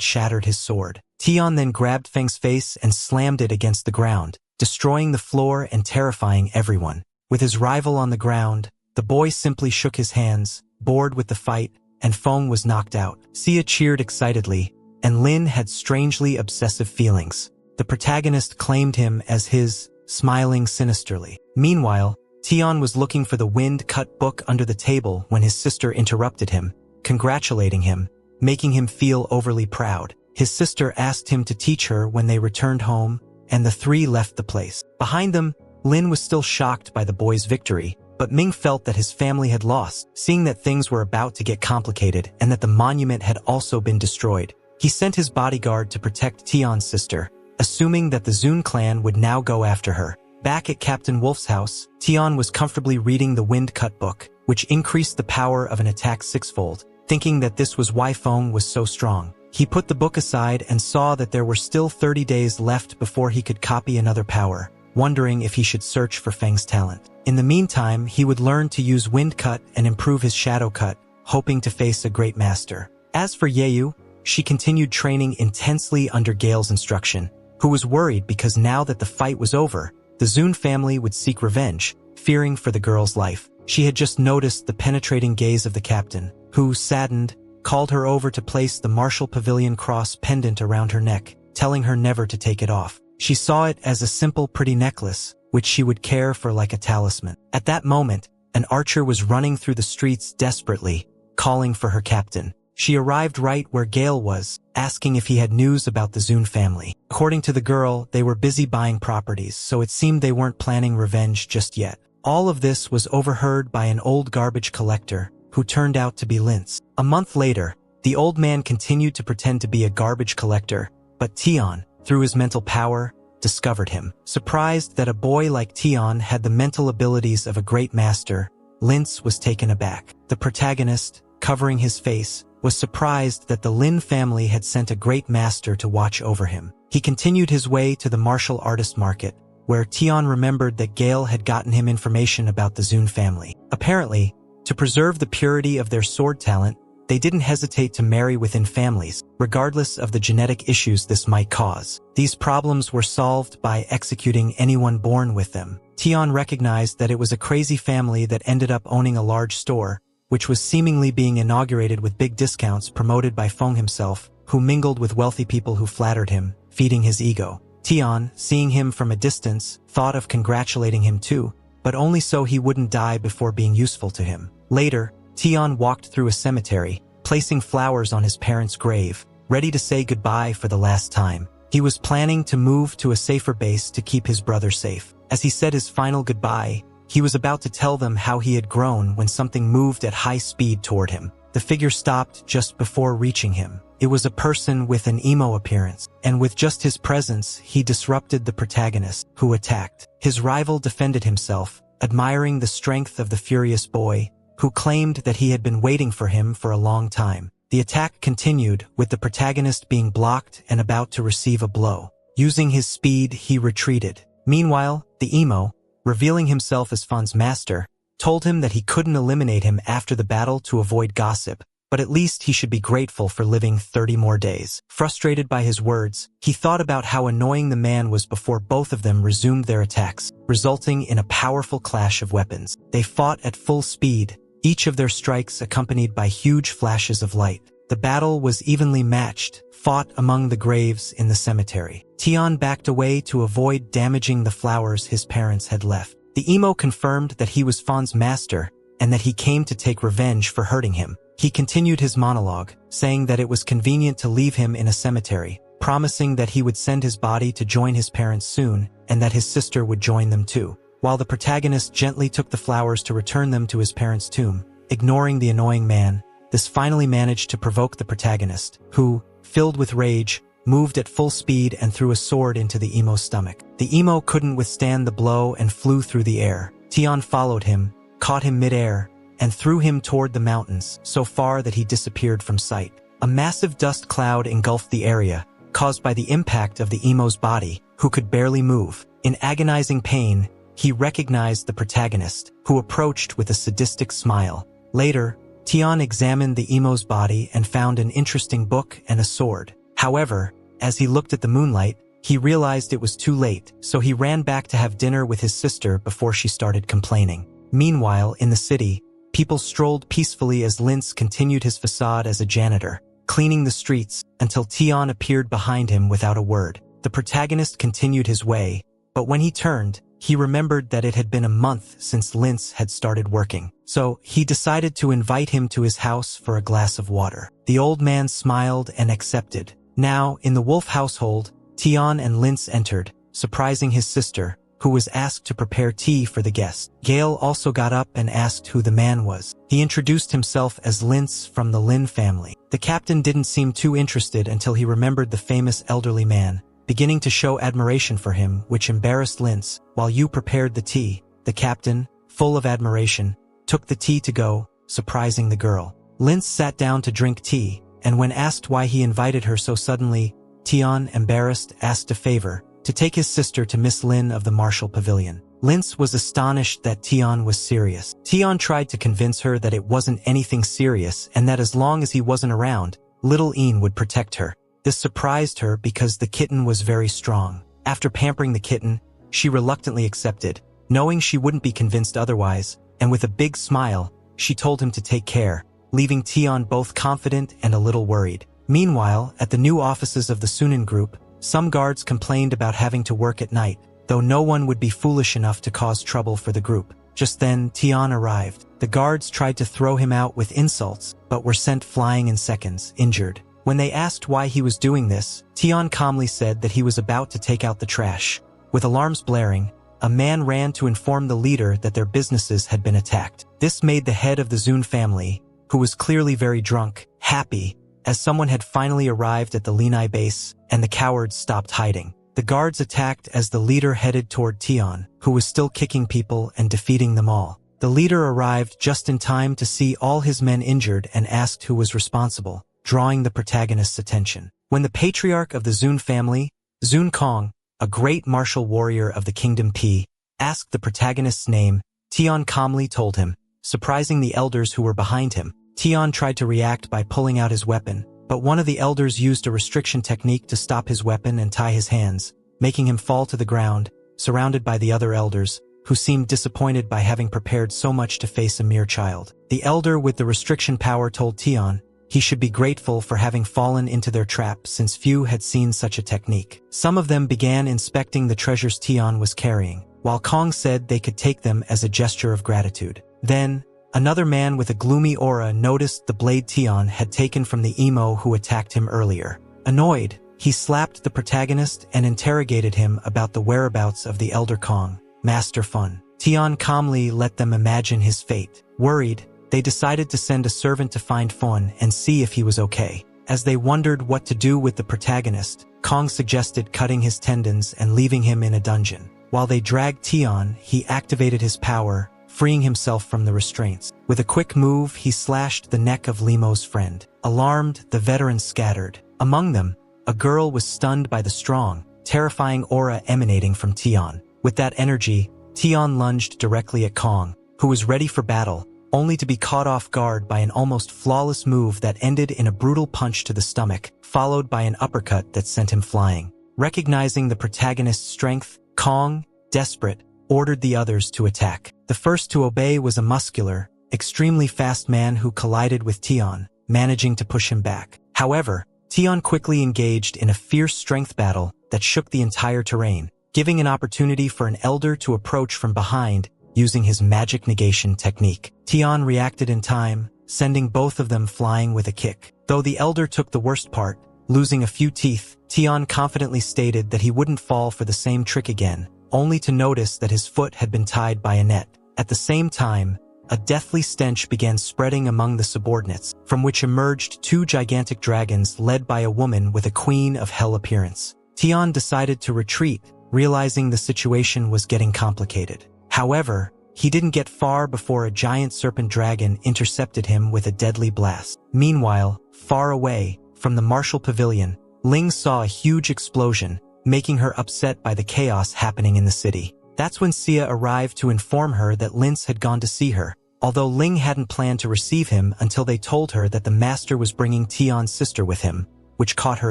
shattered his sword. Tian then grabbed Feng's face and slammed it against the ground, destroying the floor and terrifying everyone. With his rival on the ground, the boy simply shook his hands, bored with the fight, and Feng was knocked out. Sia cheered excitedly, and Lin had strangely obsessive feelings. The protagonist claimed him as his, smiling sinisterly. Meanwhile, Tian was looking for the wind-cut book under the table when his sister interrupted him, congratulating him, making him feel overly proud. His sister asked him to teach her when they returned home, and the three left the place. Behind them, Lin was still shocked by the boy's victory, but Ming felt that his family had lost, seeing that things were about to get complicated and that the monument had also been destroyed. He sent his bodyguard to protect Tian's sister, assuming that the Zun clan would now go after her. Back at Captain Wolf's house, Tian was comfortably reading the wind-cut book, which increased the power of an attack sixfold, thinking that this was why Feng was so strong. He put the book aside and saw that there were still 30 days left before he could copy another power, wondering if he should search for Feng's talent. In the meantime, he would learn to use wind cut and improve his shadow cut, hoping to face a great master. As for Yeyu, she continued training intensely under Gale's instruction, who was worried because now that the fight was over, the Zun family would seek revenge, fearing for the girl's life. She had just noticed the penetrating gaze of the captain, who, saddened, called her over to place the Martial Pavilion cross pendant around her neck, telling her never to take it off. She saw it as a simple, pretty necklace, which she would care for like a talisman. At that moment, an archer was running through the streets desperately, calling for her captain. She arrived right where Gale was, asking if he had news about the Zun family. According to the girl, they were busy buying properties, so it seemed they weren't planning revenge just yet. All of this was overheard by an old garbage collector, who turned out to be Linz. A month later, the old man continued to pretend to be a garbage collector, but Tian, through his mental power, discovered him. Surprised that a boy like Tian had the mental abilities of a great master, Linz was taken aback. The protagonist, covering his face, was surprised that the Lin family had sent a great master to watch over him. He continued his way to the martial artist market, where Tian remembered that Gale had gotten him information about the Zun family. Apparently, to preserve the purity of their sword talent, they didn't hesitate to marry within families, regardless of the genetic issues this might cause. These problems were solved by executing anyone born with them. Tian recognized that it was a crazy family that ended up owning a large store, which was seemingly being inaugurated with big discounts promoted by Feng himself, who mingled with wealthy people who flattered him, feeding his ego. Tian, seeing him from a distance, thought of congratulating him too, but only so he wouldn't die before being useful to him. Later, Tian walked through a cemetery, placing flowers on his parents' grave, ready to say goodbye for the last time. He was planning to move to a safer base to keep his brother safe. As he said his final goodbye, he was about to tell them how he had grown when something moved at high speed toward him. The figure stopped just before reaching him. It was a person with an emo appearance, and with just his presence, he disrupted the protagonist, who attacked. His rival defended himself, admiring the strength of the furious boy, who claimed that he had been waiting for him for a long time. The attack continued, with the protagonist being blocked and about to receive a blow. Using his speed, he retreated. Meanwhile, the emo, revealing himself as Fan's master, told him that he couldn't eliminate him after the battle to avoid gossip, but at least he should be grateful for living 30 more days. Frustrated by his words, he thought about how annoying the man was before both of them resumed their attacks, resulting in a powerful clash of weapons. They fought at full speed, each of their strikes accompanied by huge flashes of light. The battle was evenly matched, fought among the graves in the cemetery. Tian backed away to avoid damaging the flowers his parents had left. The emo confirmed that he was Fan's master and that he came to take revenge for hurting him. He continued his monologue, saying that it was convenient to leave him in a cemetery, promising that he would send his body to join his parents soon and that his sister would join them too. While the protagonist gently took the flowers to return them to his parents' tomb, ignoring the annoying man, this finally managed to provoke the protagonist, who, filled with rage, moved at full speed and threw a sword into the emo's stomach. The emo couldn't withstand the blow and flew through the air. Tian followed him, caught him mid-air, and threw him toward the mountains, so far that he disappeared from sight. A massive dust cloud engulfed the area, caused by the impact of the emo's body, who could barely move. In agonizing pain, he recognized the protagonist, who approached with a sadistic smile. Later, Tian examined the emo's body and found an interesting book and a sword. However, as he looked at the moonlight, he realized it was too late, so he ran back to have dinner with his sister before she started complaining. Meanwhile, in the city, people strolled peacefully as Linz continued his facade as a janitor, cleaning the streets until Tian appeared behind him without a word. The protagonist continued his way, but when he turned, he remembered that it had been a month since Linz had started working, so he decided to invite him to his house for a glass of water. The old man smiled and accepted. Now, in the wolf household, Tian and Linz entered, surprising his sister, who was asked to prepare tea for the guest. Gale also got up and asked who the man was. He introduced himself as Linz from the Lin family. The captain didn't seem too interested until he remembered the famous elderly man, beginning to show admiration for him, which embarrassed Linz. While you prepared the tea, the captain, full of admiration, took the tea to go, surprising the girl. Linz sat down to drink tea, and when asked why he invited her so suddenly, Tian, embarrassed, asked a favor, to take his sister to Miss Lin of the Martial Pavilion. Linz was astonished that Tian was serious. Tian tried to convince her that it wasn't anything serious and that as long as he wasn't around, little Ian would protect her. This surprised her because the kitten was very strong. After pampering the kitten, she reluctantly accepted, knowing she wouldn't be convinced otherwise, and with a big smile, she told him to take care, leaving Tian both confident and a little worried. Meanwhile, at the new offices of the Sunan group, some guards complained about having to work at night, though no one would be foolish enough to cause trouble for the group. Just then, Tian arrived. The guards tried to throw him out with insults, but were sent flying in seconds, injured. When they asked why he was doing this, Tian calmly said that he was about to take out the trash. With alarms blaring, a man ran to inform the leader that their businesses had been attacked. This made the head of the Zun family, who was clearly very drunk, happy, as someone had finally arrived at the Linai base, and the cowards stopped hiding. The guards attacked as the leader headed toward Tian, who was still kicking people and defeating them all. The leader arrived just in time to see all his men injured and asked who was responsible, drawing the protagonist's attention. When the patriarch of the Zun family, Zun Kong, a great martial warrior of the Kingdom P, asked the protagonist's name, Tian calmly told him, surprising the elders who were behind him. Tian tried to react by pulling out his weapon, but one of the elders used a restriction technique to stop his weapon and tie his hands, making him fall to the ground, surrounded by the other elders, who seemed disappointed by having prepared so much to face a mere child. The elder with the restriction power told Tian he should be grateful for having fallen into their trap since few had seen such a technique. Some of them began inspecting the treasures Tian was carrying, while Kong said they could take them as a gesture of gratitude. Then, another man with a gloomy aura noticed the blade Tian had taken from the emo who attacked him earlier. Annoyed, he slapped the protagonist and interrogated him about the whereabouts of the elder Kong, Master Fun. Tian calmly let them imagine his fate. Worried, they decided to send a servant to find Fun and see if he was okay. As they wondered what to do with the protagonist, Kong suggested cutting his tendons and leaving him in a dungeon. While they dragged Tian, he activated his power, freeing himself from the restraints. With a quick move, he slashed the neck of Limo's friend. Alarmed, the veterans scattered. Among them, a girl was stunned by the strong, terrifying aura emanating from Tian. With that energy, Tian lunged directly at Kong, who was ready for battle, only to be caught off guard by an almost flawless move that ended in a brutal punch to the stomach, followed by an uppercut that sent him flying. Recognizing the protagonist's strength, Kong, desperate, ordered the others to attack. The first to obey was a muscular, extremely fast man who collided with Tian, managing to push him back. However, Tian quickly engaged in a fierce strength battle that shook the entire terrain, giving an opportunity for an elder to approach from behind using his magic negation technique. Tian reacted in time, sending both of them flying with a kick. Though the elder took the worst part, losing a few teeth, Tian confidently stated that he wouldn't fall for the same trick again, only to notice that his foot had been tied by a net. At the same time, a deathly stench began spreading among the subordinates, from which emerged two gigantic dragons led by a woman with a queen of hell appearance. Tian decided to retreat, realizing the situation was getting complicated. However, he didn't get far before a giant serpent dragon intercepted him with a deadly blast. Meanwhile, far away, from the martial pavilion, Ling saw a huge explosion, making her upset by the chaos happening in the city. That's when Sia arrived to inform her that Lince had gone to see her, although Ling hadn't planned to receive him until they told her that the master was bringing Tian's sister with him, which caught her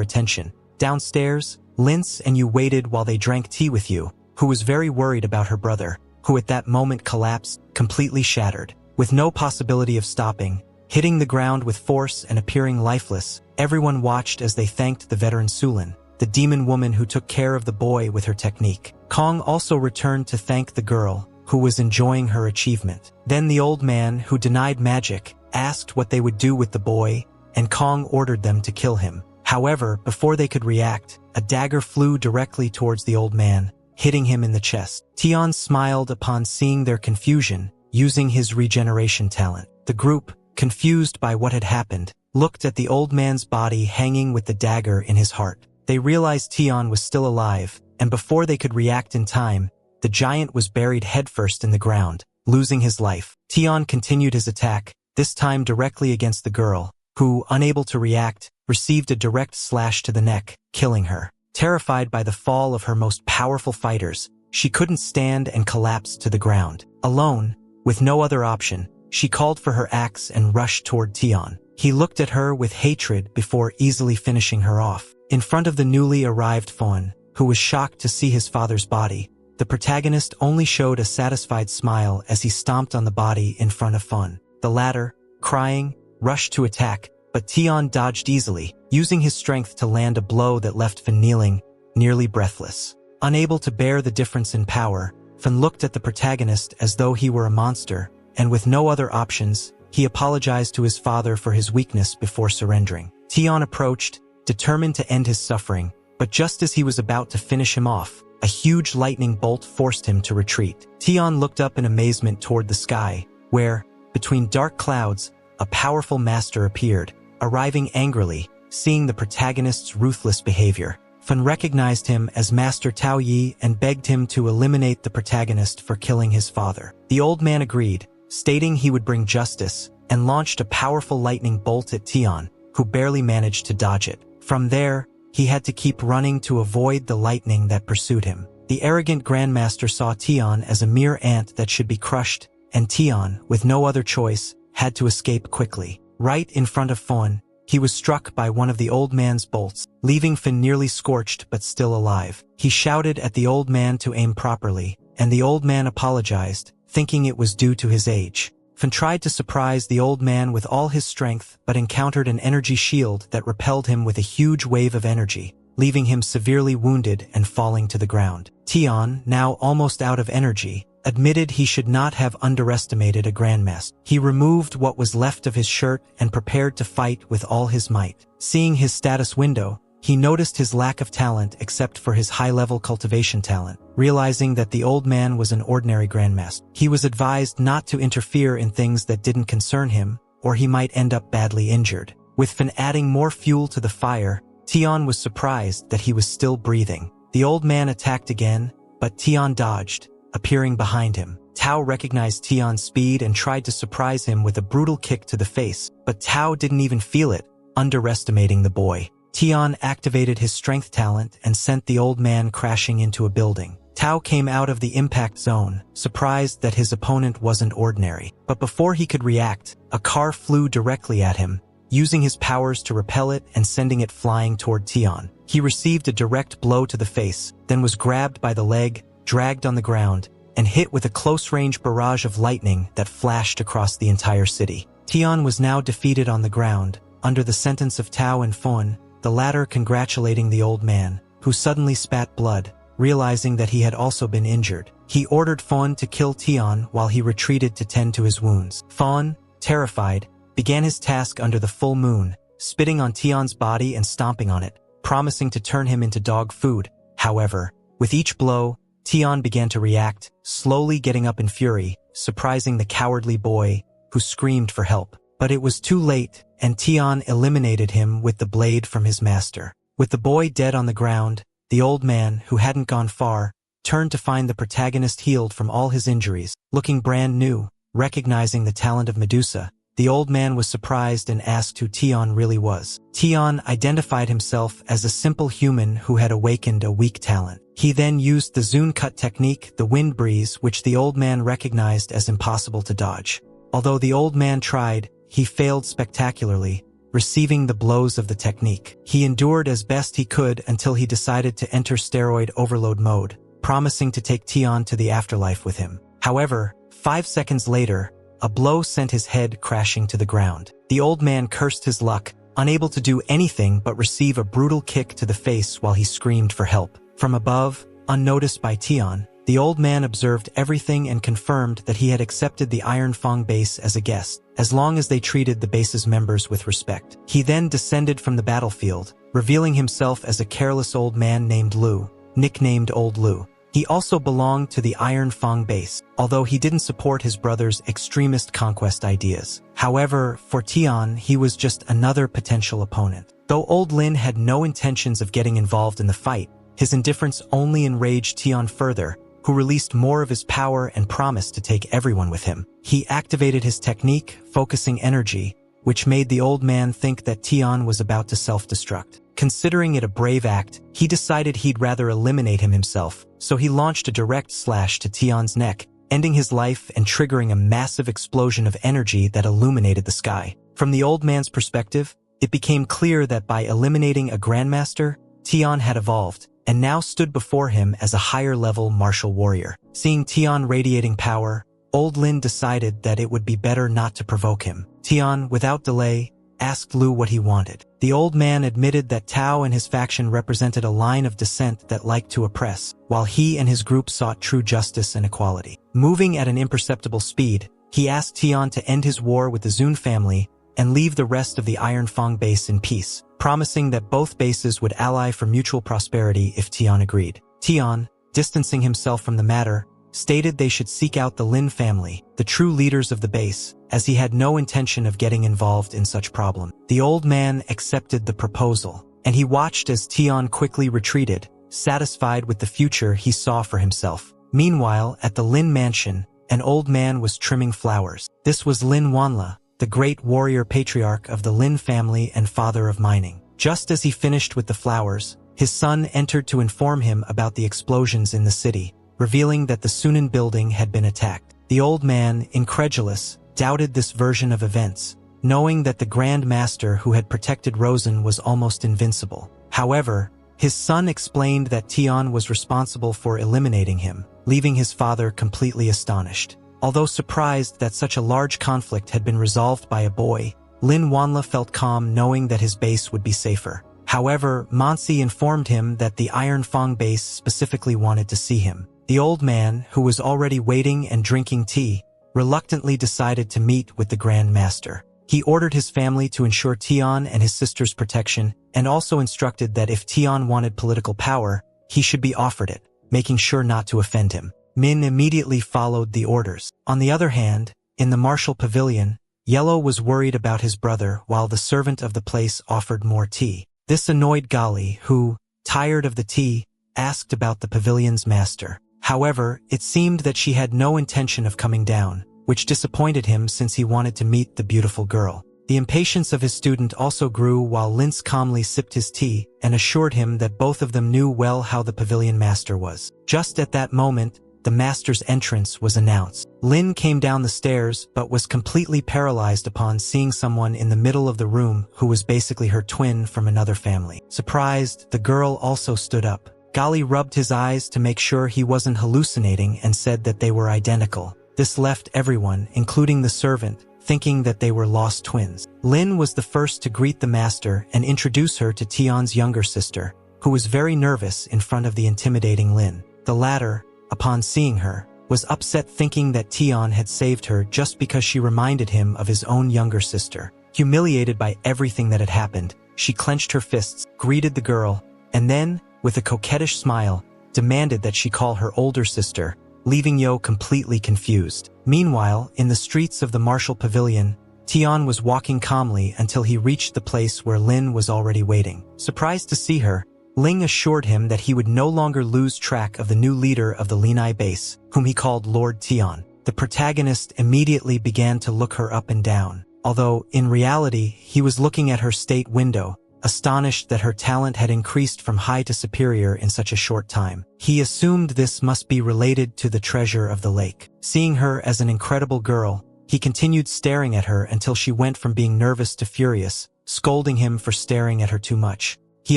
attention. Downstairs, Lince and Yu waited while they drank tea with Yu, who was very worried about her brother, who at that moment collapsed, completely shattered. With no possibility of stopping, hitting the ground with force and appearing lifeless, everyone watched as they thanked the veteran Sulin, the demon woman who took care of the boy with her technique. Kong also returned to thank the girl, who was enjoying her achievement. Then the old man, who denied magic, asked what they would do with the boy, and Kong ordered them to kill him. However, before they could react, a dagger flew directly towards the old man, hitting him in the chest. Tian smiled upon seeing their confusion, using his regeneration talent. The group, confused by what had happened, looked at the old man's body hanging with the dagger in his heart. They realized Tian was still alive, and before they could react in time, the giant was buried headfirst in the ground, losing his life. Tian continued his attack, this time directly against the girl, who, unable to react, received a direct slash to the neck, killing her. Terrified by the fall of her most powerful fighters, she couldn't stand and collapsed to the ground. Alone, with no other option, she called for her axe and rushed toward Tian. He looked at her with hatred before easily finishing her off. In front of the newly arrived Fawn, who was shocked to see his father's body, the protagonist only showed a satisfied smile as he stomped on the body in front of Fawn. The latter, crying, rushed to attack, but Tian dodged easily, using his strength to land a blow that left Fan kneeling, nearly breathless. Unable to bear the difference in power, Fan looked at the protagonist as though he were a monster, and with no other options, he apologized to his father for his weakness before surrendering. Tian approached, determined to end his suffering, but just as he was about to finish him off, a huge lightning bolt forced him to retreat. Tian looked up in amazement toward the sky, where, between dark clouds, a powerful master appeared, arriving angrily, seeing the protagonist's ruthless behavior. Fan recognized him as Master Tao Yi and begged him to eliminate the protagonist for killing his father. The old man agreed, stating he would bring justice, and launched a powerful lightning bolt at Tian, who barely managed to dodge it. From there, he had to keep running to avoid the lightning that pursued him. The arrogant Grandmaster saw Tian as a mere ant that should be crushed, and Tian, with no other choice, had to escape quickly. Right in front of Fawn, he was struck by one of the old man's bolts, leaving Fan nearly scorched but still alive. He shouted at the old man to aim properly, and the old man apologized, thinking it was due to his age. Fan tried to surprise the old man with all his strength but encountered an energy shield that repelled him with a huge wave of energy, leaving him severely wounded and falling to the ground. Tian, now almost out of energy, admitted he should not have underestimated a grandmaster. He removed what was left of his shirt and prepared to fight with all his might. Seeing his status window, he noticed his lack of talent except for his high-level cultivation talent. Realizing that the old man was an ordinary grandmaster, he was advised not to interfere in things that didn't concern him, or he might end up badly injured. With Fan adding more fuel to the fire, Tian was surprised that he was still breathing. The old man attacked again, but Tian dodged, appearing behind him. Tao recognized Tian's speed and tried to surprise him with a brutal kick to the face, but Tao didn't even feel it, underestimating the boy. Tian activated his strength talent and sent the old man crashing into a building. Tao came out of the impact zone, surprised that his opponent wasn't ordinary. But before he could react, a car flew directly at him, using his powers to repel it and sending it flying toward Tian. He received a direct blow to the face, then was grabbed by the leg, dragged on the ground, and hit with a close-range barrage of lightning that flashed across the entire city. Tian was now defeated on the ground, under the sentence of Tao and Fawn, the latter congratulating the old man, who suddenly spat blood, realizing that he had also been injured. He ordered Fawn to kill Tian while he retreated to tend to his wounds. Fawn, terrified, began his task under the full moon, spitting on Tian's body and stomping on it, promising to turn him into dog food. However, with each blow, Tian began to react, slowly getting up in fury, surprising the cowardly boy, who screamed for help. But it was too late, and Tian eliminated him with the blade from his master. With the boy dead on the ground, the old man, who hadn't gone far, turned to find the protagonist healed from all his injuries. Looking brand new, recognizing the talent of Medusa, the old man was surprised and asked who Tian really was. Tian identified himself as a simple human who had awakened a weak talent. He then used the Zune cut technique, the wind breeze, which the old man recognized as impossible to dodge. Although the old man tried, he failed spectacularly, receiving the blows of the technique. He endured as best he could until he decided to enter steroid overload mode, promising to take Tian to the afterlife with him. However, 5 seconds later, a blow sent his head crashing to the ground. The old man cursed his luck, unable to do anything but receive a brutal kick to the face while he screamed for help. From above, unnoticed by Tian, the old man observed everything and confirmed that he had accepted the Iron Fang base as a guest, as long as they treated the base's members with respect. He then descended from the battlefield, revealing himself as a careless old man named Lu, nicknamed Old Lu. He also belonged to the Iron Fang base, although he didn't support his brother's extremist conquest ideas. However, for Tian, he was just another potential opponent. Though Old Lin had no intentions of getting involved in the fight, his indifference only enraged Tian further, who released more of his power and promised to take everyone with him. He activated his technique, focusing energy, which made the old man think that Tian was about to self-destruct. Considering it a brave act, he decided he'd rather eliminate him himself, so he launched a direct slash to Tian's neck, ending his life and triggering a massive explosion of energy that illuminated the sky. From the old man's perspective, it became clear that by eliminating a grandmaster, Tian had evolved, and now stood before him as a higher-level martial warrior. Seeing Tian radiating power, Old Lin decided that it would be better not to provoke him. Tian, without delay, asked Lu what he wanted. The old man admitted that Tao and his faction represented a line of descent that liked to oppress, while he and his group sought true justice and equality. Moving at an imperceptible speed, he asked Tian to end his war with the Zune family and leave the rest of the Iron Fang base in peace, promising that both bases would ally for mutual prosperity if Tian agreed. Tian, distancing himself from the matter, stated they should seek out the Lin family, the true leaders of the base, as he had no intention of getting involved in such problem. The old man accepted the proposal, and he watched as Tian quickly retreated, satisfied with the future he saw for himself. Meanwhile, at the Lin mansion, an old man was trimming flowers. This was Lin Wanla, the great warrior patriarch of the Lin family and father of mining. Just as he finished with the flowers, his son entered to inform him about the explosions in the city, revealing that the Sunan building had been attacked. The old man, incredulous, doubted this version of events, knowing that the Grand Master who had protected Rosen was almost invincible. However, his son explained that Tian was responsible for eliminating him, leaving his father completely astonished. Although surprised that such a large conflict had been resolved by a boy, Lin Wanla felt calm knowing that his base would be safer. However, Mansi informed him that the Iron Fang base specifically wanted to see him. The old man, who was already waiting and drinking tea, reluctantly decided to meet with the Grand Master. He ordered his family to ensure Tian and his sister's protection, and also instructed that if Tian wanted political power, he should be offered it, making sure not to offend him. Min immediately followed the orders. On the other hand, in the martial pavilion, Yellow was worried about his brother while the servant of the place offered more tea. This annoyed Gali, who, tired of the tea, asked about the pavilion's master. However, it seemed that she had no intention of coming down, which disappointed him since he wanted to meet the beautiful girl. The impatience of his student also grew while Linz calmly sipped his tea and assured him that both of them knew well how the pavilion master was. Just at that moment, the master's entrance was announced. Lin came down the stairs but was completely paralyzed upon seeing someone in the middle of the room who was basically her twin from another family. Surprised, the girl also stood up. Gali rubbed his eyes to make sure he wasn't hallucinating and said that they were identical. This left everyone, including the servant, thinking that they were lost twins. Lin was the first to greet the master and introduce her to Tian's younger sister, who was very nervous in front of the intimidating Lin. The latter, upon seeing her, was upset thinking that Tian had saved her just because she reminded him of his own younger sister. Humiliated by everything that had happened, she clenched her fists, greeted the girl, and then, with a coquettish smile, demanded that she call her older sister, leaving Yo completely confused. Meanwhile, in the streets of the martial pavilion, Tian was walking calmly until he reached the place where Lin was already waiting. Surprised to see her, Ling assured him that he would no longer lose track of the new leader of the Linai base, whom he called Lord Tian. The protagonist immediately began to look her up and down, although, in reality, he was looking at her state window, astonished that her talent had increased from high to superior in such a short time. He assumed this must be related to the treasure of the lake. Seeing her as an incredible girl, he continued staring at her until she went from being nervous to furious, scolding him for staring at her too much. He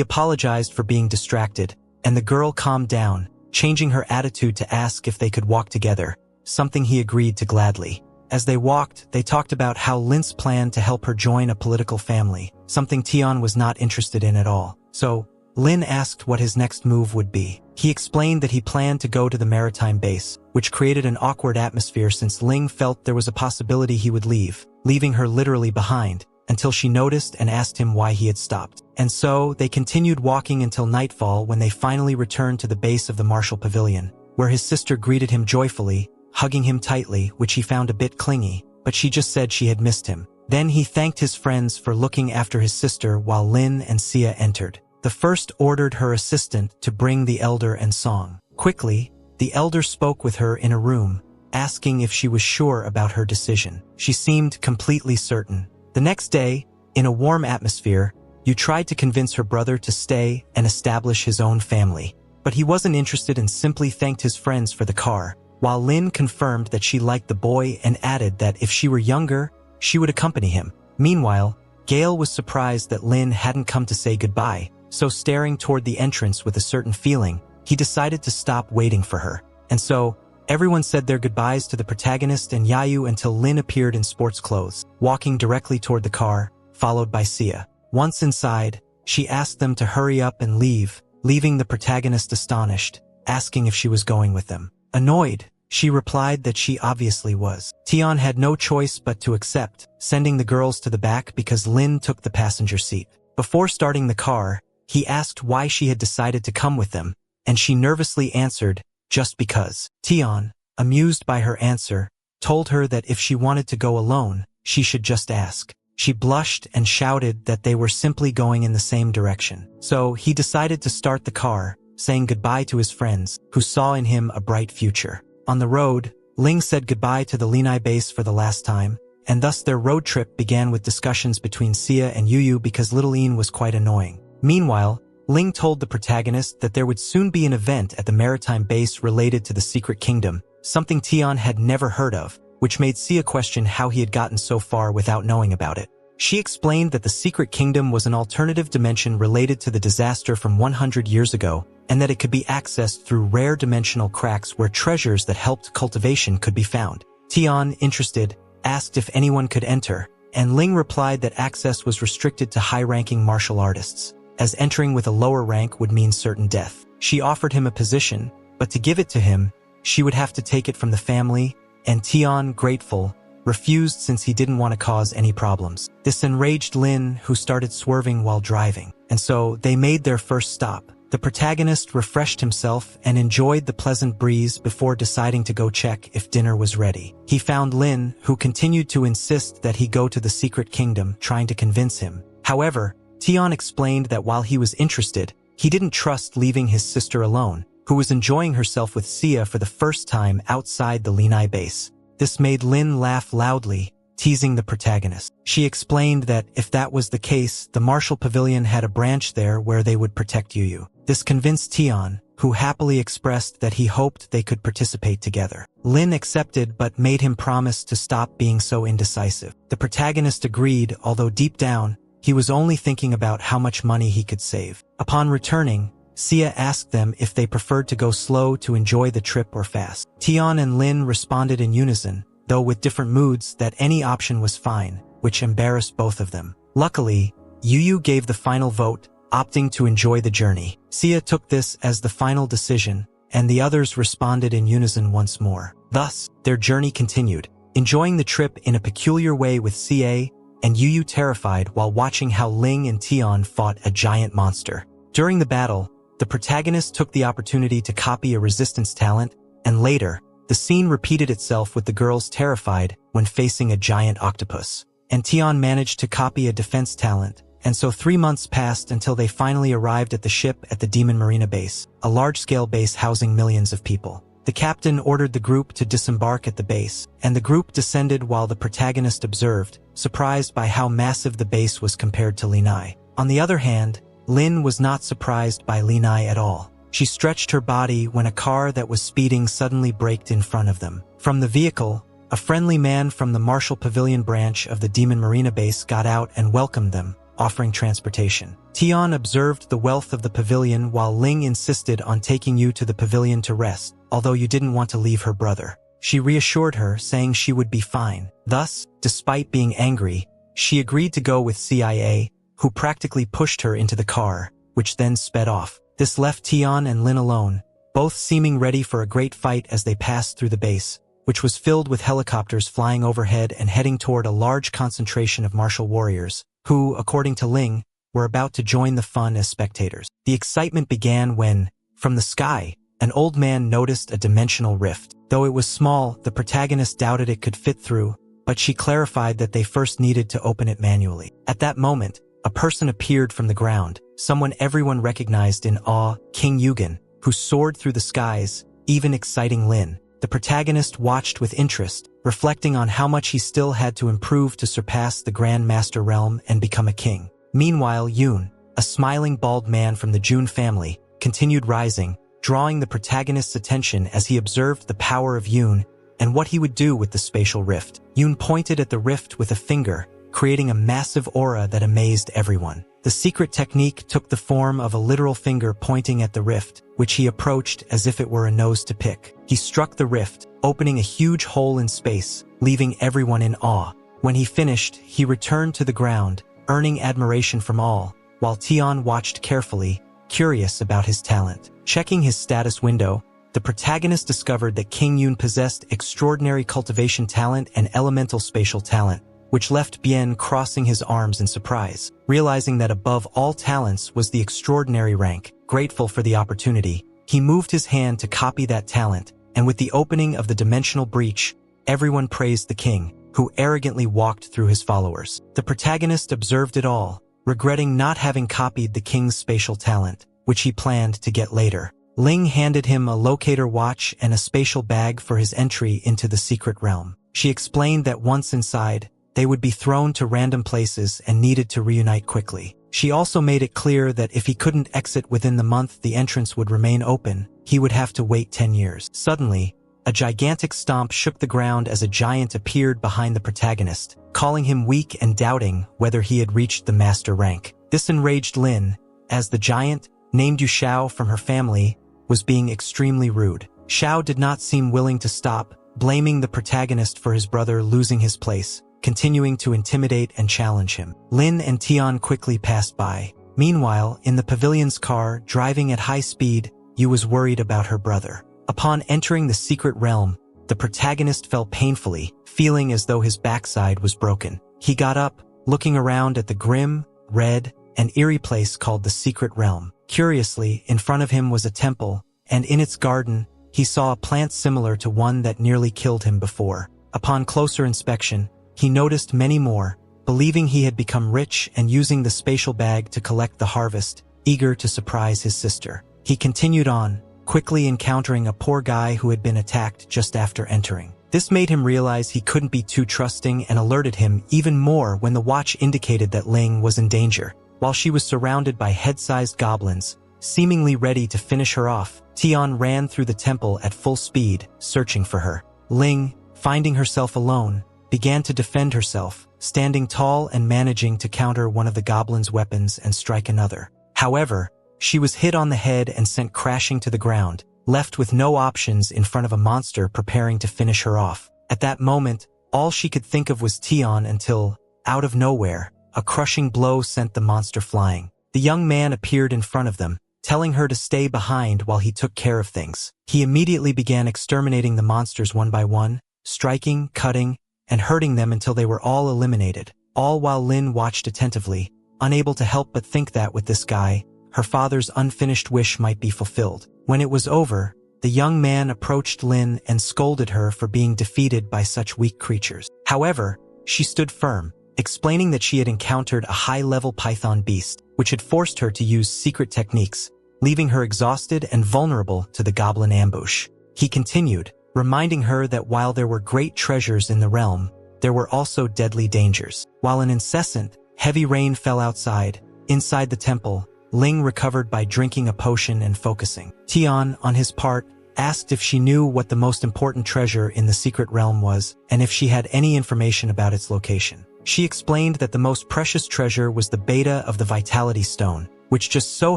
apologized for being distracted, and the girl calmed down, changing her attitude to ask if they could walk together, something he agreed to gladly. As they walked, they talked about how Lin's planned to help her join a political family, something Tian was not interested in at all. So, Lin asked what his next move would be. He explained that he planned to go to the maritime base, which created an awkward atmosphere since Ling felt there was a possibility he would leave, leaving her literally behind, until she noticed and asked him why he had stopped. And so, they continued walking until nightfall when they finally returned to the base of the martial pavilion, where his sister greeted him joyfully, hugging him tightly, which he found a bit clingy, but she just said she had missed him. Then he thanked his friends for looking after his sister while Lin and Sia entered. The first ordered her assistant to bring the elder and Song. Quickly, the elder spoke with her in a room, asking if she was sure about her decision. She seemed completely certain. The next day, in a warm atmosphere, Yu tried to convince her brother to stay and establish his own family, but he wasn't interested and simply thanked his friends for the car, while Lin confirmed that she liked the boy and added that if she were younger, she would accompany him. Meanwhile, Gale was surprised that Lin hadn't come to say goodbye, so staring toward the entrance with a certain feeling, he decided to stop waiting for her. And so, everyone said their goodbyes to the protagonist and Yayu until Lin appeared in sports clothes, walking directly toward the car, followed by Sia. Once inside, she asked them to hurry up and leave, leaving the protagonist astonished, asking if she was going with them. Annoyed, she replied that she obviously was. Tian had no choice but to accept, sending the girls to the back because Lin took the passenger seat. Before starting the car, he asked why she had decided to come with them, and she nervously answered, just because. Tian, amused by her answer, told her that if she wanted to go alone, she should just ask. She blushed and shouted that they were simply going in the same direction. So he decided to start the car, saying goodbye to his friends, who saw in him a bright future. On the road, Ling said goodbye to the Linai base for the last time, and thus their road trip began with discussions between Sia and Yuyu because Little Ian was quite annoying. Meanwhile, Ling told the protagonist that there would soon be an event at the maritime base related to the Secret Kingdom, something Tian had never heard of, which made Sia question how he had gotten so far without knowing about it. She explained that the Secret Kingdom was an alternative dimension related to the disaster from 100 years ago, and that it could be accessed through rare dimensional cracks where treasures that helped cultivation could be found. Tian, interested, asked if anyone could enter, and Ling replied that access was restricted to high-ranking martial artists, as entering with a lower rank would mean certain death. She offered him a position, but to give it to him, she would have to take it from the family, and Tian, grateful, refused since he didn't want to cause any problems. This enraged Lin, who started swerving while driving, and so they made their first stop. The protagonist refreshed himself and enjoyed the pleasant breeze before deciding to go check if dinner was ready. He found Lin, who continued to insist that he go to the Secret Kingdom, trying to convince him. However, Tian explained that while he was interested, he didn't trust leaving his sister alone, who was enjoying herself with Sia for the first time outside the Linai base. This made Lin laugh loudly, teasing the protagonist. She explained that if that was the case, the Martial Pavilion had a branch there where they would protect Yuyu. This convinced Tian, who happily expressed that he hoped they could participate together. Lin accepted but made him promise to stop being so indecisive. The protagonist agreed, although deep down, he was only thinking about how much money he could save. Upon returning, Sia asked them if they preferred to go slow to enjoy the trip or fast. Tian and Lin responded in unison, though with different moods, that any option was fine, which embarrassed both of them. Luckily, Yuyu gave the final vote, opting to enjoy the journey. Sia took this as the final decision, and the others responded in unison once more. Thus, their journey continued, enjoying the trip in a peculiar way with Sia, and Yu terrified while watching how Ling and Tian fought a giant monster. During the battle, the protagonist took the opportunity to copy a resistance talent, and later, the scene repeated itself with the girls terrified when facing a giant octopus. And Tian managed to copy a defense talent, and so 3 months passed until they finally arrived at the ship at the Demon Marina base, a large-scale base housing millions of people. The captain ordered the group to disembark at the base, and the group descended while the protagonist observed, surprised by how massive the base was compared to Linai. On the other hand, Lin was not surprised by Linai at all. She stretched her body when a car that was speeding suddenly braked in front of them. From the vehicle, a friendly man from the Martial Pavilion branch of the Demon Marina base got out and welcomed them, offering transportation. Tian observed the wealth of the pavilion while Ling insisted on taking you to the pavilion to rest, although you didn't want to leave her brother. She reassured her, saying she would be fine. Thus, despite being angry, she agreed to go with CIA, who practically pushed her into the car, which then sped off. This left Tian and Lin alone, both seeming ready for a great fight as they passed through the base, which was filled with helicopters flying overhead and heading toward a large concentration of martial warriors, who, according to Ling, were about to join the fun as spectators. The excitement began when, from the sky, an old man noticed a dimensional rift. Though it was small, the protagonist doubted it could fit through, but she clarified that they first needed to open it manually. At that moment, a person appeared from the ground, someone everyone recognized in awe, King Yugen, who soared through the skies, even exciting Lin. The protagonist watched with interest, reflecting on how much he still had to improve to surpass the Grand Master realm and become a king. Meanwhile, Yoon, a smiling bald man from the Jun family, continued rising, drawing the protagonist's attention as he observed the power of Yoon and what he would do with the spatial rift. Yoon pointed at the rift with a finger, creating a massive aura that amazed everyone. The secret technique took the form of a literal finger pointing at the rift, which he approached as if it were a nose to pick. He struck the rift, opening a huge hole in space, leaving everyone in awe. When he finished, he returned to the ground, earning admiration from all, while Tian watched carefully, curious about his talent. Checking his status window, the protagonist discovered that King Yoon possessed extraordinary cultivation talent and elemental spatial talent, which left Bien crossing his arms in surprise. Realizing that above all talents was the extraordinary rank, grateful for the opportunity, he moved his hand to copy that talent, and with the opening of the dimensional breach, everyone praised the king, who arrogantly walked through his followers. The protagonist observed it all, regretting not having copied the king's spatial talent, which he planned to get later. Ling handed him a locator watch and a spatial bag for his entry into the secret realm. She explained that once inside, they would be thrown to random places and needed to reunite quickly. She also made it clear that if he couldn't exit within the month the entrance would remain open, he would have to wait 10 years. Suddenly, a gigantic stomp shook the ground as a giant appeared behind the protagonist, calling him weak and doubting whether he had reached the master rank. This enraged Lin, as the giant, named Yu Xiao from her family, was being extremely rude. Xiao did not seem willing to stop, blaming the protagonist for his brother losing his place, continuing to intimidate and challenge him. Lin and Tian quickly passed by. Meanwhile, in the pavilion's car, driving at high speed, Yu was worried about her brother. Upon entering the secret realm, the protagonist fell painfully, feeling as though his backside was broken. He got up, looking around at the grim, red, and eerie place called the secret realm. Curiously, in front of him was a temple, and in its garden, he saw a plant similar to one that nearly killed him before. Upon closer inspection, he noticed many more, believing he had become rich and using the spatial bag to collect the harvest, eager to surprise his sister. He continued on, quickly encountering a poor guy who had been attacked just after entering. This made him realize he couldn't be too trusting and alerted him even more when the watch indicated that Ling was in danger. While she was surrounded by head-sized goblins, seemingly ready to finish her off, Tian ran through the temple at full speed, searching for her. Ling, finding herself alone, began to defend herself, standing tall and managing to counter one of the goblins' weapons and strike another. However, she was hit on the head and sent crashing to the ground, left with no options in front of a monster preparing to finish her off. At that moment, all she could think of was Tian until, out of nowhere, a crushing blow sent the monster flying. The young man appeared in front of them, telling her to stay behind while he took care of things. He immediately began exterminating the monsters one by one, striking, cutting, and hurting them until they were all eliminated. all while Lin watched attentively, unable to help but think that with this guy, her father's unfinished wish might be fulfilled. When it was over, the young man approached Lin and scolded her for being defeated by such weak creatures. However, she stood firm, explaining that she had encountered a high-level python beast, which had forced her to use secret techniques, leaving her exhausted and vulnerable to the goblin ambush. He continued, reminding her that while there were great treasures in the realm, there were also deadly dangers. While an incessant, heavy rain fell outside, inside the temple, Ling recovered by drinking a potion and focusing. Tian, on his part, asked if she knew what the most important treasure in the secret realm was and if she had any information about its location. She explained that the most precious treasure was the beta of the Vitality Stone, which just so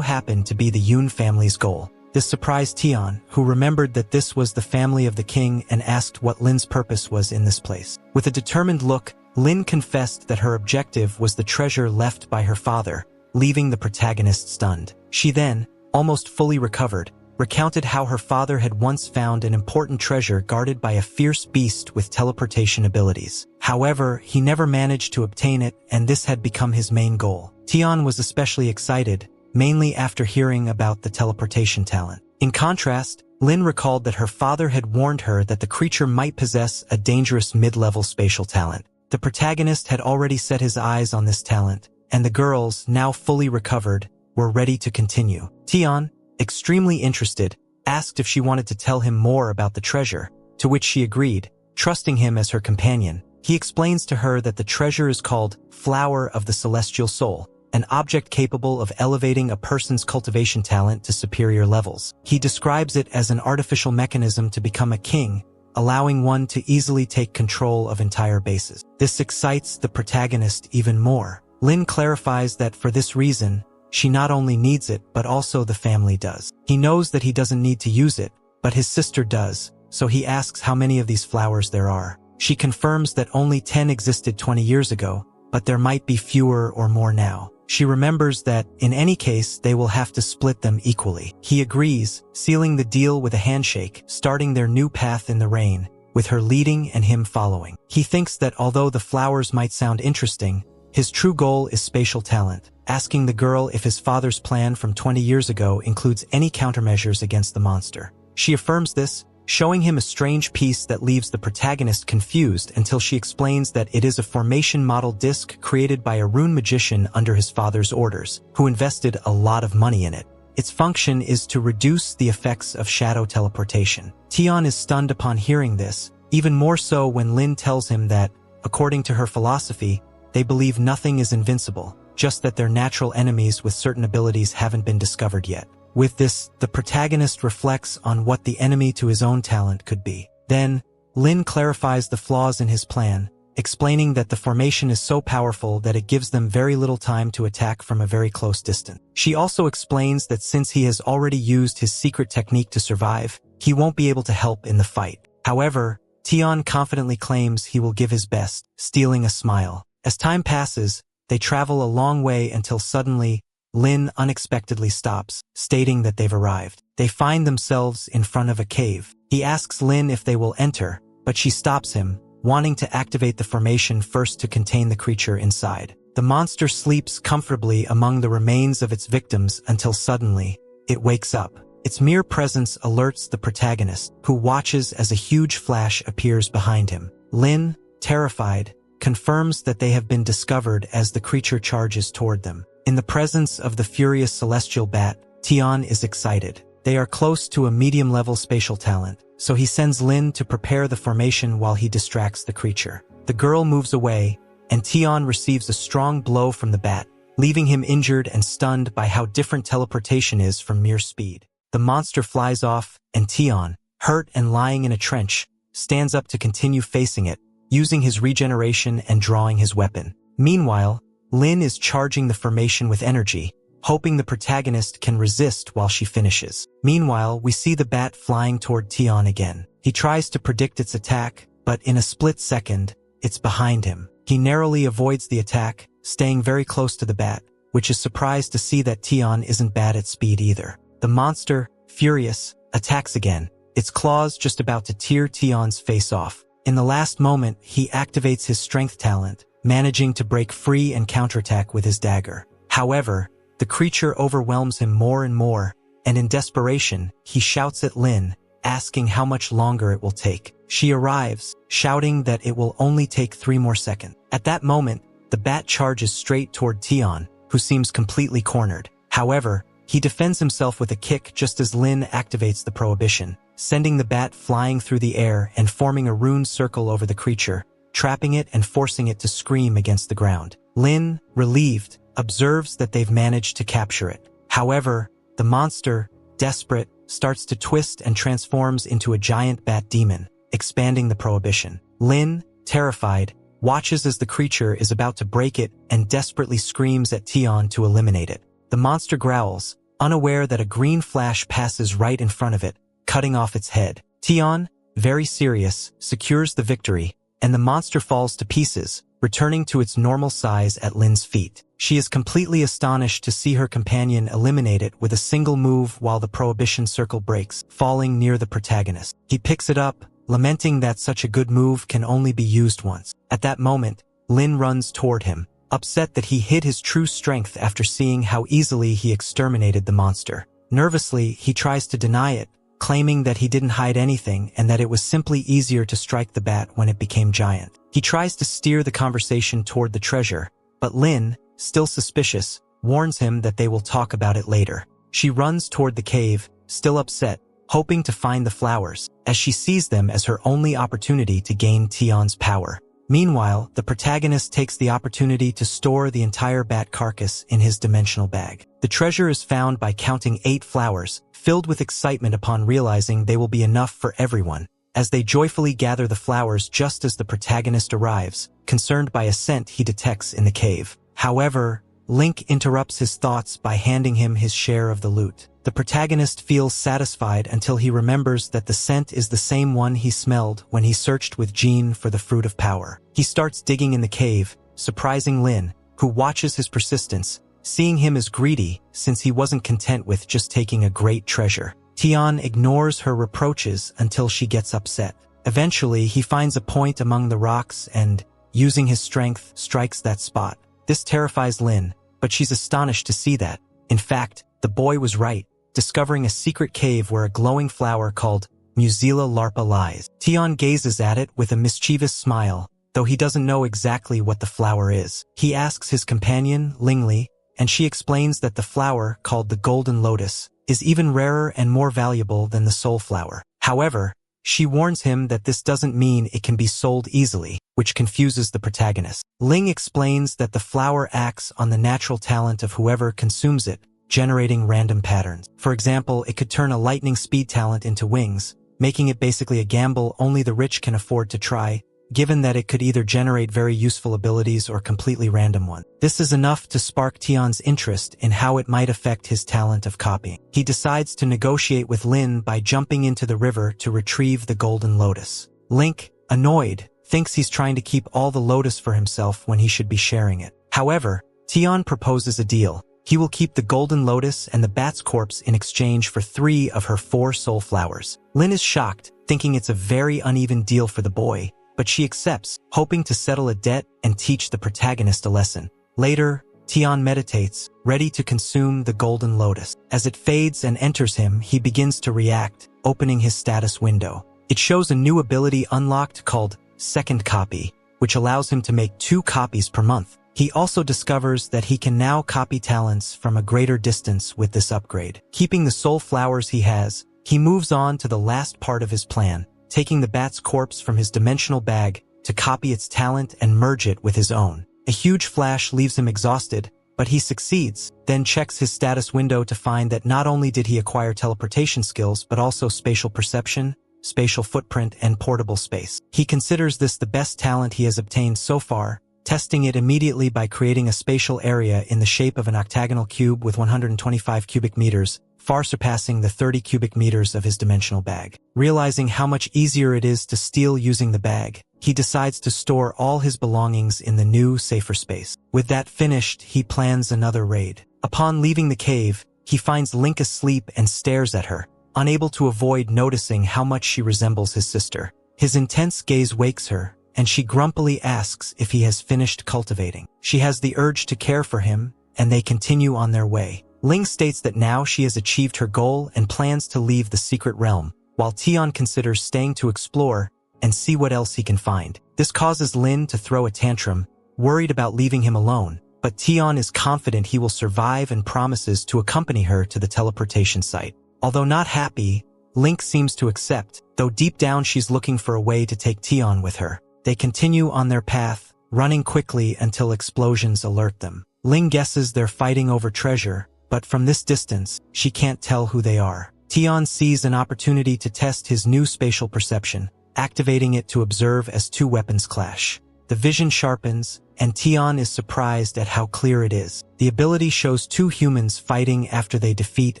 happened to be the Yun family's goal. This surprised Tian, who remembered that this was the family of the king and asked what Lin's purpose was in this place. With a determined look, Lin confessed that her objective was the treasure left by her father, leaving the protagonist stunned. She then, almost fully recovered, recounted how her father had once found an important treasure guarded by a fierce beast with teleportation abilities. However, he never managed to obtain it, and this had become his main goal. Tian was especially excited, mainly after hearing about the teleportation talent. In contrast, Lin recalled that her father had warned her that the creature might possess a dangerous mid-level spatial talent. The protagonist had already set his eyes on this talent, and the girls, now fully recovered, were ready to continue. Tian, extremely interested, asked if she wanted to tell him more about the treasure, to which she agreed, trusting him as her companion. He explains to her that the treasure is called Flower of the Celestial Soul, an object capable of elevating a person's cultivation talent to superior levels. He describes it as an artificial mechanism to become a king, allowing one to easily take control of entire bases. This excites the protagonist even more. Lin clarifies that for this reason, she not only needs it but also the family does. He knows that he doesn't need to use it, but his sister does, so he asks how many of these flowers there are. She confirms that only 10 existed 20 years ago, but there might be fewer or more now. She remembers that, in any case, they will have to split them equally. He agrees, sealing the deal with a handshake, starting their new path in the rain, with her leading and him following. He thinks that although the flowers might sound interesting, his true goal is spatial talent, asking the girl if his father's plan from 20 years ago includes any countermeasures against the monster. She affirms this, showing him a strange piece that leaves the protagonist confused until she explains that it is a formation model disc created by a rune magician under his father's orders, who invested a lot of money in it. Its function is to reduce the effects of shadow teleportation. Tian is stunned upon hearing this, even more so when Lin tells him that, according to her philosophy, they believe nothing is invincible, just that their natural enemies with certain abilities haven't been discovered yet. With this, the protagonist reflects on what the enemy to his own talent could be. Then, Lin clarifies the flaws in his plan, explaining that the formation is so powerful that it gives them very little time to attack from a very close distance. She also explains that since he has already used his secret technique to survive, he won't be able to help in the fight. However, Tian confidently claims he will give his best, stealing a smile. As time passes, they travel a long way until suddenly, Lin unexpectedly stops, stating that they've arrived. They find themselves in front of a cave. He asks Lin if they will enter, but she stops him, wanting to activate the formation first to contain the creature inside. The monster sleeps comfortably among the remains of its victims until suddenly, it wakes up. Its mere presence alerts the protagonist, who watches as a huge flash appears behind him. Lin, terrified, confirms that they have been discovered as the creature charges toward them. In the presence of the furious celestial bat, Tian is excited. They are close to a medium-level spatial talent, so he sends Lin to prepare the formation while he distracts the creature. The girl moves away, and Tian receives a strong blow from the bat, leaving him injured and stunned by how different teleportation is from mere speed. The monster flies off, and Tian, hurt and lying in a trench, stands up to continue facing it, using his regeneration and drawing his weapon. Meanwhile, Lin is charging the formation with energy, hoping the protagonist can resist while she finishes. Meanwhile, we see the bat flying toward Tian again. He tries to predict its attack, but in a split second, it's behind him. He narrowly avoids the attack, staying very close to the bat, which is surprised to see that Tian isn't bad at speed either. The monster, furious, attacks again, its claws just about to tear Tian's face off. In the last moment, he activates his strength talent, managing to break free and counterattack with his dagger. However, the creature overwhelms him more and more, and in desperation, he shouts at Lin, asking how much longer it will take. She arrives, shouting that it will only take 3 more seconds. At that moment, the bat charges straight toward Tian, who seems completely cornered. However, he defends himself with a kick just as Lin activates the prohibition, sending the bat flying through the air and forming a rune circle over the creature, trapping it and forcing it to scream against the ground. Lin, relieved, observes that they've managed to capture it. However, the monster, desperate, starts to twist and transforms into a giant bat demon, expanding the prohibition. Lin, terrified, watches as the creature is about to break it and desperately screams at Tian to eliminate it. The monster growls, unaware that a green flash passes right in front of it, cutting off its head. Tian, very serious, secures the victory, and the monster falls to pieces, returning to its normal size at Lin's feet. She is completely astonished to see her companion eliminate it with a single move while the prohibition circle breaks, falling near the protagonist. He picks it up, lamenting that such a good move can only be used once. At that moment, Lin runs toward him, upset that he hid his true strength after seeing how easily he exterminated the monster. Nervously, he tries to deny it, claiming that he didn't hide anything and that it was simply easier to strike the bat when it became giant. He tries to steer the conversation toward the treasure, but Lin, still suspicious, warns him that they will talk about it later. She runs toward the cave, still upset, hoping to find the flowers, as she sees them as her only opportunity to gain Tian's power. Meanwhile, the protagonist takes the opportunity to store the entire bat carcass in his dimensional bag. The treasure is found by counting 8 flowers, filled with excitement upon realizing they will be enough for everyone. As they joyfully gather the flowers just as the protagonist arrives, concerned by a scent he detects in the cave. However, Link interrupts his thoughts by handing him his share of the loot. The protagonist feels satisfied until he remembers that the scent is the same one he smelled when he searched with Jean for the Fruit of Power. He starts digging in the cave, surprising Lin, who watches his persistence, seeing him as greedy since he wasn't content with just taking a great treasure. Tian ignores her reproaches until she gets upset. Eventually, he finds a point among the rocks and, using his strength, strikes that spot. This terrifies Lin, but she's astonished to see that. In fact, the boy was right, discovering a secret cave where a glowing flower called Musila larpa lies. Tian gazes at it with a mischievous smile, though he doesn't know exactly what the flower is. He asks his companion, Lingli, and she explains that the flower, called the Golden Lotus, is even rarer and more valuable than the Soul Flower. However, she warns him that this doesn't mean it can be sold easily, which confuses the protagonist. Ling explains that the flower acts on the natural talent of whoever consumes it, generating random patterns. For example, it could turn a lightning speed talent into wings, making it basically a gamble only the rich can afford to try, given that it could either generate very useful abilities or completely random ones. This is enough to spark Tian's interest in how it might affect his talent of copying. He decides to negotiate with Lin by jumping into the river to retrieve the Golden Lotus. Link, annoyed, thinks he's trying to keep all the lotus for himself when he should be sharing it. However, Tian proposes a deal. He will keep the Golden Lotus and the bat's corpse in exchange for 3 of her 4 soul flowers. Lin is shocked, thinking it's a very uneven deal for the boy, but she accepts, hoping to settle a debt and teach the protagonist a lesson. Later, Tian meditates, ready to consume the Golden Lotus. As it fades and enters him, he begins to react, opening his status window. It shows a new ability unlocked called Second Copy, which allows him to make 2 copies per month. He also discovers that he can now copy talents from a greater distance with this upgrade. Keeping the soul flowers he has, he moves on to the last part of his plan, taking the bat's corpse from his dimensional bag to copy its talent and merge it with his own. A huge flash leaves him exhausted, but he succeeds, then checks his status window to find that not only did he acquire teleportation skills but also spatial perception, spatial footprint, and portable space. He considers this the best talent he has obtained so far, testing it immediately by creating a spatial area in the shape of an octagonal cube with 125 cubic meters, far surpassing the 30 cubic meters of his dimensional bag. Realizing how much easier it is to steal using the bag, he decides to store all his belongings in the new, safer space. With that finished, he plans another raid. Upon leaving the cave, he finds Link asleep and stares at her, unable to avoid noticing how much she resembles his sister. His intense gaze wakes her, and she grumpily asks if he has finished cultivating. She has the urge to care for him, and they continue on their way. Ling states that now she has achieved her goal and plans to leave the secret realm, while Tian considers staying to explore and see what else he can find. This causes Lin to throw a tantrum, worried about leaving him alone, but Tian is confident he will survive and promises to accompany her to the teleportation site. Although not happy, Link seems to accept, though deep down she's looking for a way to take Tian with her. They continue on their path, running quickly until explosions alert them. Ling guesses they're fighting over treasure, but from this distance, she can't tell who they are. Tian sees an opportunity to test his new spatial perception, activating it to observe as two weapons clash. The vision sharpens, and Tian is surprised at how clear it is. The ability shows two humans fighting after they defeat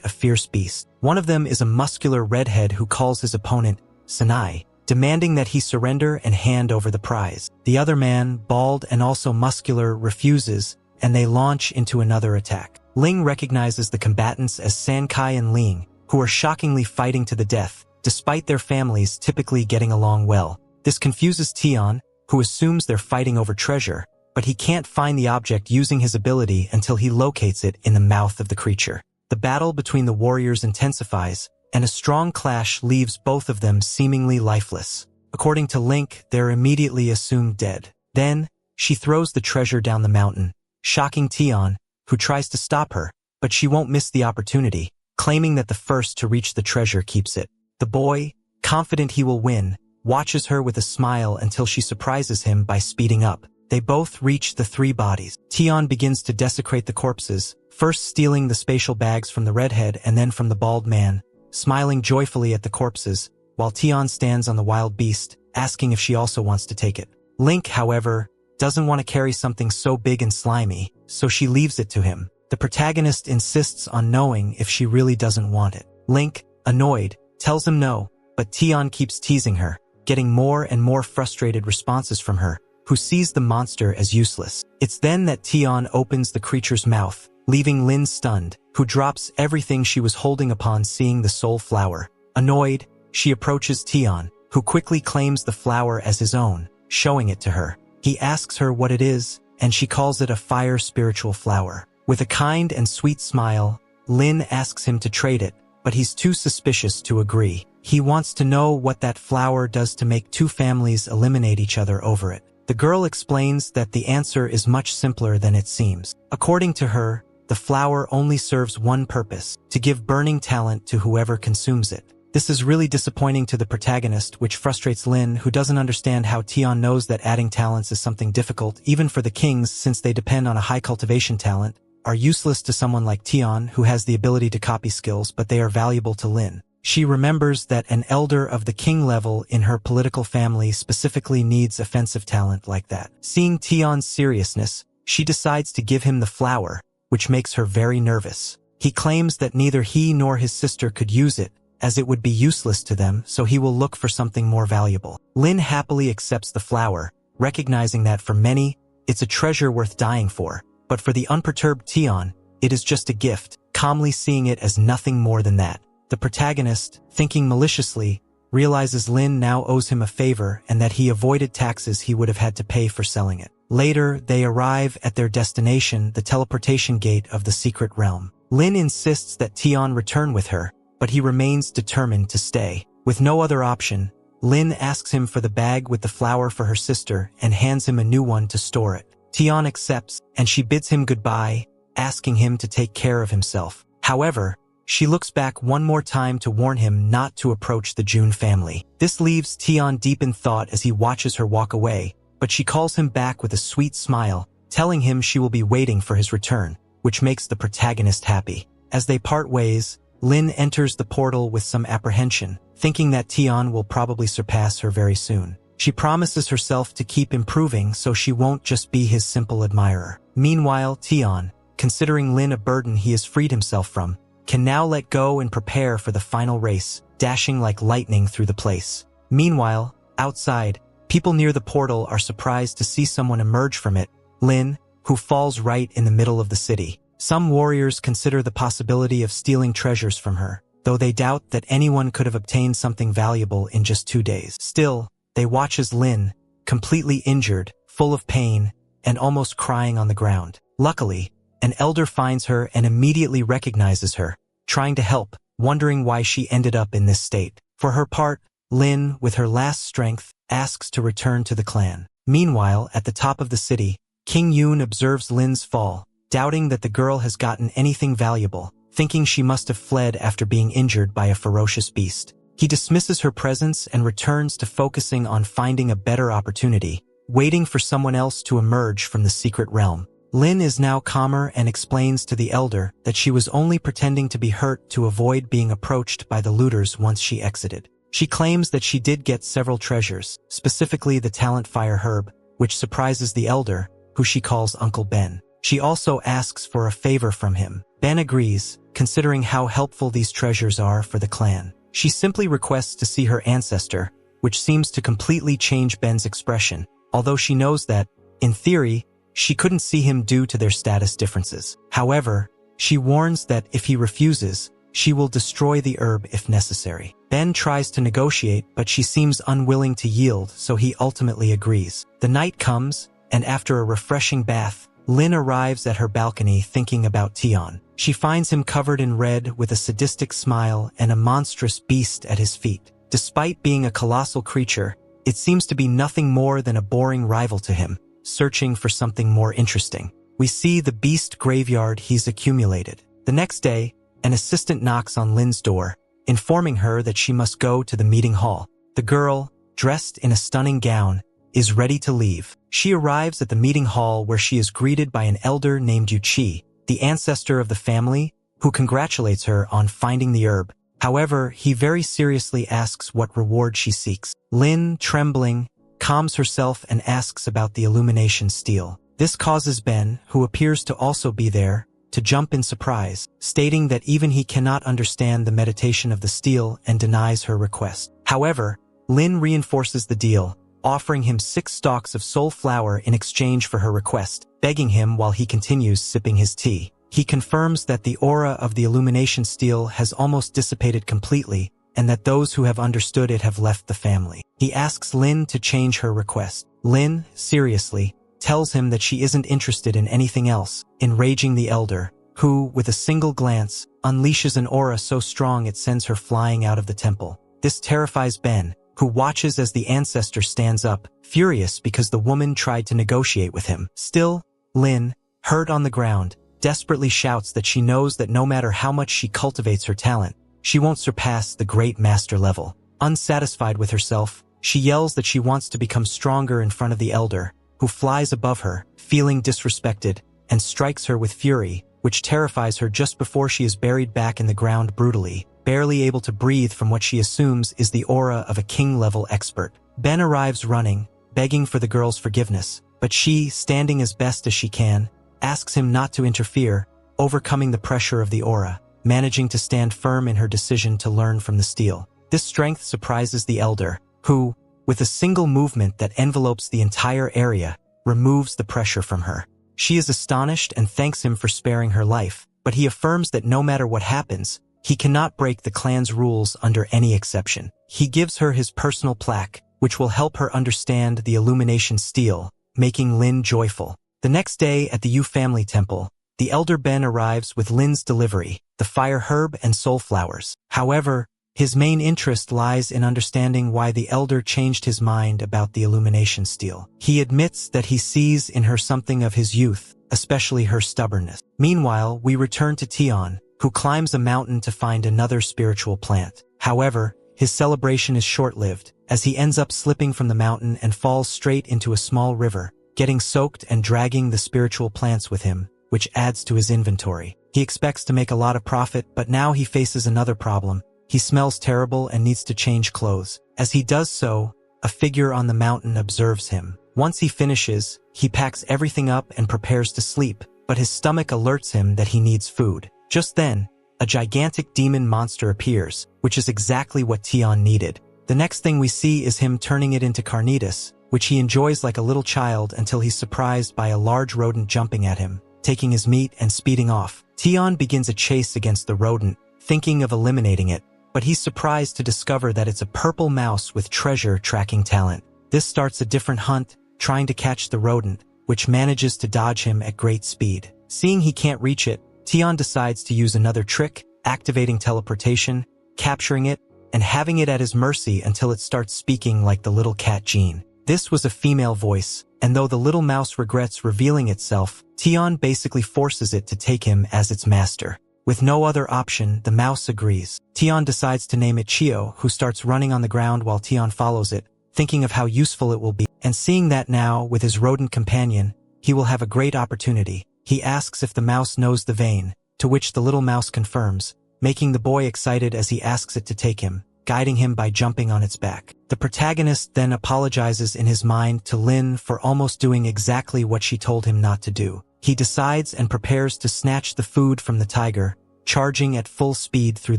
a fierce beast. One of them is a muscular redhead who calls his opponent Sanai, demanding that he surrender and hand over the prize. The other man, bald and also muscular, refuses, and they launch into another attack. Ling recognizes the combatants as Sankai and Ling, who are shockingly fighting to the death, despite their families typically getting along well. This confuses Tian, who assumes they're fighting over treasure, but he can't find the object using his ability until he locates it in the mouth of the creature. The battle between the warriors intensifies, and a strong clash leaves both of them seemingly lifeless. According to Link, they're immediately assumed dead. Then, she throws the treasure down the mountain, shocking Tian, who tries to stop her, but she won't miss the opportunity, claiming that the first to reach the treasure keeps it. The boy, confident he will win, watches her with a smile until she surprises him by speeding up. They both reach the three bodies. Tian begins to desecrate the corpses, first stealing the spatial bags from the redhead and then from the bald man, smiling joyfully at the corpses, while Tian stands on the wild beast, asking if she also wants to take it. Link, however, doesn't want to carry something so big and slimy, so she leaves it to him. The protagonist insists on knowing if she really doesn't want it. Link, annoyed, tells him no, but Tian keeps teasing her, getting more and more frustrated responses from her, who sees the monster as useless. It's then that Tian opens the creature's mouth, leaving Lin stunned, who drops everything she was holding upon seeing the soul flower. Annoyed, she approaches Tian, who quickly claims the flower as his own, showing it to her. He asks her what it is, and she calls it a fire spiritual flower. With a kind and sweet smile, Lin asks him to trade it, but he's too suspicious to agree. He wants to know what that flower does to make two families eliminate each other over it. The girl explains that the answer is much simpler than it seems. According to her, the flower only serves one purpose, to give burning talent to whoever consumes it. This is really disappointing to the protagonist, which frustrates Lin, who doesn't understand how Tian knows that adding talents is something difficult, even for the kings, since they depend on a high cultivation talent, are useless to someone like Tian, who has the ability to copy skills, but they are valuable to Lin. She remembers that an elder of the king level in her political family specifically needs offensive talent like that. Seeing Tian's seriousness, she decides to give him the flower, which makes her very nervous. He claims that neither he nor his sister could use it, as it would be useless to them, so he will look for something more valuable. Lin happily accepts the flower, recognizing that for many, it's a treasure worth dying for, but for the unperturbed Tian, it is just a gift, calmly seeing it as nothing more than that. The protagonist, thinking maliciously, realizes Lin now owes him a favor and that he avoided taxes he would have had to pay for selling it. Later, they arrive at their destination, the teleportation gate of the secret realm. Lin insists that Tian return with her, but he remains determined to stay. With no other option, Lin asks him for the bag with the flower for her sister and hands him a new one to store it. Tian accepts, and she bids him goodbye, asking him to take care of himself. However, she looks back one more time to warn him not to approach the Jun family. This leaves Tian deep in thought as he watches her walk away, but she calls him back with a sweet smile, telling him she will be waiting for his return, which makes the protagonist happy. As they part ways, Lin enters the portal with some apprehension, thinking that Tian will probably surpass her very soon. She promises herself to keep improving so she won't just be his simple admirer. Meanwhile, Tian, considering Lin a burden he has freed himself from, can now let go and prepare for the final race, dashing like lightning through the place. Meanwhile, outside, people near the portal are surprised to see someone emerge from it, Lin, who falls right in the middle of the city. Some warriors consider the possibility of stealing treasures from her, though they doubt that anyone could have obtained something valuable in just 2 days. Still, they watch as Lin, completely injured, full of pain, and almost crying on the ground. Luckily, an elder finds her and immediately recognizes her, trying to help, wondering why she ended up in this state. For her part, Lin, with her last strength, asks to return to the clan. Meanwhile, at the top of the city, King Yoon observes Lin's fall, doubting that the girl has gotten anything valuable, thinking she must have fled after being injured by a ferocious beast. He dismisses her presence and returns to focusing on finding a better opportunity, waiting for someone else to emerge from the secret realm. Lin is now calmer and explains to the elder that she was only pretending to be hurt to avoid being approached by the looters once she exited. She claims that she did get several treasures, specifically the talent fire herb, which surprises the elder, who she calls Uncle Ben. She also asks for a favor from him. Ben agrees, considering how helpful these treasures are for the clan. She simply requests to see her ancestor, which seems to completely change Ben's expression, although she knows that, in theory, she couldn't see him due to their status differences. However, she warns that if he refuses, she will destroy the herb if necessary. Ben tries to negotiate, but she seems unwilling to yield, so he ultimately agrees. The night comes, and after a refreshing bath, Lin arrives at her balcony thinking about Tian. She finds him covered in red with a sadistic smile and a monstrous beast at his feet. Despite being a colossal creature, it seems to be nothing more than a boring rival to him, searching for something more interesting. We see the beast graveyard he's accumulated. The next day, an assistant knocks on Lin's door, informing her that she must go to the meeting hall. The girl, dressed in a stunning gown, is ready to leave. She arrives at the meeting hall where she is greeted by an elder named Yuchi, the ancestor of the family, who congratulates her on finding the herb. However, he very seriously asks what reward she seeks. Lin, trembling, calms herself and asks about the illumination steel. This causes Ben, who appears to also be there, to jump in surprise, stating that even he cannot understand the meditation of the steel and denies her request. However, Lin reinforces the deal, offering him 6 stalks of soul flower in exchange for her request, begging him while he continues sipping his tea. He confirms that the aura of the illumination steel has almost dissipated completely, and that those who have understood it have left the family. He asks Lin to change her request. Lin, seriously, tells him that she isn't interested in anything else, enraging the elder, who, with a single glance, unleashes an aura so strong it sends her flying out of the temple. This terrifies Ben, who watches as the ancestor stands up, furious because the woman tried to negotiate with him. Still, Lin, hurt on the ground, desperately shouts that she knows that no matter how much she cultivates her talent, she won't surpass the great master level. Unsatisfied with herself, she yells that she wants to become stronger in front of the elder, who flies above her, feeling disrespected, and strikes her with fury, which terrifies her just before she is buried back in the ground brutally, barely able to breathe from what she assumes is the aura of a king-level expert. Ben arrives running, begging for the girl's forgiveness, but she, standing as best as she can, asks him not to interfere, overcoming the pressure of the aura, managing to stand firm in her decision to learn from the steel. This strength surprises the elder, who, with a single movement that envelopes the entire area, removes the pressure from her. She is astonished and thanks him for sparing her life, but he affirms that no matter what happens, he cannot break the clan's rules under any exception. He gives her his personal plaque, which will help her understand the illumination steel, making Lin joyful. The next day at the Yu family temple, the elder Ben arrives with Lin's delivery, the fire herb and soul flowers. However, his main interest lies in understanding why the elder changed his mind about the illumination steel. He admits that he sees in her something of his youth, especially her stubbornness. Meanwhile, we return to Tian, who climbs a mountain to find another spiritual plant. However, his celebration is short-lived, as he ends up slipping from the mountain and falls straight into a small river, getting soaked and dragging the spiritual plants with him, which adds to his inventory. He expects to make a lot of profit, but now he faces another problem. He smells terrible and needs to change clothes. As he does so, a figure on the mountain observes him. Once he finishes, he packs everything up and prepares to sleep, but his stomach alerts him that he needs food. Just then, a gigantic demon monster appears, which is exactly what Tian needed. The next thing we see is him turning it into carnitas, which he enjoys like a little child until he's surprised by a large rodent jumping at him, taking his meat and speeding off. Tian begins a chase against the rodent, thinking of eliminating it, but he's surprised to discover that it's a purple mouse with treasure tracking talent. This starts a different hunt, trying to catch the rodent, which manages to dodge him at great speed. Seeing he can't reach it, Tian decides to use another trick, activating teleportation, capturing it, and having it at his mercy until it starts speaking like the little cat Jean. This was a female voice, and though the little mouse regrets revealing itself, Tian basically forces it to take him as its master. With no other option, the mouse agrees. Tian decides to name it Chio, who starts running on the ground while Tian follows it, thinking of how useful it will be. And seeing that now, with his rodent companion, he will have a great opportunity. He asks if the mouse knows the vein, to which the little mouse confirms, making the boy excited as he asks it to take him, guiding him by jumping on its back. The protagonist then apologizes in his mind to Lin for almost doing exactly what she told him not to do. He decides and prepares to snatch the food from the tiger, charging at full speed through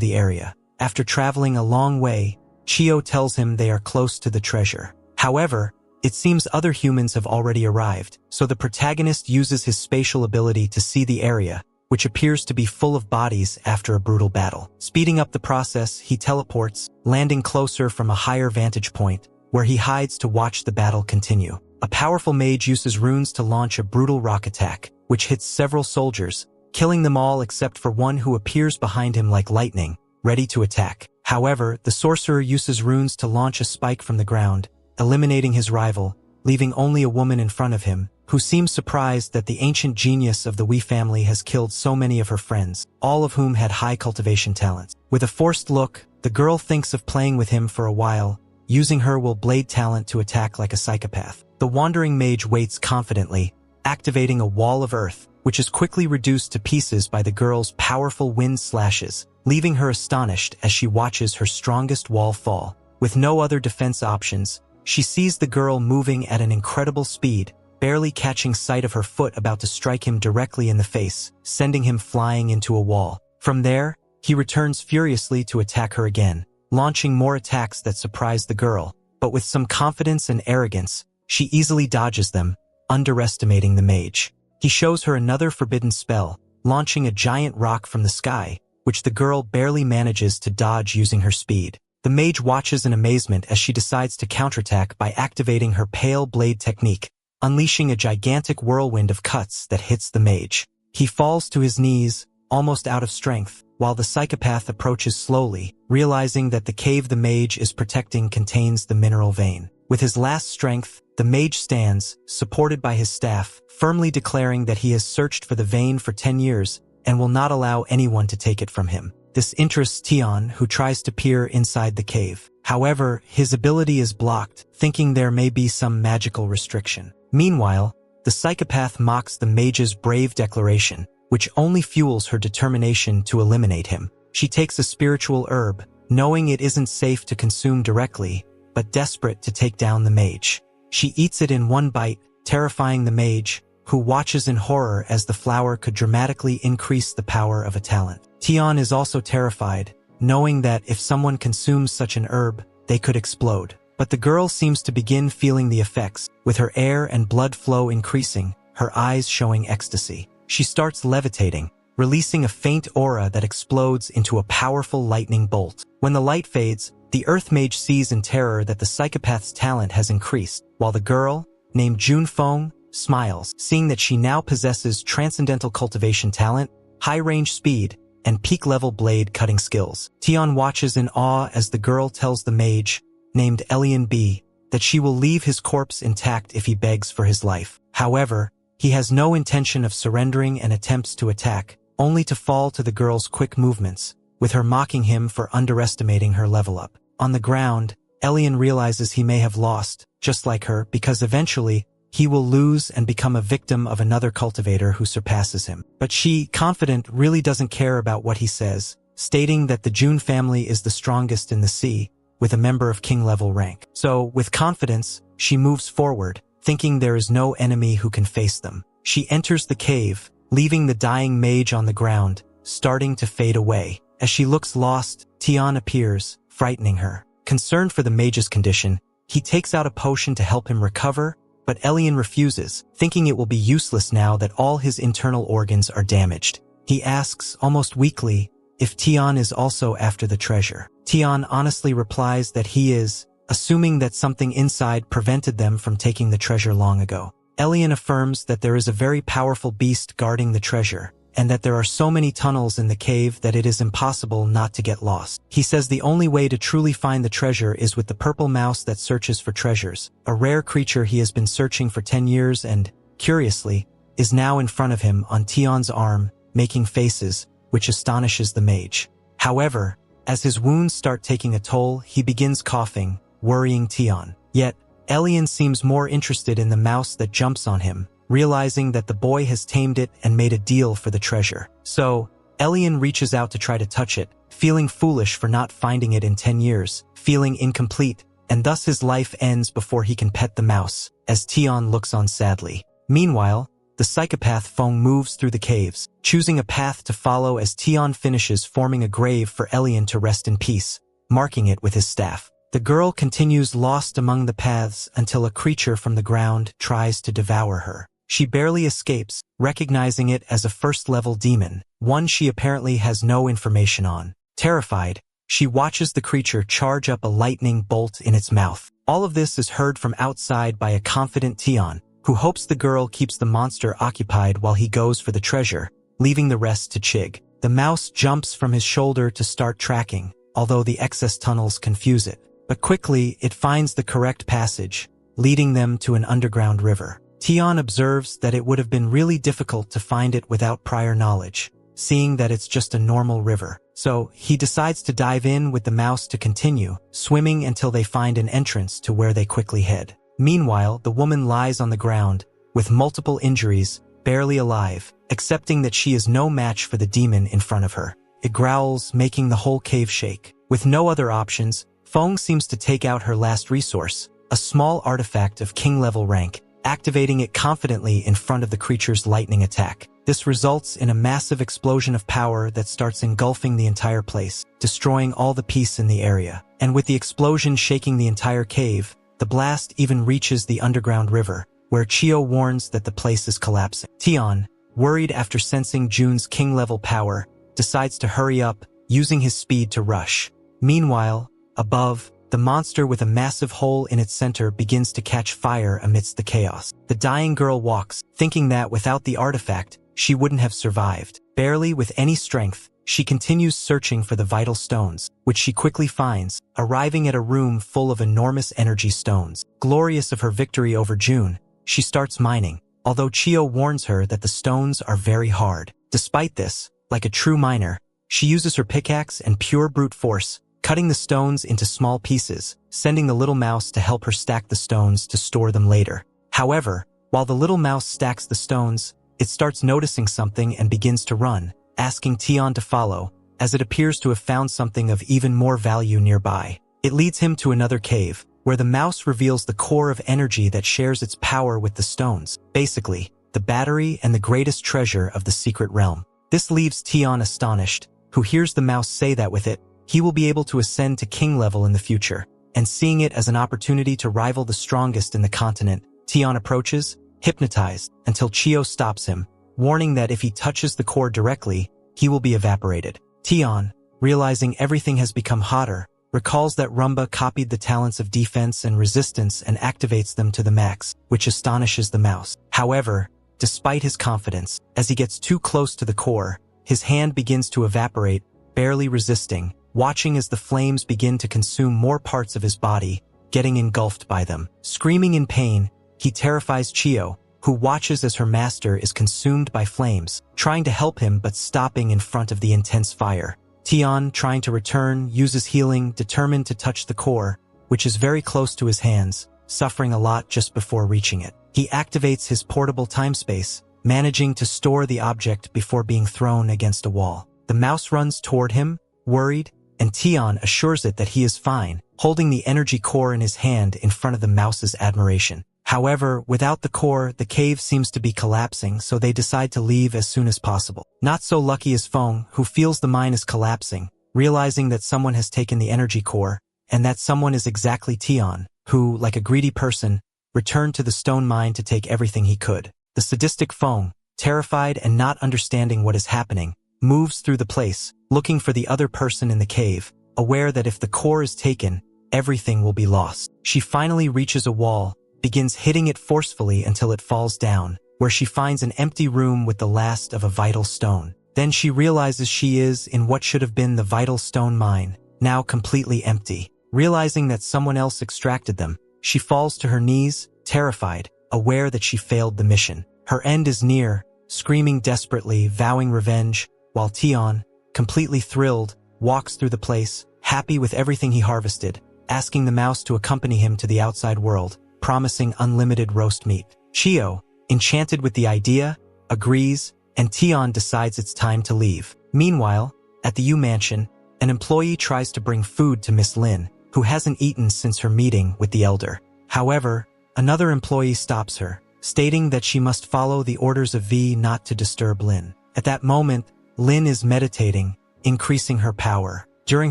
the area. After traveling a long way, Chio tells him they are close to the treasure. However, it seems other humans have already arrived, so the protagonist uses his spatial ability to see the area, which appears to be full of bodies after a brutal battle. Speeding up the process, he teleports, landing closer from a higher vantage point, where he hides to watch the battle continue. A powerful mage uses runes to launch a brutal rock attack, which hits several soldiers, killing them all except for one who appears behind him like lightning, ready to attack. However, the sorcerer uses runes to launch a spike from the ground, eliminating his rival, leaving only a woman in front of him, who seems surprised that the ancient genius of the Wei family has killed so many of her friends, all of whom had high cultivation talents. With a forced look, the girl thinks of playing with him for a while, using her will blade talent to attack like a psychopath. The wandering mage waits confidently, activating a wall of earth, which is quickly reduced to pieces by the girl's powerful wind slashes, leaving her astonished as she watches her strongest wall fall. With no other defense options, she sees the girl moving at an incredible speed, barely catching sight of her foot about to strike him directly in the face, sending him flying into a wall. From there, he returns furiously to attack her again, launching more attacks that surprise the girl, but with some confidence and arrogance, she easily dodges them, underestimating the mage. He shows her another forbidden spell, launching a giant rock from the sky, which the girl barely manages to dodge using her speed. The mage watches in amazement as she decides to counterattack by activating her pale blade technique, unleashing a gigantic whirlwind of cuts that hits the mage. He falls to his knees, almost out of strength, while the psychopath approaches slowly, realizing that the cave the mage is protecting contains the mineral vein. With his last strength, the mage stands, supported by his staff, firmly declaring that he has searched for the vein for 10 years and will not allow anyone to take it from him. This interests Tian, who tries to peer inside the cave. However, his ability is blocked, thinking there may be some magical restriction. Meanwhile, the psychopath mocks the mage's brave declaration, which only fuels her determination to eliminate him. She takes a spiritual herb, knowing it isn't safe to consume directly, but desperate to take down the mage. She eats it in one bite, terrifying the mage, who watches in horror as the flower could dramatically increase the power of a talent. Tian is also terrified, knowing that if someone consumes such an herb, they could explode. But the girl seems to begin feeling the effects, with her air and blood flow increasing, her eyes showing ecstasy. She starts levitating, releasing a faint aura that explodes into a powerful lightning bolt. When the light fades, the Earth Mage sees in terror that the psychopath's talent has increased, while the girl, named Junfeng, smiles, seeing that she now possesses transcendental cultivation talent, high-range speed, and peak-level blade-cutting skills. Tian watches in awe as the girl tells the mage, named Elian B, that she will leave his corpse intact if he begs for his life. However, he has no intention of surrendering and attempts to attack, only to fall to the girl's quick movements, with her mocking him for underestimating her level up. On the ground, Elian realizes he may have lost, just like her, because eventually, he will lose and become a victim of another cultivator who surpasses him. But she, confident, really doesn't care about what he says, stating that the Jun family is the strongest in the sea, with a member of king-level rank. So, with confidence, she moves forward, thinking there is no enemy who can face them. She enters the cave, leaving the dying mage on the ground, starting to fade away. As she looks lost, Tian appears, frightening her. Concerned for the mage's condition, he takes out a potion to help him recover, but Elian refuses, thinking it will be useless now that all his internal organs are damaged. He asks, almost weakly, if Tian is also after the treasure. Tian honestly replies that he is, assuming that something inside prevented them from taking the treasure long ago. Elian affirms that there is a very powerful beast guarding the treasure, and that there are so many tunnels in the cave that it is impossible not to get lost. He says the only way to truly find the treasure is with the purple mouse that searches for treasures, a rare creature he has been searching for 10 years and, curiously, is now in front of him on Tian's arm, making faces, which astonishes the mage. However, as his wounds start taking a toll, he begins coughing, worrying Tian. Yet, Elian seems more interested in the mouse that jumps on him, realizing that the boy has tamed it and made a deal for the treasure. So, Elian reaches out to try to touch it, feeling foolish for not finding it in 10 years, feeling incomplete, and thus his life ends before he can pet the mouse, as Tian looks on sadly. Meanwhile, the psychopath Feng moves through the caves, choosing a path to follow as Tian finishes forming a grave for Elian to rest in peace, marking it with his staff. The girl continues lost among the paths until a creature from the ground tries to devour her. She barely escapes, recognizing it as a first-level demon, one she apparently has no information on. Terrified, she watches the creature charge up a lightning bolt in its mouth. All of this is heard from outside by a confident Tian, who hopes the girl keeps the monster occupied while he goes for the treasure, leaving the rest to Chig. The mouse jumps from his shoulder to start tracking, although the excess tunnels confuse it. But quickly, it finds the correct passage, leading them to an underground river. Tian observes that it would have been really difficult to find it without prior knowledge, seeing that it's just a normal river. So, he decides to dive in with the mouse to continue, swimming until they find an entrance to where they quickly head. Meanwhile, the woman lies on the ground, with multiple injuries, barely alive, accepting that she is no match for the demon in front of her. It growls, making the whole cave shake. With no other options, Feng seems to take out her last resource, a small artifact of king-level rank, activating it confidently in front of the creature's lightning attack. This results in a massive explosion of power that starts engulfing the entire place, destroying all the peace in the area. And with the explosion shaking the entire cave, the blast even reaches the underground river, where Chio warns that the place is collapsing. Tian, worried after sensing Jun's king-level power, decides to hurry up, using his speed to rush. Meanwhile, above, the monster with a massive hole in its center begins to catch fire amidst the chaos. The dying girl walks, thinking that without the artifact, she wouldn't have survived. Barely with any strength, she continues searching for the vital stones, which she quickly finds, arriving at a room full of enormous energy stones. Glorious of her victory over Jun, she starts mining, although Chio warns her that the stones are very hard. Despite this, like a true miner, she uses her pickaxe and pure brute force, cutting the stones into small pieces, sending the little mouse to help her stack the stones to store them later. However, while the little mouse stacks the stones, it starts noticing something and begins to run, asking Tian to follow, as it appears to have found something of even more value nearby. It leads him to another cave, where the mouse reveals the core of energy that shares its power with the stones, basically, the battery and the greatest treasure of the secret realm. This leaves Tian astonished, who hears the mouse say that with it, he will be able to ascend to king level in the future, and seeing it as an opportunity to rival the strongest in the continent, Tian approaches, hypnotized, until Chio stops him, warning that if he touches the core directly, he will be evaporated. Tian, realizing everything has become hotter, recalls that Rumba copied the talents of defense and resistance and activates them to the max, which astonishes the mouse. However, despite his confidence, as he gets too close to the core, his hand begins to evaporate, barely resisting, watching as the flames begin to consume more parts of his body, getting engulfed by them. Screaming in pain, he terrifies Chio, who watches as her master is consumed by flames, trying to help him but stopping in front of the intense fire. Tian, trying to return, uses healing, determined to touch the core, which is very close to his hands, suffering a lot just before reaching it. He activates his portable time-space, managing to store the object before being thrown against a wall. The mouse runs toward him, worried, and Tian assures it that he is fine, holding the energy core in his hand in front of the mouse's admiration. However, without the core, the cave seems to be collapsing, so they decide to leave as soon as possible. Not so lucky is Feng, who feels the mine is collapsing, realizing that someone has taken the energy core, and that someone is exactly Tian, who, like a greedy person, returned to the stone mine to take everything he could. The sadistic Feng, terrified and not understanding what is happening, moves through the place, looking for the other person in the cave, aware that if the core is taken, everything will be lost. She finally reaches a wall, begins hitting it forcefully until it falls down, where she finds an empty room with the last of a vital stone. Then she realizes she is in what should have been the vital stone mine, now completely empty. Realizing that someone else extracted them, she falls to her knees, terrified, aware that she failed the mission. Her end is near, screaming desperately, vowing revenge, while Tian, completely thrilled, walks through the place, happy with everything he harvested, asking the mouse to accompany him to the outside world, promising unlimited roast meat. Chio, enchanted with the idea, agrees, and Tian decides it's time to leave. Meanwhile, at the U Mansion, an employee tries to bring food to Miss Lin, who hasn't eaten since her meeting with the elder. However, another employee stops her, stating that she must follow the orders of V not to disturb Lin. At that moment, Lin is meditating, increasing her power. During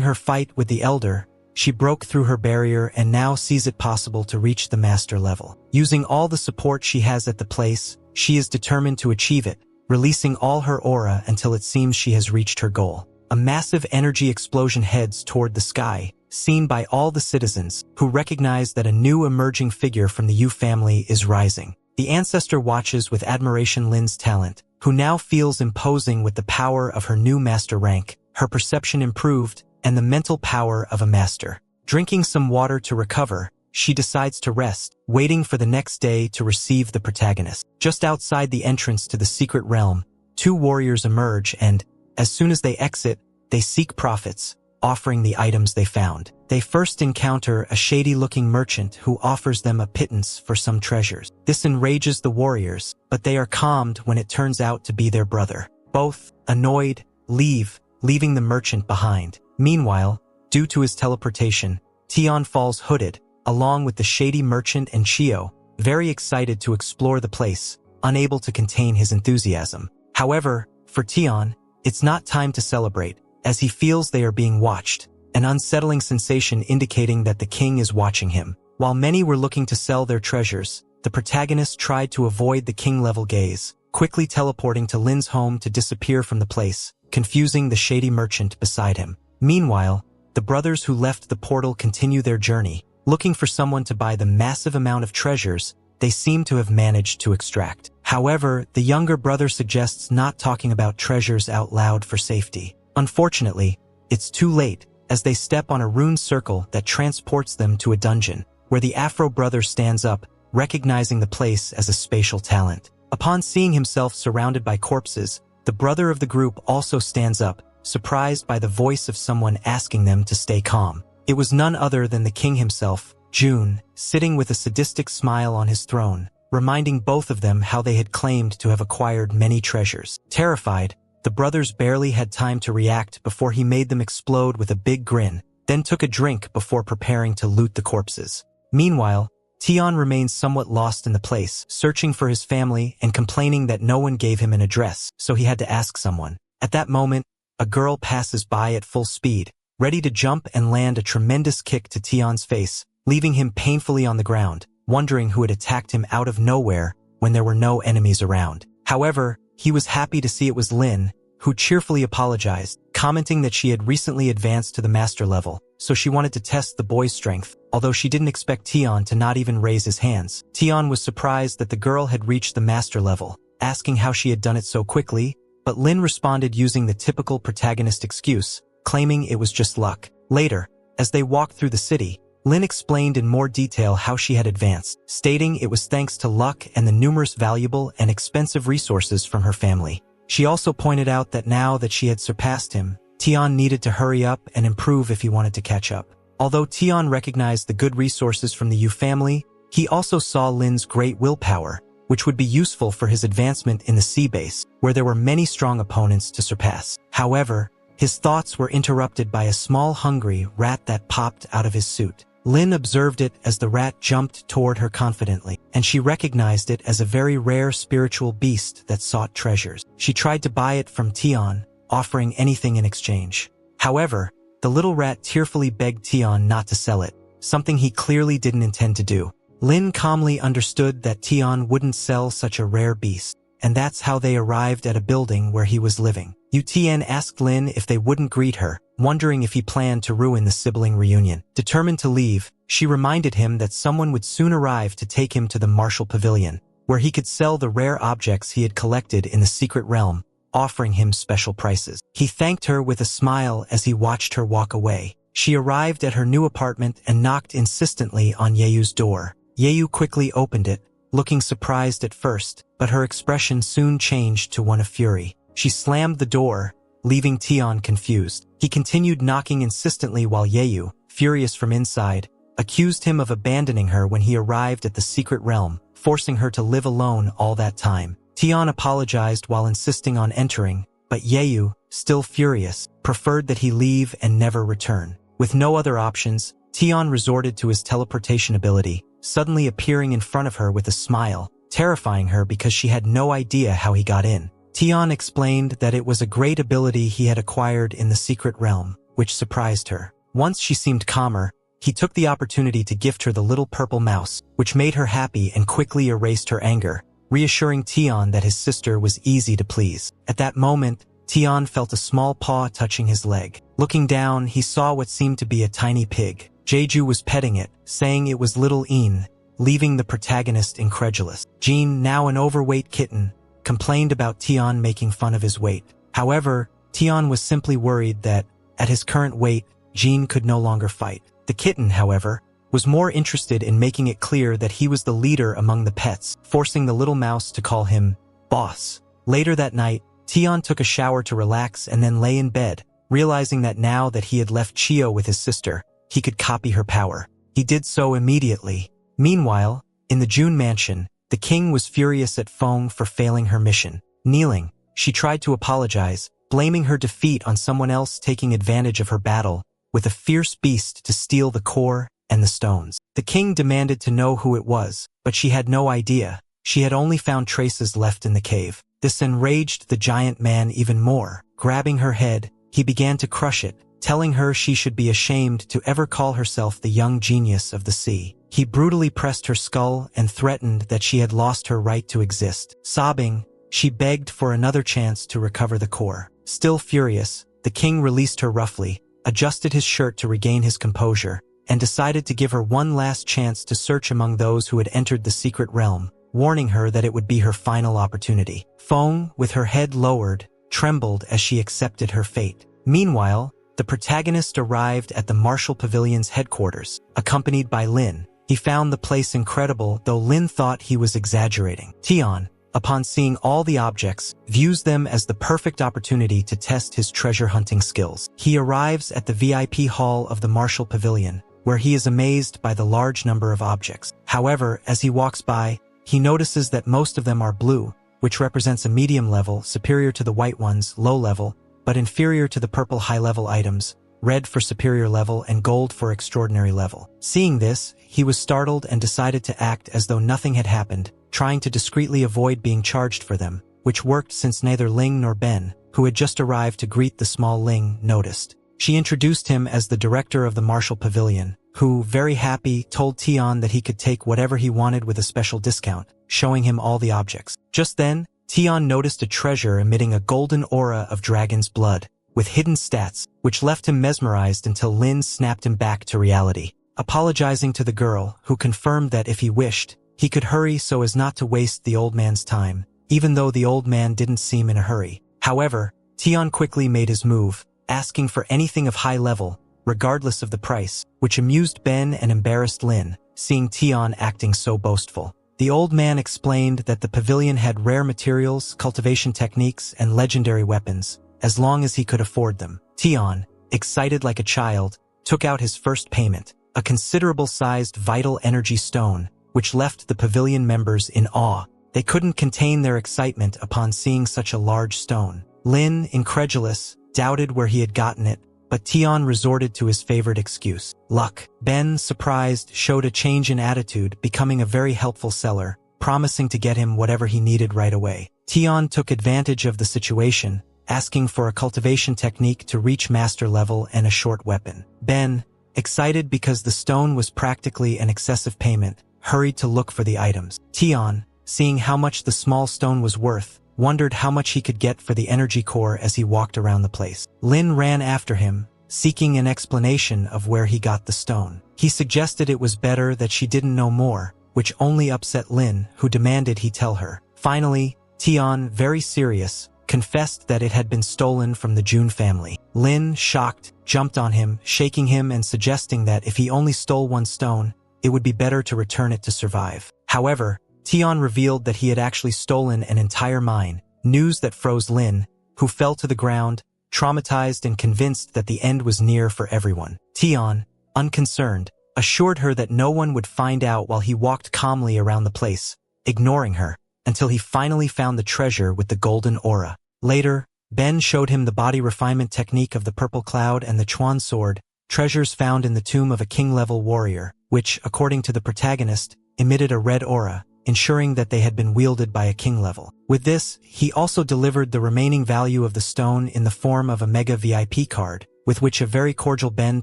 her fight with the elder, she broke through her barrier and now sees it possible to reach the master level. Using all the support she has at the place, she is determined to achieve it, releasing all her aura until it seems she has reached her goal. A massive energy explosion heads toward the sky, seen by all the citizens, who recognize that a new emerging figure from the Yu family is rising. The ancestor watches with admiration Lin's talent, who now feels imposing with the power of her new master rank, her perception improved, and the mental power of a master. Drinking some water to recover, she decides to rest, waiting for the next day to receive the protagonist. Just outside the entrance to the secret realm, two warriors emerge and, as soon as they exit, they seek profits, offering the items they found. They first encounter a shady-looking merchant who offers them a pittance for some treasures. This enrages the warriors, but they are calmed when it turns out to be their brother. Both, annoyed, leave, leaving the merchant behind. Meanwhile, due to his teleportation, Tian falls hooded, along with the shady merchant and Chio, very excited to explore the place, unable to contain his enthusiasm. However, for Tian, it's not time to celebrate, as he feels they are being watched, an unsettling sensation indicating that the king is watching him. While many were looking to sell their treasures, the protagonist tried to avoid the king-level gaze, quickly teleporting to Lin's home to disappear from the place, confusing the shady merchant beside him. Meanwhile, the brothers who left the portal continue their journey, looking for someone to buy the massive amount of treasures they seem to have managed to extract. However, the younger brother suggests not talking about treasures out loud for safety. Unfortunately, it's too late, as they step on a rune circle that transports them to a dungeon, where the Afro brother stands up, recognizing the place as a spatial talent. Upon seeing himself surrounded by corpses, the brother of the group also stands up, surprised by the voice of someone asking them to stay calm. It was none other than the king himself, June, sitting with a sadistic smile on his throne, reminding both of them how they had claimed to have acquired many treasures. Terrified, the brothers barely had time to react before he made them explode with a big grin, then took a drink before preparing to loot the corpses. Meanwhile, Tian remains somewhat lost in the place, searching for his family and complaining that no one gave him an address, so he had to ask someone. At that moment, a girl passes by at full speed, ready to jump and land a tremendous kick to Tian's face, leaving him painfully on the ground, wondering who had attacked him out of nowhere when there were no enemies around. However, he was happy to see it was Lin, who cheerfully apologized, commenting that she had recently advanced to the master level, so she wanted to test the boy's strength, although she didn't expect Tian to not even raise his hands. Tian was surprised that the girl had reached the master level, asking how she had done it so quickly, but Lin responded using the typical protagonist excuse, claiming it was just luck. Later, as they walked through the city, Lin explained in more detail how she had advanced, stating it was thanks to luck and the numerous valuable and expensive resources from her family. She also pointed out that now that she had surpassed him, Tian needed to hurry up and improve if he wanted to catch up. Although Tian recognized the good resources from the Yu family, he also saw Lin's great willpower, which would be useful for his advancement in the sea base, where there were many strong opponents to surpass. However, his thoughts were interrupted by a small hungry rat that popped out of his suit. Lin observed it as the rat jumped toward her confidently, and she recognized it as a very rare spiritual beast that sought treasures. She tried to buy it from Tian, offering anything in exchange. However, the little rat tearfully begged Tian not to sell it, something he clearly didn't intend to do. Lin calmly understood that Tian wouldn't sell such a rare beast, and that's how they arrived at a building where he was living. Ye Tian asked Lin if they wouldn't greet her, wondering if he planned to ruin the sibling reunion. Determined to leave, she reminded him that someone would soon arrive to take him to the martial pavilion, where he could sell the rare objects he had collected in the secret realm, offering him special prices. He thanked her with a smile as he watched her walk away. She arrived at her new apartment and knocked insistently on Yeyu's door. Yeyu quickly opened it, looking surprised at first, but her expression soon changed to one of fury. She slammed the door, leaving Tian confused. He continued knocking insistently while Yeyu, furious from inside, accused him of abandoning her when he arrived at the secret realm, forcing her to live alone all that time. Tian apologized while insisting on entering, but Yeyu, still furious, preferred that he leave and never return. With no other options, Tian resorted to his teleportation ability, suddenly appearing in front of her with a smile, terrifying her because she had no idea how he got in. Tian explained that it was a great ability he had acquired in the secret realm, which surprised her. Once she seemed calmer, he took the opportunity to gift her the little purple mouse, which made her happy and quickly erased her anger, reassuring Tian that his sister was easy to please. At that moment, Tian felt a small paw touching his leg. Looking down, he saw what seemed to be a tiny pig. Jeju was petting it, saying it was little Een, leaving the protagonist incredulous. Jean, now an overweight kitten, complained about Tian making fun of his weight. However, Tian was simply worried that, at his current weight, Jean could no longer fight. The kitten, however, was more interested in making it clear that he was the leader among the pets, forcing the little mouse to call him boss. Later that night, Tian took a shower to relax and then lay in bed, realizing that now that he had left Chio with his sister, he could copy her power. He did so immediately. Meanwhile, in the June mansion, the king was furious at Feng for failing her mission. Kneeling, she tried to apologize, blaming her defeat on someone else taking advantage of her battle with a fierce beast to steal the core and the stones. The king demanded to know who it was, but she had no idea. She had only found traces left in the cave. This enraged the giant man even more. Grabbing her head, he began to crush it, telling her she should be ashamed to ever call herself the young genius of the sea. He brutally pressed her skull and threatened that she had lost her right to exist. Sobbing, she begged for another chance to recover the core. Still furious, the king released her roughly, adjusted his shirt to regain his composure, and decided to give her one last chance to search among those who had entered the secret realm, warning her that it would be her final opportunity. Feng, with her head lowered, trembled as she accepted her fate. Meanwhile, the protagonist arrived at the Martial Pavilion's headquarters, accompanied by Lin. He found the place incredible, though Lin thought he was exaggerating. Tian, upon seeing all the objects, views them as the perfect opportunity to test his treasure-hunting skills. He arrives at the VIP hall of the Martial Pavilion, where he is amazed by the large number of objects. However, as he walks by, he notices that most of them are blue, which represents a medium level, superior to the white ones, low level, but inferior to the purple high-level items, red for superior level and gold for extraordinary level. Seeing this, he was startled and decided to act as though nothing had happened, trying to discreetly avoid being charged for them, which worked since neither Ling nor Ben, who had just arrived to greet the small Ling, noticed. She introduced him as the director of the Martial Pavilion, who, very happy, told Tian that he could take whatever he wanted with a special discount, showing him all the objects. Just then, Tian noticed a treasure emitting a golden aura of dragon's blood, with hidden stats, which left him mesmerized until Lin snapped him back to reality. Apologizing to the girl, who confirmed that if he wished, he could hurry so as not to waste the old man's time, even though the old man didn't seem in a hurry. However, Tian quickly made his move, asking for anything of high level, regardless of the price, which amused Ben and embarrassed Lin, seeing Tian acting so boastful. The old man explained that the pavilion had rare materials, cultivation techniques, and legendary weapons, as long as he could afford them. Tian, excited like a child, took out his first payment, a considerable-sized vital energy stone, which left the pavilion members in awe. They couldn't contain their excitement upon seeing such a large stone. Lin, incredulous, doubted where he had gotten it, but Tian resorted to his favorite excuse, luck. Ben, surprised, showed a change in attitude, becoming a very helpful seller, promising to get him whatever he needed right away. Tian took advantage of the situation, asking for a cultivation technique to reach master level and a short weapon. Ben, excited because the stone was practically an excessive payment, hurried to look for the items. Tian, seeing how much the small stone was worth, wondered how much he could get for the energy core as he walked around the place. Lin ran after him, seeking an explanation of where he got the stone. He suggested it was better that she didn't know more, which only upset Lin, who demanded he tell her. Finally, Tian, very serious, confessed that it had been stolen from the Jun family. Lin, shocked, jumped on him, shaking him and suggesting that if he only stole one stone, it would be better to return it to survive. However, Tian revealed that he had actually stolen an entire mine, news that froze Lin, who fell to the ground, traumatized and convinced that the end was near for everyone. Tian, unconcerned, assured her that no one would find out while he walked calmly around the place, ignoring her, until he finally found the treasure with the golden aura. Later, Ben showed him the body refinement technique of the purple cloud and the Chuan sword, treasures found in the tomb of a king-level warrior, which, according to the protagonist, emitted a red aura, ensuring that they had been wielded by a king level. With this, he also delivered the remaining value of the stone in the form of a mega VIP card, with which a very cordial Ben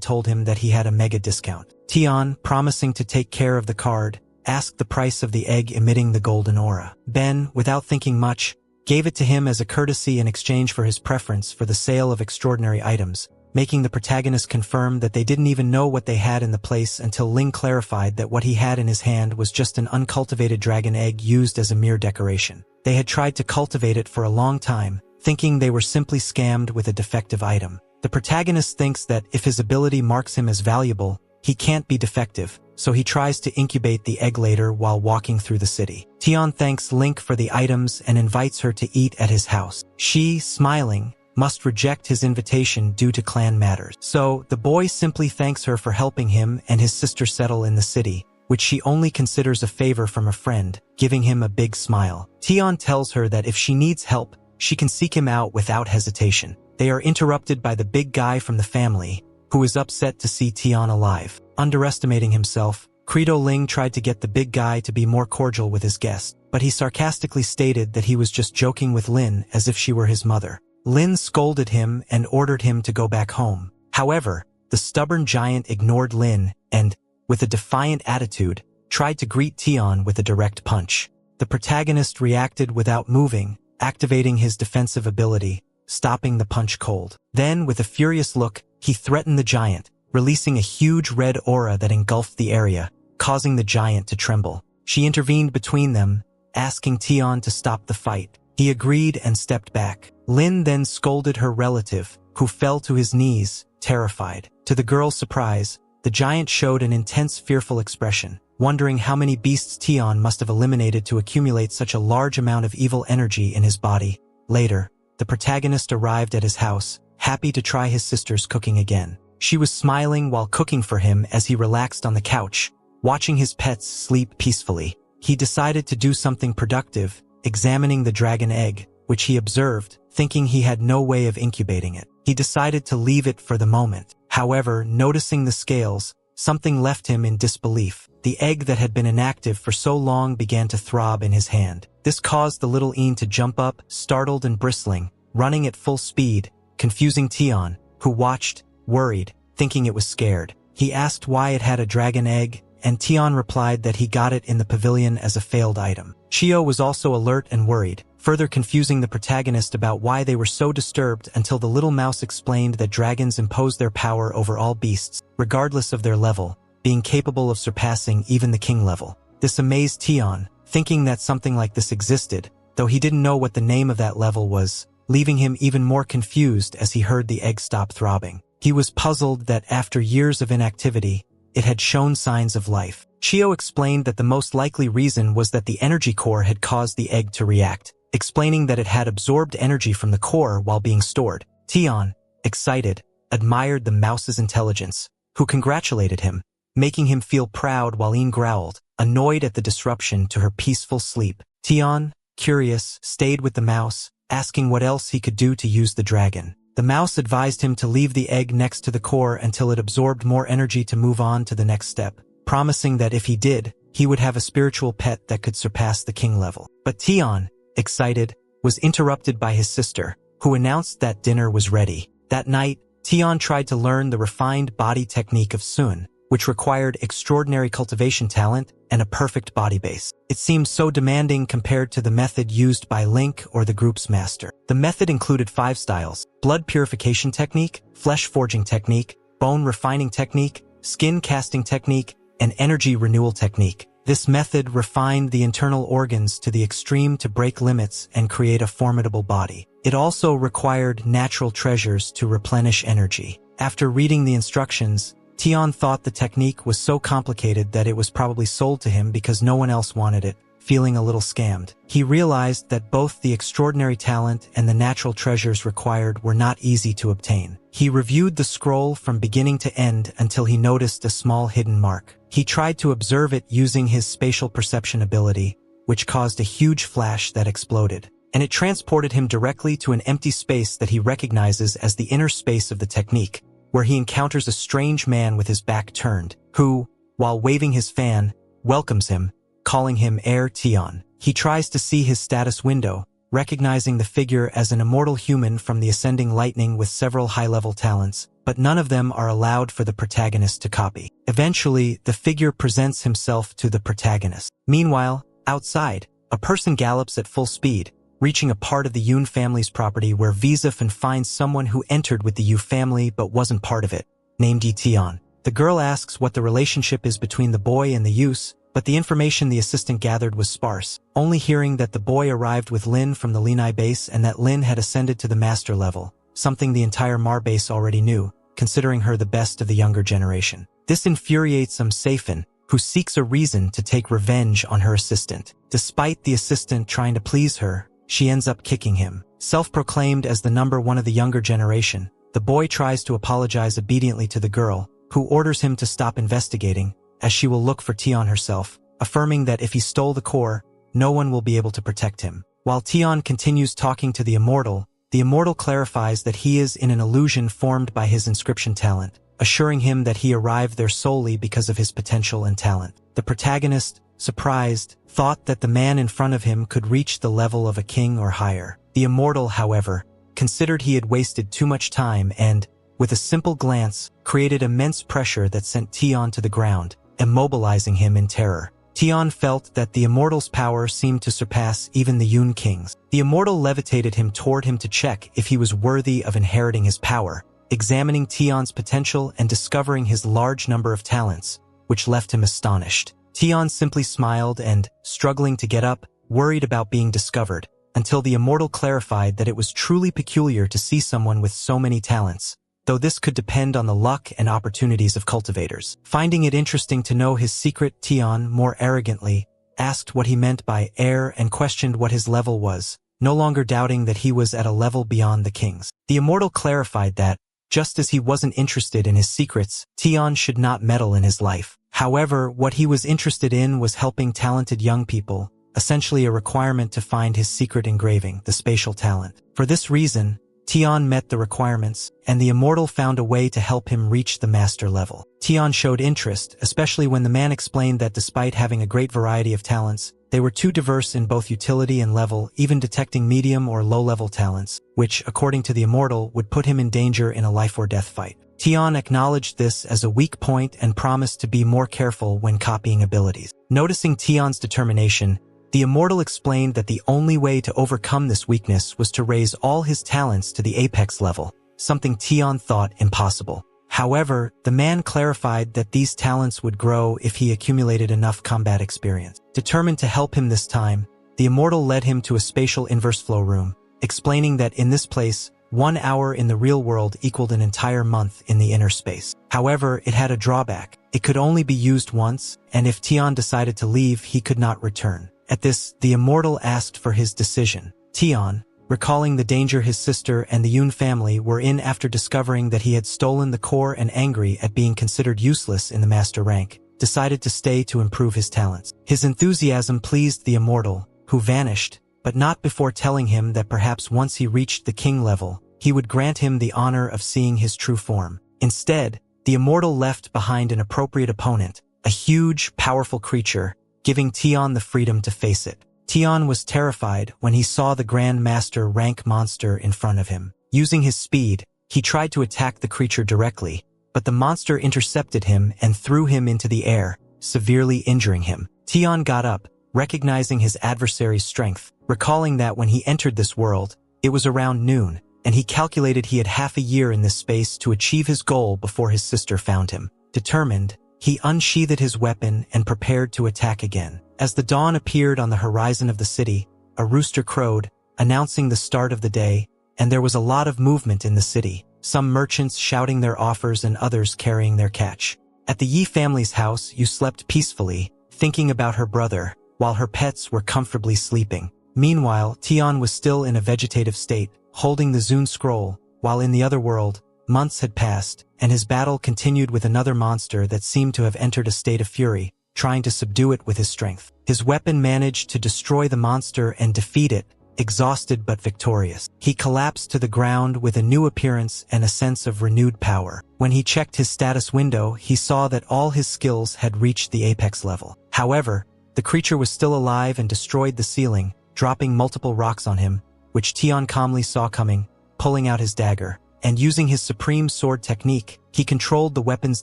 told him that he had a mega discount. Tian, promising to take care of the card, asked the price of the egg emitting the golden aura. Ben, without thinking much, gave it to him as a courtesy in exchange for his preference for the sale of extraordinary items, making the protagonist confirm that they didn't even know what they had in the place until Ling clarified that what he had in his hand was just an uncultivated dragon egg used as a mere decoration. They had tried to cultivate it for a long time, thinking they were simply scammed with a defective item. The protagonist thinks that if his ability marks him as valuable, he can't be defective, so he tries to incubate the egg later while walking through the city. Tian thanks Link for the items and invites her to eat at his house. She, smiling, must reject his invitation due to clan matters. So, the boy simply thanks her for helping him and his sister settle in the city, which she only considers a favor from a friend, giving him a big smile. Tian tells her that if she needs help, she can seek him out without hesitation. They are interrupted by the big guy from the family, who is upset to see Tian alive. Underestimating himself, Credo Ling tried to get the big guy to be more cordial with his guest, but he sarcastically stated that he was just joking with Lin as if she were his mother. Lin scolded him and ordered him to go back home. However, the stubborn giant ignored Lin and, with a defiant attitude, tried to greet Tian with a direct punch. The protagonist reacted without moving, activating his defensive ability, stopping the punch cold. Then, with a furious look, he threatened the giant, releasing a huge red aura that engulfed the area, causing the giant to tremble. She intervened between them, asking Tian to stop the fight. He agreed and stepped back. Lin then scolded her relative, who fell to his knees, terrified. To the girl's surprise, the giant showed an intense fearful expression, wondering how many beasts Tian must have eliminated to accumulate such a large amount of evil energy in his body. Later, the protagonist arrived at his house, happy to try his sister's cooking again. She was smiling while cooking for him as he relaxed on the couch, watching his pets sleep peacefully. He decided to do something productive, examining the dragon egg, which he observed, thinking he had no way of incubating it. He decided to leave it for the moment. However, noticing the scales, something left him in disbelief. The egg that had been inactive for so long began to throb in his hand. This caused the little Een to jump up, startled and bristling, running at full speed, confusing Tian, who watched, worried, thinking it was scared. He asked why it had a dragon egg, and Tian replied that he got it in the pavilion as a failed item. Chio was also alert and worried, further confusing the protagonist about why they were so disturbed until the little mouse explained that dragons impose their power over all beasts, regardless of their level, being capable of surpassing even the king level. This amazed Tian, thinking that something like this existed, though he didn't know what the name of that level was, leaving him even more confused as he heard the egg stop throbbing. He was puzzled that after years of inactivity, it had shown signs of life. Chio explained that the most likely reason was that the energy core had caused the egg to react, explaining that it had absorbed energy from the core while being stored. Tian, excited, admired the mouse's intelligence, who congratulated him, making him feel proud while Een growled, annoyed at the disruption to her peaceful sleep. Tian, curious, stayed with the mouse, asking what else he could do to use the dragon. The mouse advised him to leave the egg next to the core until it absorbed more energy to move on to the next step, promising that if he did, he would have a spiritual pet that could surpass the king level. But Tian, excited, was interrupted by his sister, who announced that dinner was ready. That night, Tian tried to learn the refined body technique of Sun, which required extraordinary cultivation talent and a perfect body base. It seemed so demanding compared to the method used by Link or the group's master. The method included 5 styles: blood purification technique, flesh forging technique, bone refining technique, skin casting technique, and energy renewal technique. This method refined the internal organs to the extreme to break limits and create a formidable body. It also required natural treasures to replenish energy. After reading the instructions, Tian thought the technique was so complicated that it was probably sold to him because no one else wanted it. Feeling a little scammed, he realized that both the extraordinary talent and the natural treasures required were not easy to obtain. He reviewed the scroll from beginning to end until he noticed a small hidden mark. He tried to observe it using his spatial perception ability, which caused a huge flash that exploded, and it transported him directly to an empty space that he recognizes as the inner space of the technique, where he encounters a strange man with his back turned, who, while waving his fan, welcomes him, calling him Ye Tian. He tries to see his status window, recognizing the figure as an immortal human from the Ascending Lightning with several high-level talents, but none of them are allowed for the protagonist to copy. Eventually, the figure presents himself to the protagonist. Meanwhile, outside, a person gallops at full speed, reaching a part of the Yoon family's property where Visafan finds someone who entered with the Yu family but wasn't part of it, named Ye Tian. The girl asks what the relationship is between the boy and the Yus, but the information the assistant gathered was sparse, only hearing that the boy arrived with Lin from the Linai base and that Lin had ascended to the master level, something the entire Mar base already knew, considering her the best of the younger generation. This infuriates Safin, who seeks a reason to take revenge on her assistant. Despite the assistant trying to please her, she ends up kicking him. Self-proclaimed as the number 1 of the younger generation, the boy tries to apologize obediently to the girl, who orders him to stop investigating, as she will look for Tian herself, affirming that if he stole the core, no one will be able to protect him. While Tian continues talking to the immortal clarifies that he is in an illusion formed by his inscription talent, assuring him that he arrived there solely because of his potential and talent. The protagonist, surprised, thought that the man in front of him could reach the level of a king or higher. The immortal, however, considered he had wasted too much time and, with a simple glance, created immense pressure that sent Tian to the ground, immobilizing him in terror. Tian felt that the immortal's power seemed to surpass even the Yoon king's. The immortal levitated him toward him to check if he was worthy of inheriting his power, examining Tian's potential and discovering his large number of talents, which left him astonished. Tian simply smiled and, struggling to get up, worried about being discovered, until the immortal clarified that it was truly peculiar to see someone with so many talents, though this could depend on the luck and opportunities of cultivators. Finding it interesting to know his secret, Tian, more arrogantly, asked what he meant by heir and questioned what his level was, no longer doubting that he was at a level beyond the king's. The immortal clarified that, just as he wasn't interested in his secrets, Tian should not meddle in his life. However, what he was interested in was helping talented young people, essentially a requirement to find his secret engraving, the spatial talent. For this reason, Tian met the requirements, and the immortal found a way to help him reach the master level. Tian showed interest, especially when the man explained that despite having a great variety of talents, they were too diverse in both utility and level, even detecting medium or low-level talents, which, according to the immortal, would put him in danger in a life-or-death fight. Tian acknowledged this as a weak point and promised to be more careful when copying abilities. Noticing Tian's determination, the immortal explained that the only way to overcome this weakness was to raise all his talents to the apex level, something Tian thought impossible. However, the man clarified that these talents would grow if he accumulated enough combat experience. Determined to help him this time, the immortal led him to a spatial inverse flow room, explaining that in this place, 1 hour in the real world equaled an entire month in the inner space. However, it had a drawback. It could only be used once, and if Tian decided to leave, he could not return. At this, the immortal asked for his decision. Tian, recalling the danger his sister and the Yoon family were in after discovering that he had stolen the core and angry at being considered useless in the master rank, decided to stay to improve his talents. His enthusiasm pleased the immortal, who vanished, but not before telling him that perhaps once he reached the king level, he would grant him the honor of seeing his true form. Instead, the immortal left behind an appropriate opponent, a huge, powerful creature, giving Tian the freedom to face it. Tian was terrified when he saw the Grand Master rank monster in front of him. Using his speed, he tried to attack the creature directly, but the monster intercepted him and threw him into the air, severely injuring him. Tian got up, recognizing his adversary's strength, recalling that when he entered this world, it was around noon, and he calculated he had half a year in this space to achieve his goal before his sister found him. Determined, he unsheathed his weapon and prepared to attack again. As the dawn appeared on the horizon of the city, a rooster crowed, announcing the start of the day, and there was a lot of movement in the city, some merchants shouting their offers and others carrying their catch. At the Ye family's house, you slept peacefully, thinking about her brother, while her pets were comfortably sleeping. Meanwhile, Tian was still in a vegetative state, holding the Zune scroll, while in the other world, months had passed, and his battle continued with another monster that seemed to have entered a state of fury, trying to subdue it with his strength. His weapon managed to destroy the monster and defeat it, exhausted but victorious. He collapsed to the ground with a new appearance and a sense of renewed power. When he checked his status window, he saw that all his skills had reached the apex level. However, the creature was still alive and destroyed the ceiling, dropping multiple rocks on him, which Tian calmly saw coming, pulling out his dagger. And using his supreme sword technique, he controlled the weapon's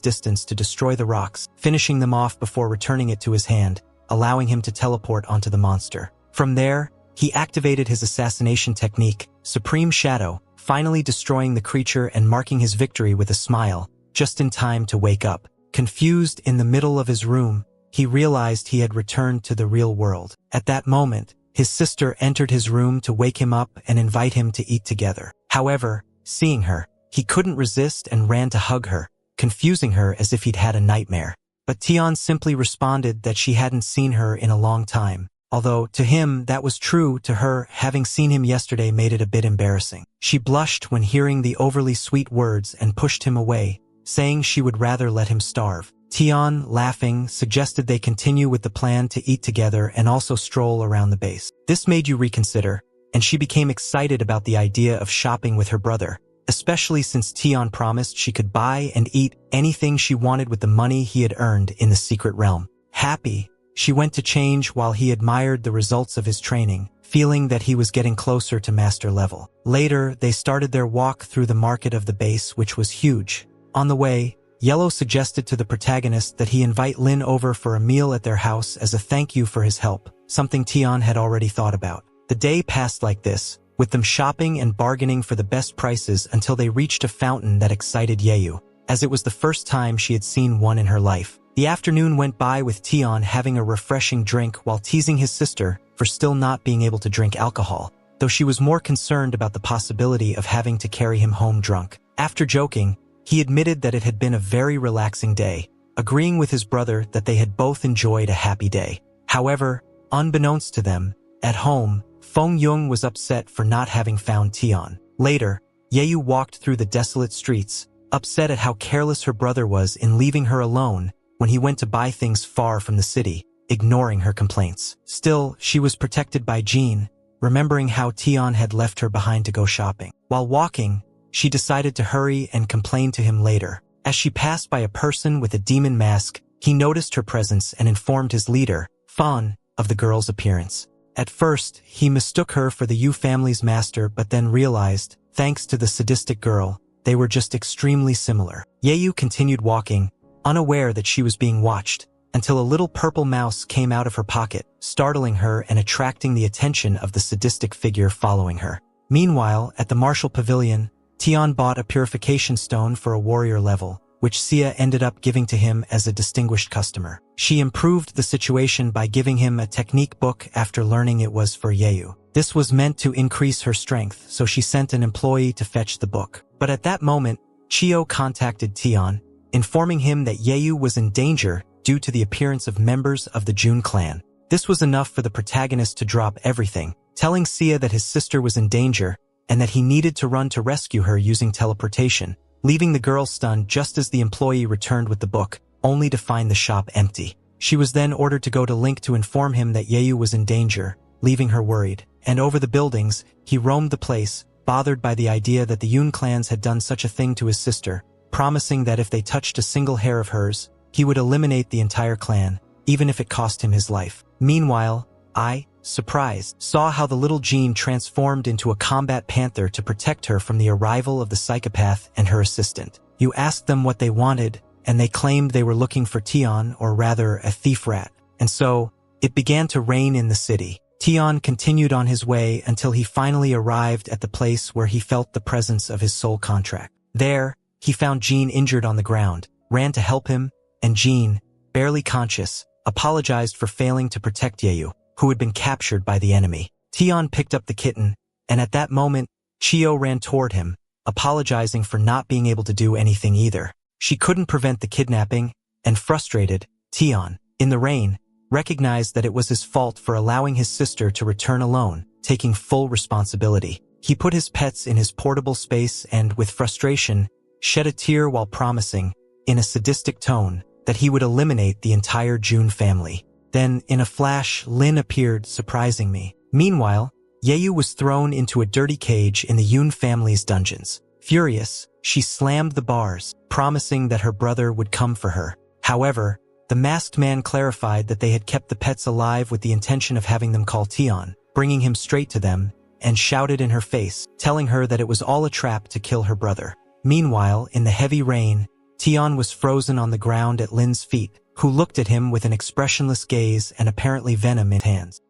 distance to destroy the rocks, finishing them off before returning it to his hand, allowing him to teleport onto the monster. From there, he activated his assassination technique, Supreme Shadow, finally destroying the creature and marking his victory with a smile, just in time to wake up. Confused in the middle of his room, he realized he had returned to the real world. At that moment, his sister entered his room to wake him up and invite him to eat together. However, seeing her, he couldn't resist and ran to hug her, confusing her as if he'd had a nightmare. But Tian simply responded that she hadn't seen her in a long time. Although, to him, that was true, to her, having seen him yesterday made it a bit embarrassing. She blushed when hearing the overly sweet words and pushed him away, saying she would rather let him starve. Tian, laughing, suggested they continue with the plan to eat together and also stroll around the base. This made you reconsider, and she became excited about the idea of shopping with her brother, especially since Tian promised she could buy and eat anything she wanted with the money he had earned in the secret realm. Happy, she went to change while he admired the results of his training, feeling that he was getting closer to master level. Later, they started their walk through the market of the base, which was huge. On the way, Yellow suggested to the protagonist that he invite Lin over for a meal at their house as a thank you for his help, something Tian had already thought about. The day passed like this, with them shopping and bargaining for the best prices until they reached a fountain that excited Yeyu, as it was the first time she had seen one in her life. The afternoon went by with Tian having a refreshing drink while teasing his sister for still not being able to drink alcohol, though she was more concerned about the possibility of having to carry him home drunk. After joking, he admitted that it had been a very relaxing day, agreeing with his brother that they had both enjoyed a happy day. However, unbeknownst to them, at home, Feng Yung was upset for not having found Tian. Later, Yeyu walked through the desolate streets, upset at how careless her brother was in leaving her alone when he went to buy things far from the city, ignoring her complaints. Still, she was protected by Jean, remembering how Tian had left her behind to go shopping. While walking, she decided to hurry and complain to him later. As she passed by a person with a demon mask, he noticed her presence and informed his leader, Fan, of the girl's appearance. At first, he mistook her for the Yu family's master but then realized, thanks to the sadistic girl, they were just extremely similar. Yeyu continued walking, unaware that she was being watched, until a little purple mouse came out of her pocket, startling her and attracting the attention of the sadistic figure following her. Meanwhile, at the martial pavilion, Tian bought a purification stone for a warrior level, which Sia ended up giving to him as a distinguished customer. She improved the situation by giving him a technique book after learning it was for Yeyu. This was meant to increase her strength, so she sent an employee to fetch the book. But at that moment, Chio contacted Tian, informing him that Yeyu was in danger due to the appearance of members of the Jun clan. This was enough for the protagonist to drop everything, telling Sia that his sister was in danger and that he needed to run to rescue her using teleportation, leaving the girl stunned just as the employee returned with the book, only to find the shop empty. She was then ordered to go to Link to inform him that Yeyu was in danger, leaving her worried. And over the buildings, he roamed the place, bothered by the idea that the Yun clans had done such a thing to his sister, promising that if they touched a single hair of hers, he would eliminate the entire clan, even if it cost him his life. Meanwhile, I, surprised, saw how the little Jean transformed into a combat panther to protect her from the arrival of the psychopath and her assistant. You asked them what they wanted, and they claimed they were looking for Tian, or rather a thief rat. And so, it began to rain in the city. Tian continued on his way until he finally arrived at the place where he felt the presence of his soul contract. There, he found Jean injured on the ground, ran to help him, and Jean, barely conscious, apologized for failing to protect Ye, who had been captured by the enemy. Tian picked up the kitten, and at that moment, Chio ran toward him, apologizing for not being able to do anything either. She couldn't prevent the kidnapping, and frustrated, Tian, in the rain, recognized that it was his fault for allowing his sister to return alone, taking full responsibility. He put his pets in his portable space and, with frustration, shed a tear while promising, in a sadistic tone, that he would eliminate the entire June family. Then, in a flash, Lin appeared, surprising me. Meanwhile, Yeyu was thrown into a dirty cage in the Yoon family's dungeons. Furious, she slammed the bars, promising that her brother would come for her. However, the masked man clarified that they had kept the pets alive with the intention of having them call Tian, bringing him straight to them, and shouted in her face, telling her that it was all a trap to kill her brother. Meanwhile, in the heavy rain, Tian was frozen on the ground at Lin's feet, who looked at him with an expressionless gaze and apparently venom in his hands.